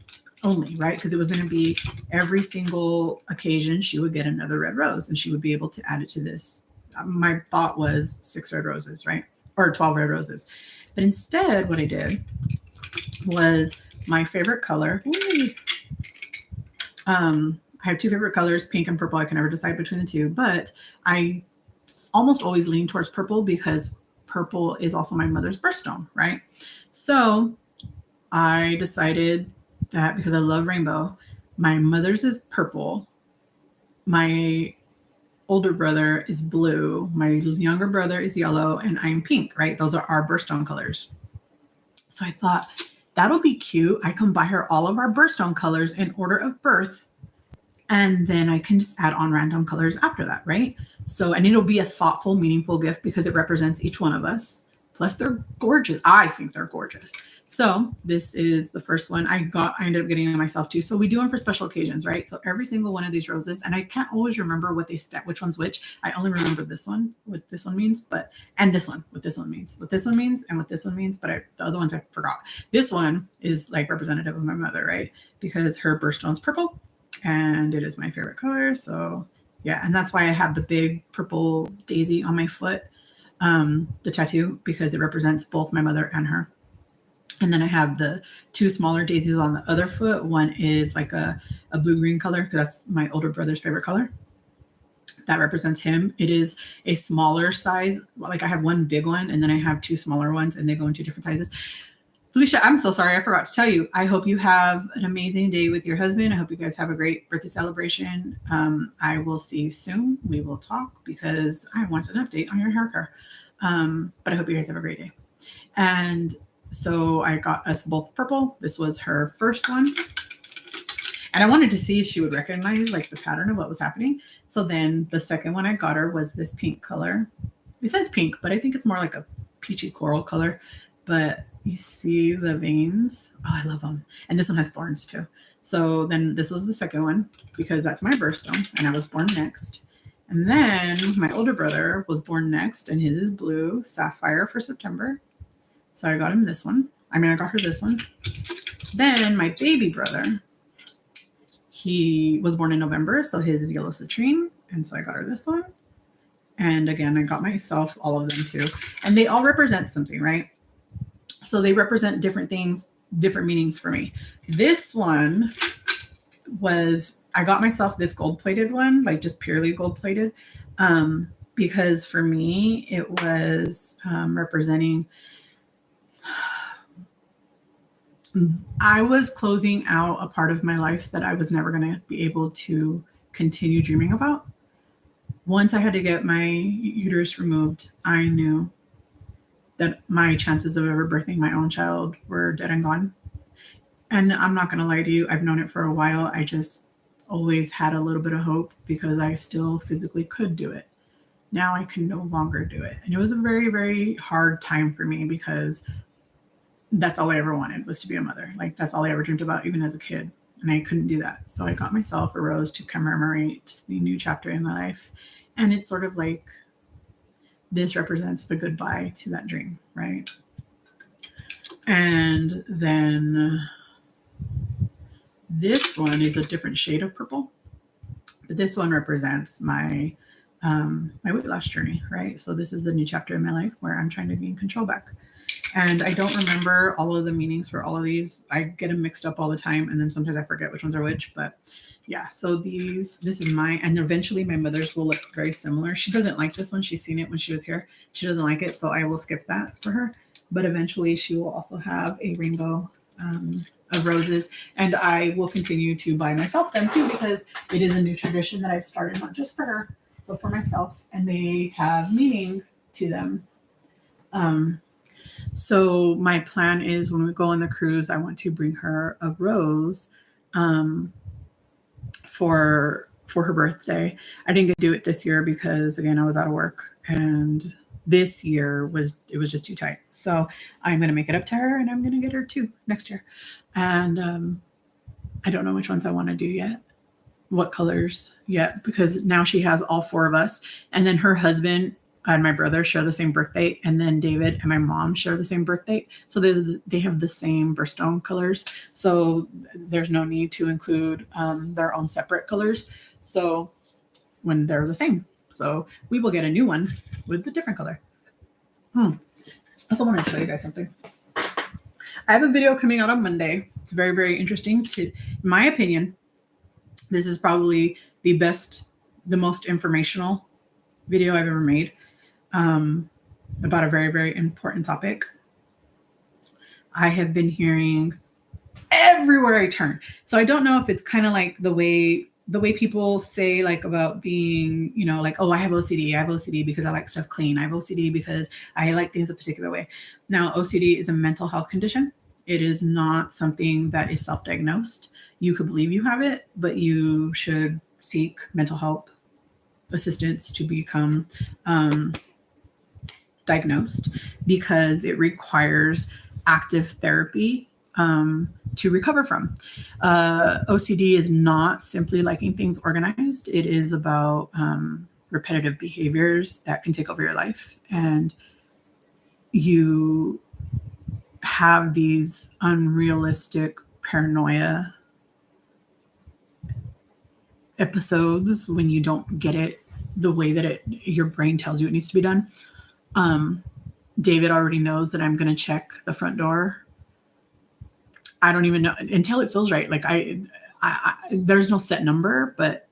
only, right? Because it was going to be every single occasion she would get another red rose and she would be able to add it to this. My thought was 6 red roses, right? Or 12 red roses. But instead, what I did was my favorite color. I have 2 favorite colors, pink and purple. I can never decide between the 2, but I almost always lean towards purple because purple is also my mother's birthstone, right? So I decided that because I love rainbow, my mother's is purple, my older brother is blue, my younger brother is yellow, and I'm pink, right? Those are our birthstone colors. So I thought that'll be cute. I can buy her all of our birthstone colors in order of birth, and then I can just add on random colors after that, right? So, and it'll be a thoughtful, meaningful gift because it represents each one of us. Plus, they're gorgeous. I think they're gorgeous. So this is the first one I ended up getting it myself too. So we do them for special occasions, right? So every single one of these roses, and I can't always remember which one's which. I only remember this one, what this one means, and this one, what this one means, what this one means, and what this one means. But the other ones I forgot. This one is like representative of my mother, right? Because her birthstone's purple, and it is my favorite color. So yeah, and that's why I have the big purple daisy on my foot, the tattoo, because it represents both my mother and her. And then I have the 2 smaller daisies on the other foot. One is like a blue-green color because that's my older brother's favorite color. That represents him. It is a smaller size. Like I have one big one and then I have 2 smaller ones and they go in 2 different sizes. Felicia, I'm so sorry. I forgot to tell you. I hope you have an amazing day with your husband. I hope you guys have a great birthday celebration. I will see you soon. We will talk because I want an update on your hair care. But I hope you guys have a great day. And so I got us both purple. This was her first one. And I wanted to see if she would recognize like the pattern of what was happening. So then the second one I got her was this pink color. It says pink, but I think it's more like a peachy coral color. But you see the veins. Oh, I love them. And this one has thorns too. So then this was the second one because that's my birthstone and I was born next. And then my older brother was born next and his is blue sapphire for September. So I got him this one. I got her this one. Then my baby brother, he was born in November. So his is yellow citrine. And so I got her this one. And again, I got myself all of them too. And they all represent something, right? So they represent different things, different meanings for me. This one was I got myself this gold-plated one, like just purely gold-plated, because for me it was representing. I was closing out a part of my life that I was never going to be able to continue dreaming about. Once I had to get my uterus removed, I knew that my chances of ever birthing my own child were dead and gone. And I'm not going to lie to you, I've known it for a while. I just always had a little bit of hope because I still physically could do it. Now I can no longer do it. And it was a very, very hard time for me because that's all I ever wanted was to be a mother. Like that's all I ever dreamed about, even as a kid. And I couldn't do that. So I got myself a rose to commemorate the new chapter in my life. And it's sort of like this represents the goodbye to that dream, right? And then this one is a different shade of purple. But this one represents my weight loss journey, right? So this is the new chapter in my life where I'm trying to gain control back. And I don't remember all of the meanings for all of these. I get them mixed up all the time. And then sometimes I forget which ones are which. But yeah, so this is mine. And eventually my mother's will look very similar. She doesn't like this one. She's seen it when she was here. She doesn't like it. So I will skip that for her. But eventually she will also have a rainbow of roses. And I will continue to buy myself them too, because it is a new tradition that I've started, not just for her, but for myself. And they have meaning to them. So my plan is when we go on the cruise, I want to bring her a rose for her birthday. I didn't get to do it this year because again, I was out of work, and this year was just too tight. So I'm going to make it up to her, and I'm going to get her 2 next year. And I don't know which ones I want to do yet, what colors yet, because now she has all 4 of us, and then her husband and my brother share the same birthday, and then David and my mom share the same birthday. So they have the same birthstone colors. So there's no need to include their own separate colors. So when they're the same. So we will get a new one with the different color. I also want to show you guys something. I have a video coming out on Monday. It's very, very interesting. In my opinion, this is probably the most informational video I've ever made. About a very, very important topic. I have been hearing everywhere I turn. So I don't know if it's kind of like the way people say, like, about being, like, oh, I have OCD. I have OCD because I like stuff clean. I have OCD because I like things a particular way. Now, OCD is a mental health condition. It is not something that is self-diagnosed. You could believe you have it, but you should seek mental health assistance to become diagnosed, because it requires active therapy to recover from. OCD is not simply liking things organized. It is about repetitive behaviors that can take over your life. And you have these unrealistic paranoia episodes when you don't get it the way that your brain tells you it needs to be done. David already knows that I'm going to check the front door. I don't even know until it feels right. Like I there's no set number, but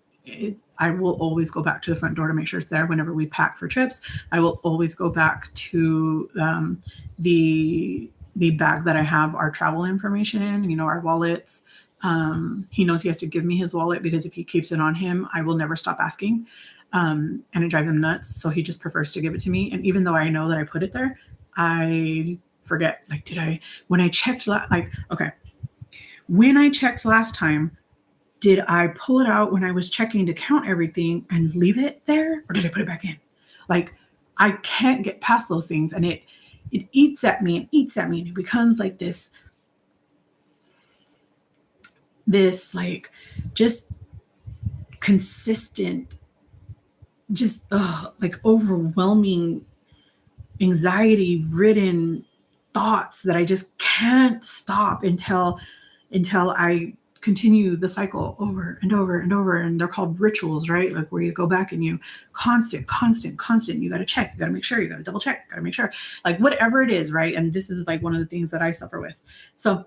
I will always go back to the front door to make sure it's there. Whenever we pack for trips, I will always go back to the bag that I have our travel information in, our wallets. He knows he has to give me his wallet, because if he keeps it on him, I will never stop asking. And it drives him nuts. So he just prefers to give it to me. And even though I know that I put it there, I forget. Like, when I checked last time, did I pull it out when I was checking to count everything and leave it there? Or did I put it back in? Like, I can't get past those things. And it eats at me and eats at me. And it becomes like this like just consistent, just like overwhelming, anxiety ridden thoughts that I just can't stop until I continue the cycle over and over and over. And they're called rituals, right? Like where you go back and you constant. You got to check, you got to make sure, you got to double check, got to make sure, like whatever it is. Right. And this is like one of the things that I suffer with. So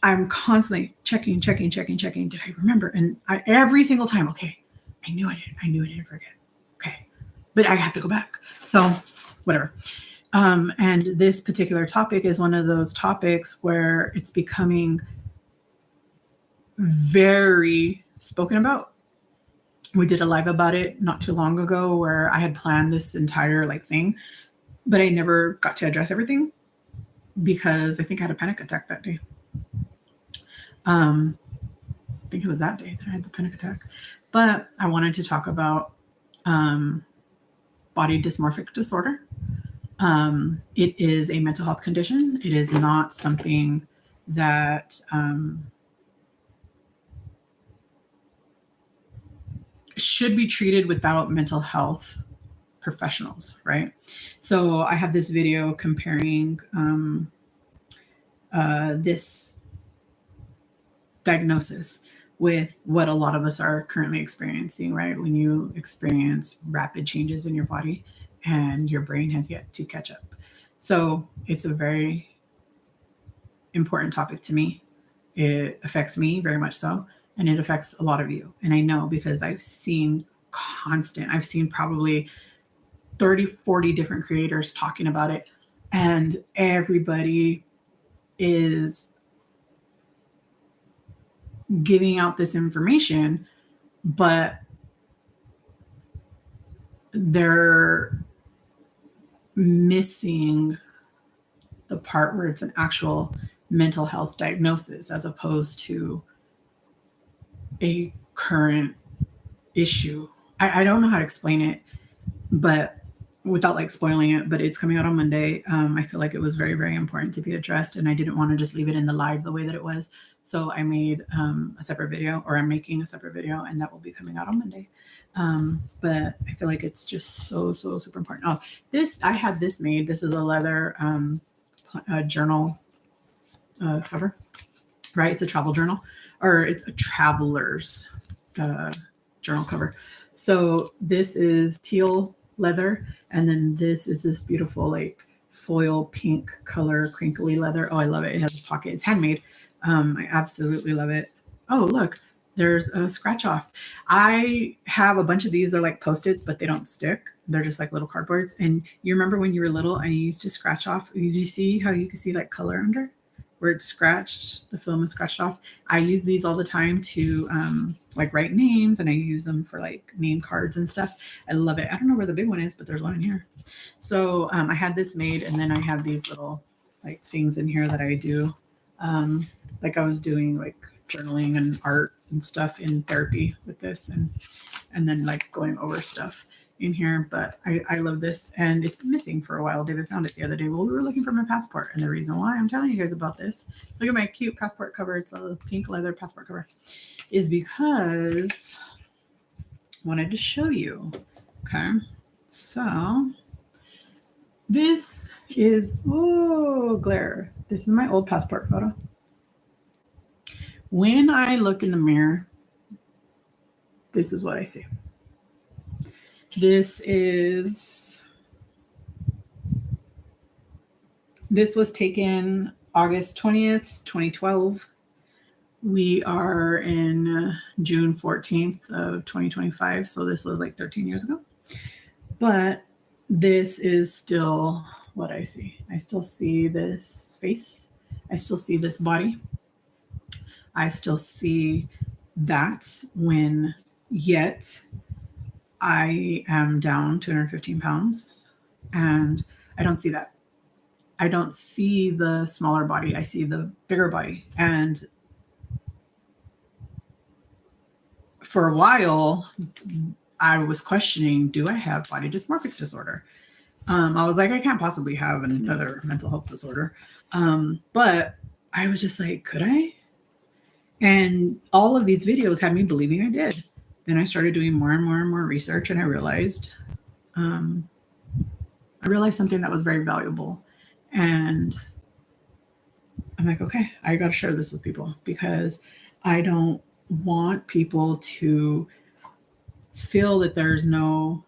I'm constantly checking. Did I remember? And every single time, okay, I knew I didn't forget. Okay, but I have to go back. So whatever. And this particular topic is one of those topics where it's becoming very spoken about. We did a live about it not too long ago where I had planned this entire like thing, but I never got to address everything because I think I had a panic attack that day. I think it was that day that I had the panic attack. But I wanted to talk about body dysmorphic disorder. It is a mental health condition. It is not something that should be treated without mental health professionals, right? So I have this video comparing this diagnosis with what a lot of us are currently experiencing, right? When you experience rapid changes in your body and your brain has yet to catch up. So it's a very important topic to me. It affects me very much so, and it affects a lot of you. And I know because I've seen probably 30, 40 different creators talking about it, and everybody is giving out this information, but they're missing the part where it's an actual mental health diagnosis as opposed to a current issue. I don't know how to explain it, but without like spoiling it, but it's coming out on Monday. I feel like it was very, very important to be addressed, and I didn't want to just leave it in the live the way that it was. So I made a separate video, or I'm making a separate video, and that will be coming out on Monday. But I feel like it's just so super important. Oh, I had this made. This is a leather journal cover, right? It's a travel journal, or it's a traveler's journal cover. So this is teal leather, and then this is this beautiful like foil pink color crinkly leather. Oh, I love it. It has a pocket. It's handmade. I absolutely love it. Oh, look, there's a scratch off. I have a bunch of these. They're like Post-its, but they don't stick. They're just like little cardboards. And you remember when you were little and you used to scratch off? Did you see how you could see like color under where it's scratched? The film is scratched off. I use these all the time to like write names, and I use them for like name cards and stuff. I love it. I don't know where the big one is, but there's one in here. So I had this made, and then I have these little like things in here that I do. Like I was doing like journaling and art and stuff in therapy with this, and then like going over stuff in here. But I love this, and it's been missing for a while. David found it the other day. Well, we were looking for my passport, and the reason why I'm telling you guys about this, look at my cute passport cover. It's a pink leather passport cover, is because I wanted to show you. Okay, so this is glare. This is my old passport photo. When I look in the mirror, this is what I see. This was taken August 20th, 2012. We are in June 14th of 2025. So this was like 13 years ago. But this is still what I see. I still see this face. I still see this body. I still see that, when yet I am down 215 pounds, and I don't see that. I don't see the smaller body. I see the bigger body. And for a while, I was questioning, do I have body dysmorphic disorder? I was like, I can't possibly have another mental health disorder. But I was just like, could I? And all of these videos had me believing I did. Then I started doing more and more research, and I realized something that was very valuable. And I'm like, okay, I got to share this with people, because I don't want people to feel that there's no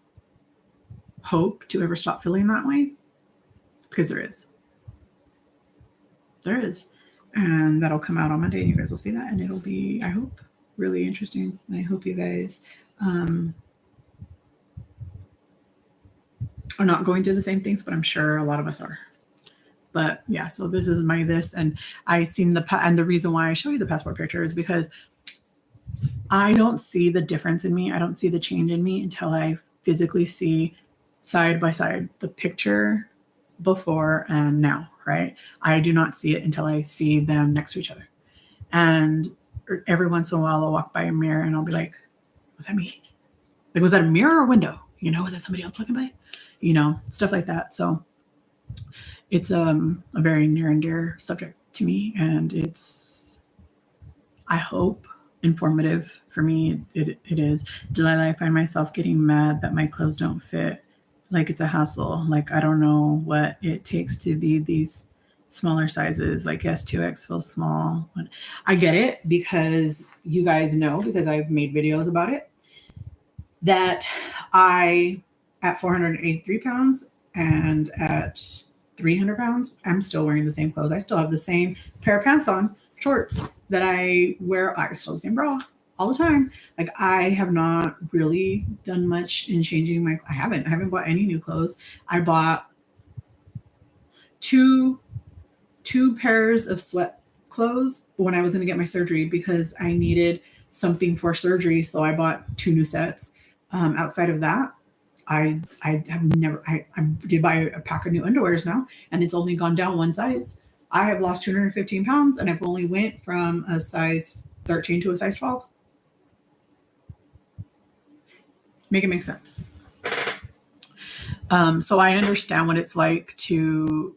hope to ever stop feeling that way, because there is. There is. And that'll come out on Monday, and you guys will see that, and it'll be, I hope, really interesting. And I hope you guys are not going through the same things, but I'm sure a lot of us are. But yeah, so this is my this, and I seen and the reason why I show you the passport picture is because I don't see the difference in me. I don't see the change in me until I physically see side by side the picture before and now, right? I do not see it until I see them next to each other. And every once in a while I'll walk by a mirror and I'll be like, was that me? Like, was that a mirror or a window? You know, was that somebody else walking by? You know, stuff like that. So it's a very near and dear subject to me, and it's, I hope, informative for me. It is. Delilah, I find myself getting mad that my clothes don't fit. Like it's a hassle. Like I don't know what it takes to be these smaller sizes. Like yes, 2X feels small. But I get it because you guys know, because I've made videos about it, that I, at 483 pounds and at 300 pounds, I'm still wearing the same clothes. I still have the same pair of pants on, shorts that I wear. I still have the same bra all the time. Like I have not really done much in changing I haven't bought any new clothes. I bought two pairs of sweat clothes when I was going to get my surgery because I needed something for surgery. So I bought 2 new sets. Outside of that, I have never, I did buy a pack of new underwears now, and it's only gone down 1 size. I have lost 215 pounds, and I've only went from a size 13 to a size 12. Make it make sense. So I understand what it's like to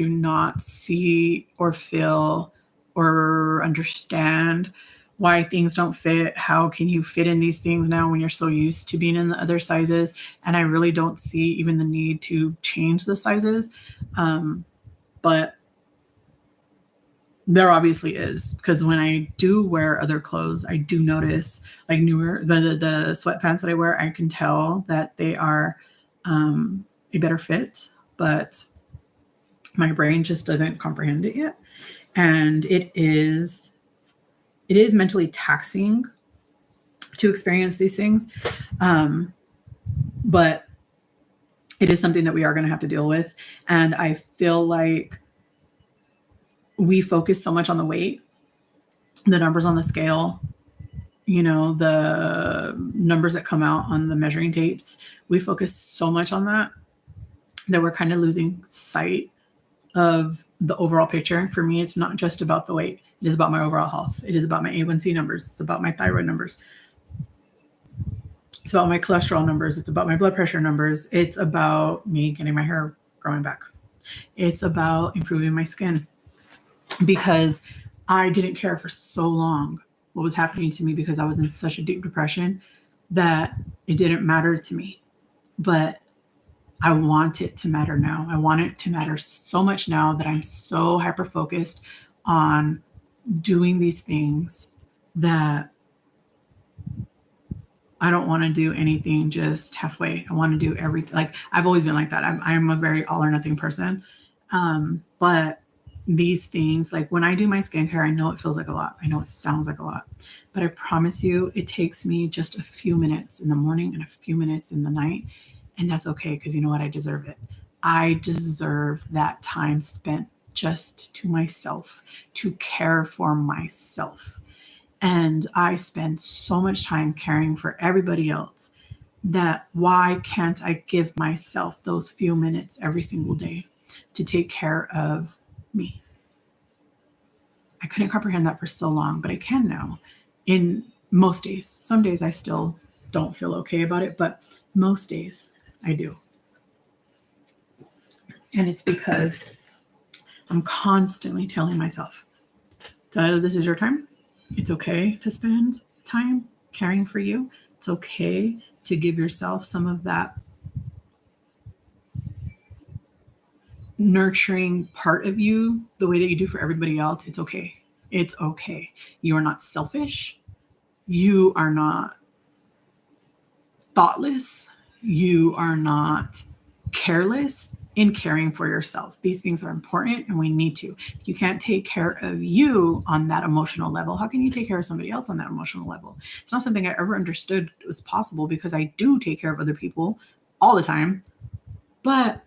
not see or feel or understand why things don't fit. How can you fit in these things now when you're so used to being in the other sizes? And I really don't see even the need to change the sizes. But there obviously is, because when I do wear other clothes, I do notice, like newer, the sweatpants that I wear, I can tell that they are a better fit, but my brain just doesn't comprehend it yet. And it is mentally taxing to experience these things. But it is something that we are going to have to deal with. And I feel like we focus so much on the weight, the numbers on the scale, you know, the numbers that come out on the measuring tapes. We focus so much on that we're kind of losing sight of the overall picture. For me, it's not just about the weight. It is about my overall health. It is about my A1C numbers. It's about my thyroid numbers. It's about my cholesterol numbers. It's about my blood pressure numbers. It's about me getting my hair growing back. It's about improving my skin, because I didn't care for so long what was happening to me because I was in such a deep depression that it didn't matter to me. But I want it to matter now. I want it to matter so much now that I'm so hyper-focused on doing these things that I don't want to do anything just halfway. I want to do everything. Like I've always been like that. I'm a very all or nothing person. But these things, like when I do my skincare, I know it feels like a lot. I know it sounds like a lot, but I promise you, it takes me just a few minutes in the morning and a few minutes in the night. And that's okay, because you know what? I deserve it. I deserve that time spent just to myself, to care for myself. And I spend so much time caring for everybody else that why can't I give myself those few minutes every single day to take care of me? I couldn't comprehend that for so long, but I can now in most days. Some days I still don't feel okay about it, but most days I do. And it's because I'm constantly telling myself, Tyler, this is your time. It's okay to spend time caring for you. It's okay to give yourself some of that nurturing part of you the way that you do for everybody else. It's okay. It's okay. You are not selfish. You are not thoughtless. You are not careless in caring for yourself. These things are important and we need to. If you can't take care of you on that emotional level, how can you take care of somebody else on that emotional level? It's not something I ever understood was possible because I do take care of other people all the time, but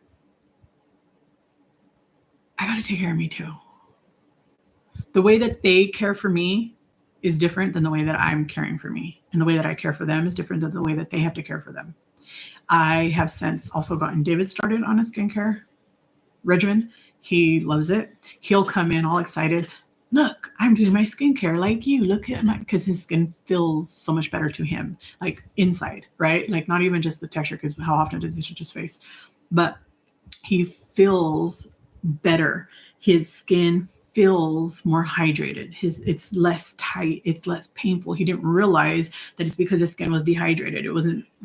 I got to take care of me too. The way that they care for me is different than the way that I'm caring for me. And the way that I care for them is different than the way that they have to care for them. I have since also gotten David started on a skincare regimen. He loves it. He'll come in all excited. Look, I'm doing my skincare like you. Look at my, because his skin feels so much better to him, like inside, right? Like not even just the texture, because how often does he touch his face? But he feels better. His skin feels more hydrated. It's less tight. It's less painful. He didn't realize that it's because his skin was dehydrated.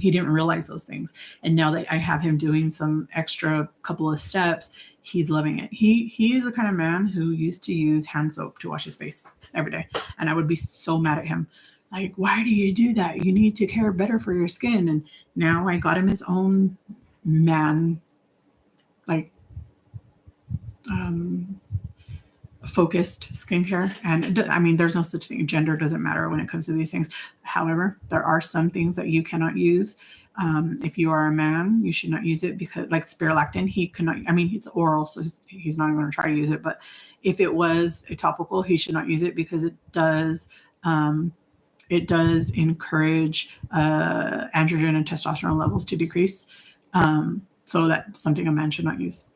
He didn't realize those things. And now that I have him doing some extra couple of steps, he's loving it. He is the kind of man who used to use hand soap to wash his face every day. And I would be so mad at him. Like, why do you do that? You need to care better for your skin. And now I got him his own man, like, focused skincare. And I mean, there's no such thing. Gender doesn't matter when it comes to these things. However, there are some things that you cannot use. If you are a man, you should not use it because, like spirulactin, he cannot. I mean, it's oral, so he's not even going to try to use it. But if it was a topical, he should not use it because it does encourage androgen and testosterone levels to decrease. So that's something a man should not use.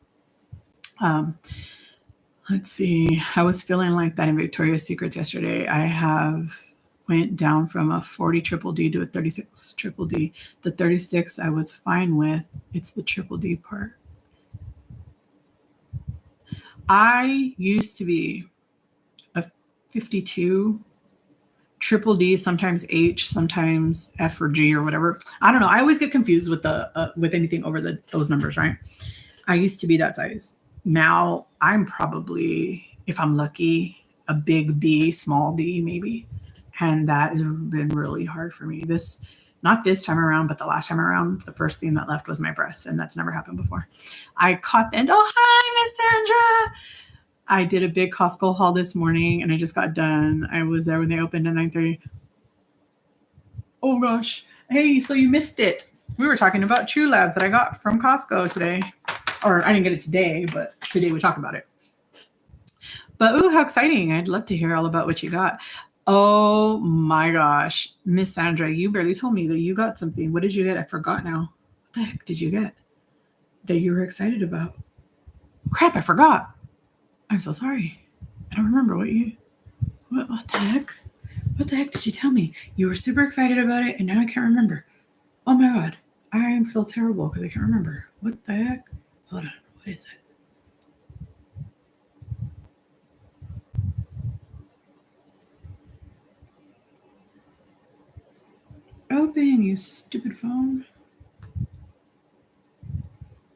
Let's see. I was feeling like that in Victoria's Secrets yesterday. I went down from a 40 triple D to a 36 triple D. The 36 I was fine with. It's the triple D part. I used to be a 52 triple D, sometimes H, sometimes F or G or whatever. I don't know. I always get confused with with anything over those numbers, right? I used to be that size. Now I'm probably, if I'm lucky, a big B, small B maybe. And that has been really hard for me. Not this time around, but the last time around, the first thing that left was my breast. And that's never happened before. I caught the end. Oh, hi, Miss Sandra. I did a big Costco haul this morning and I just got done. I was there when they opened at 9:30. Oh gosh. Hey, so you missed it. We were talking about True Labs that I got from Costco today. Or I didn't get it today, but today we talk about it. But ooh, how exciting. I'd love to hear all about what you got. Oh my gosh. Miss Sandra, you barely told me that you got something. What did you get? I forgot now. What the heck did you get that you were excited about? Crap, I forgot. I'm so sorry. I don't remember what the heck? What the heck did you tell me? You were super excited about it and now I can't remember. Oh my God. I feel terrible because I can't remember. What the heck? Hold on. What is it? Open, you stupid phone.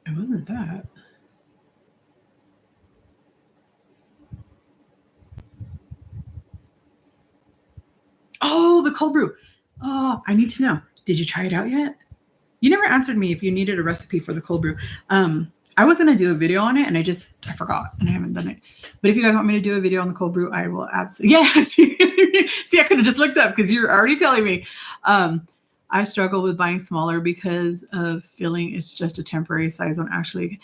It wasn't that. Oh, the cold brew. Oh, I need to know. Did you try it out yet? You never answered me if you needed a recipe for the cold brew. I was going to do a video on it and I forgot and I haven't done it. But if you guys want me to do a video on the cold brew, I will absolutely. Yes. See, I could have just looked up because you're already telling me. I struggle with buying smaller because of feeling it's just a temporary size when actually.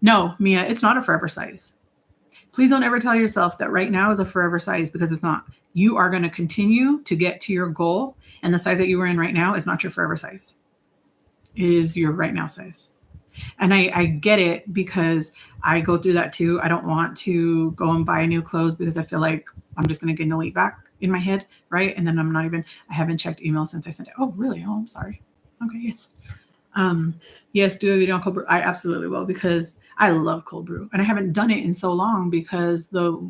No, Mia, it's not a forever size. Please don't ever tell yourself that right now is a forever size because it's not. You are going to continue to get to your goal. And the size that you were in right now is not your forever size. It is your right now size. And I get it because I go through that too. I don't want to go and buy new clothes because I feel like I'm just going to gain the weight back in my head, right? And then I haven't checked email since I sent it. Oh, really? Oh, I'm sorry. Okay, yes. Yes, do a video on cold brew. I absolutely will because I love cold brew. And I haven't done it in so long because the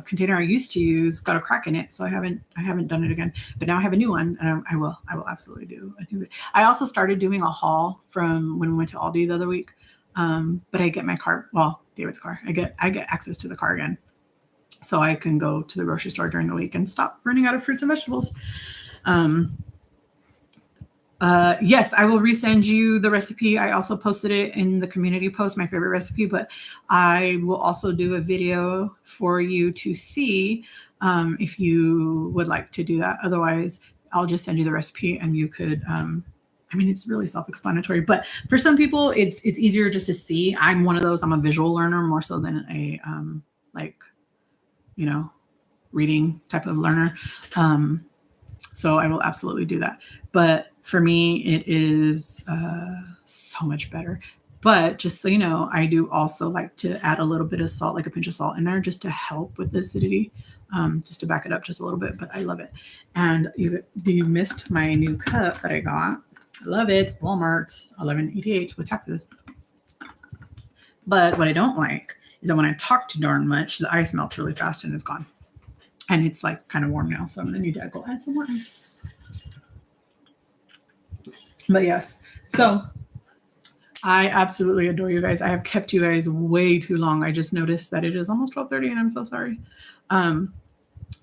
container I used to use got a crack in it. So I haven't done it again, but now I have a new one and I will absolutely do a new. I also started doing a haul from when we went to Aldi the other week. But I get my car, David's car, I get access to the car again. So I can go to the grocery store during the week and stop running out of fruits and vegetables. Yes, I will resend you the recipe. I also posted it in the community post, my favorite recipe, but I will also do a video for you to see if you would like to do that. Otherwise, I'll just send you the recipe and you could, I mean, it's really self-explanatory, but for some people it's easier just to see. I'm one of those, I'm a visual learner more so than a like, you know, reading type of learner. So I will absolutely do that. But for me, it is so much better. But just so you know, I do also like to add a little bit of salt, like a pinch of salt in there, just to help with the acidity, just to back it up just a little bit. But I love it. And you missed my new cup that I got. I love it. Walmart, $11.88 with taxes. But what I don't like is that when I talk too darn much, the ice melts really fast and it's gone. And it's like kind of warm now, so I'm gonna need to go add some more ice. But yes, so I absolutely adore you guys. I have kept you guys way too long. I just noticed that it is almost 12:30 and I'm so sorry. I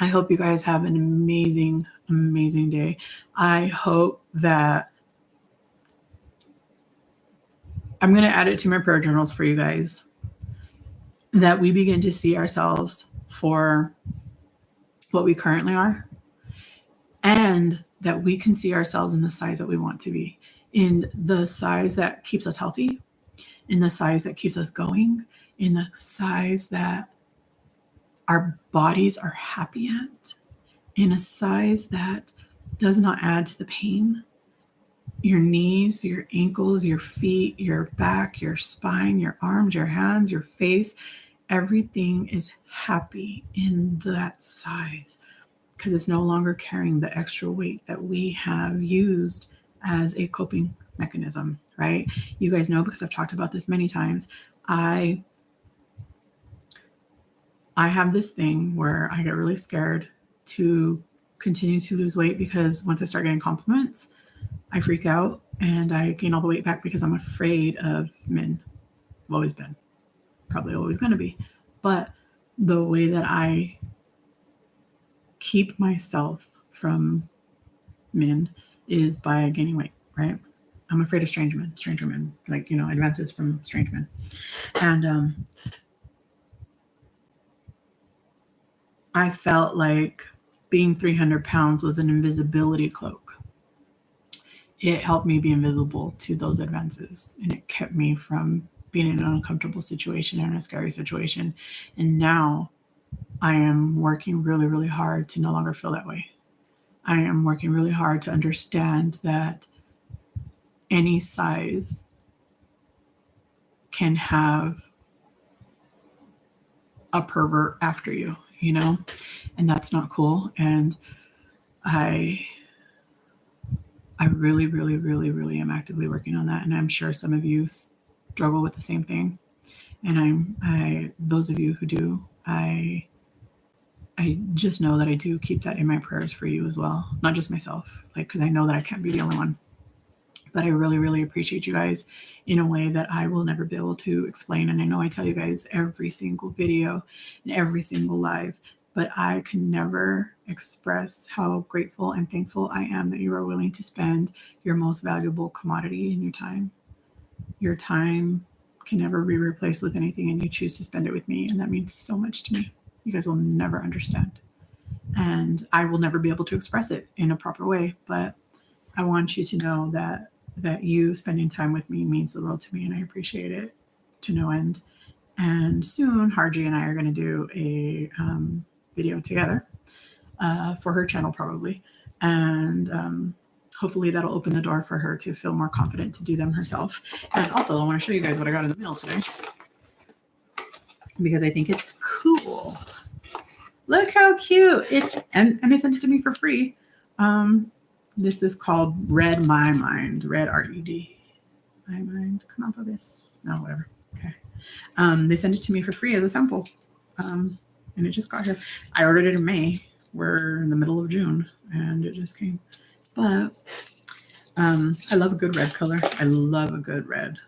hope you guys have an amazing, amazing day. I hope that I'm going to add it to my prayer journals for you guys, that we begin to see ourselves for what we currently are, and that we can see ourselves in the size that we want to be, in the size that keeps us healthy, in the size that keeps us going, in the size that our bodies are happy at, in a size that does not add to the pain. Your knees, your ankles, your feet, your back, your spine, your arms, your hands, your face, everything is happy in that size, because it's no longer carrying the extra weight that we have used as a coping mechanism, right? You guys know, because I've talked about this many times, I have this thing where I get really scared to continue to lose weight, because once I start getting compliments, I freak out and I gain all the weight back because I'm afraid of men. I've always been, probably always going to be. But the way that I keep myself from men is by gaining weight, right? I'm afraid of stranger men, like, advances from strange men. And I felt like being 300 pounds was an invisibility cloak. It helped me be invisible to those advances, and it kept me from being in an uncomfortable situation or in a scary situation. And now I am working really, really hard to no longer feel that way. I am working really hard to understand that any size can have a pervert after you, and that's not cool. And I really, really, really, really am actively working on that. And I'm sure some of you struggle with the same thing. And those of you who do, I just know that I do keep that in my prayers for you as well. Not just myself, because I know that I can't be the only one. But I really, really appreciate you guys in a way that I will never be able to explain. And I know I tell you guys every single video and every single live, but I can never express how grateful and thankful I am that you are willing to spend your most valuable commodity in your time. Your time can never be replaced with anything, and you choose to spend it with me. And that means so much to me. You guys will never understand. And I will never be able to express it in a proper way, but I want you to know that you spending time with me means the world to me, and I appreciate it to no end. And soon, Harji and I are going to do a video together for her channel, probably. And hopefully that'll open the door for her to feel more confident to do them herself. And also, I want to show you guys what I got in the mail today, because I think it's cool. Look how cute. And they sent it to me for free. This is called Red My Mind. Red R-E-D. My mind. Come on for this. No, whatever. Okay. They sent it to me for free as a sample. And it just got here. I ordered it in May. We're in the middle of June, and it just came. But I love a good red color. I love a good red.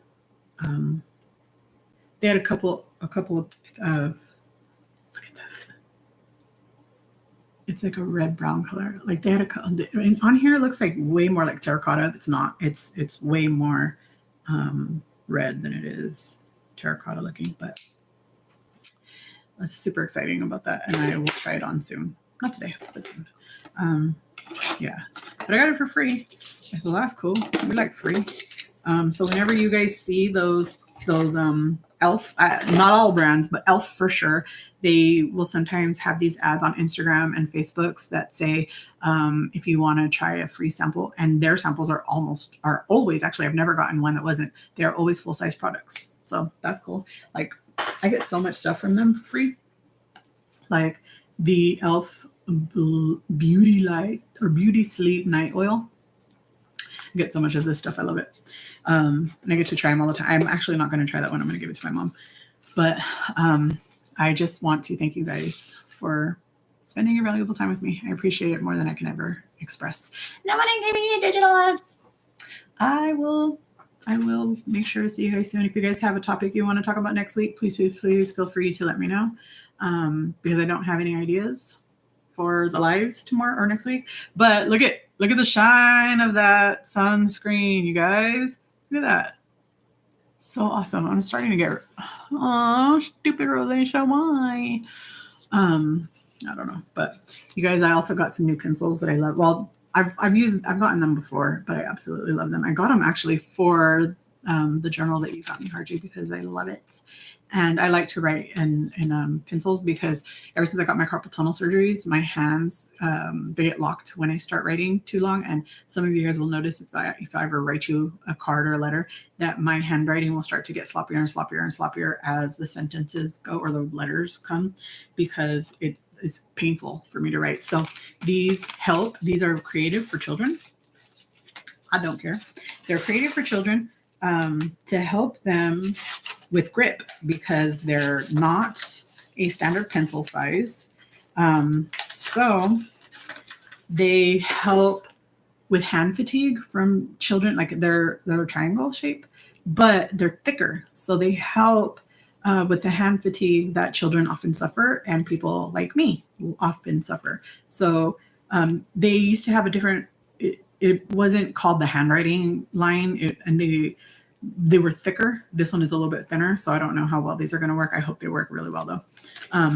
They had a couple of look at that. It's like a red brown color. Like they had on here it looks like way more like terracotta. It's not. It's way more red than it is terracotta looking, but that's super exciting about that. And I will try it on soon. Not today, but soon. Yeah, but I got it for free. So that's cool. We like free. So whenever you guys see those Elf, not all brands, but Elf for sure, they will sometimes have these ads on Instagram and Facebooks that say, if you want to try a free sample, and their samples are always, actually, I've never gotten one that wasn't, they're always full-size products. So that's cool. Like I get so much stuff from them for free. Like the Elf Beauty Light or Beauty Sleep Night Oil. I get so much of this stuff. I love it. And I get to try them all the time. I'm actually not going to try that one. I'm going to give it to my mom. But I just want to thank you guys for spending your valuable time with me. I appreciate it more than I can ever express. No one giving you digital ads. I will make sure to see you guys soon. If you guys have a topic you want to talk about next week, please feel free to let me know. Because I don't have any ideas for the lives tomorrow or next week. But look at the shine of that sunscreen, you guys. Look at that. So awesome. I'm starting to get stupid rosacea. Why? I don't know. But you guys, I also got some new pencils that I love. Well, I've gotten them before, but I absolutely love them. I got them actually for the journal that you got me, Harji, because I love it. And I like to write in pencils because ever since I got my carpal tunnel surgeries, my hands, they get locked when I start writing too long. And some of you guys will notice if I ever write you a card or a letter, that my handwriting will start to get sloppier and sloppier and sloppier as the sentences go or the letters come, because it is painful for me to write. So these help. These are creative for children. I don't care. They're creative for children to help them with grip, because they're not a standard pencil size. So they help with hand fatigue from children. Like they're a triangle shape, but they're thicker. So they help with the hand fatigue that children often suffer, and people like me often suffer. So they used to have a different, it wasn't called the handwriting line, and they were thicker. This one is a little bit thinner, so I don't know how well these are going to work. I hope they work really well, though.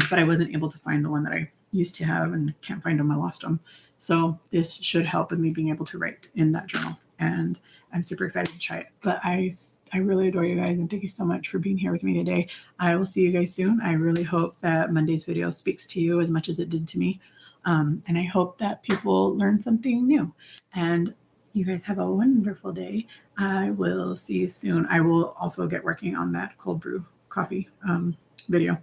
But I wasn't able to find the one that I used to have, and can't find them. I lost them. So this should help with me being able to write in that journal, and I'm super excited to try it. But I really adore you guys, and thank you so much for being here with me today. I will see you guys soon. I really hope that Monday's video speaks to you as much as it did to me, and I hope that people learn something new. And you guys have a wonderful day. I will see you soon. I will also get working on that cold brew coffee video.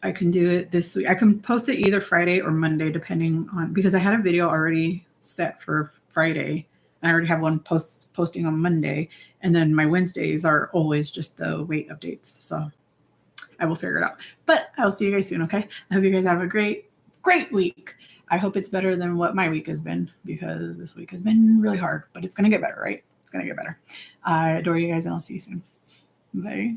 I can do it this week. I can post it either Friday or Monday, depending on, because I had a video already set for Friday. I already have one posting on Monday. And then my Wednesdays are always just the weight updates. So I will figure it out. But I'll see you guys soon, okay? I hope you guys have a great week. I hope it's better than what my week has been, because this week has been really hard, but it's going to get better, right? It's going to get better. I adore you guys, and I'll see you soon. Bye.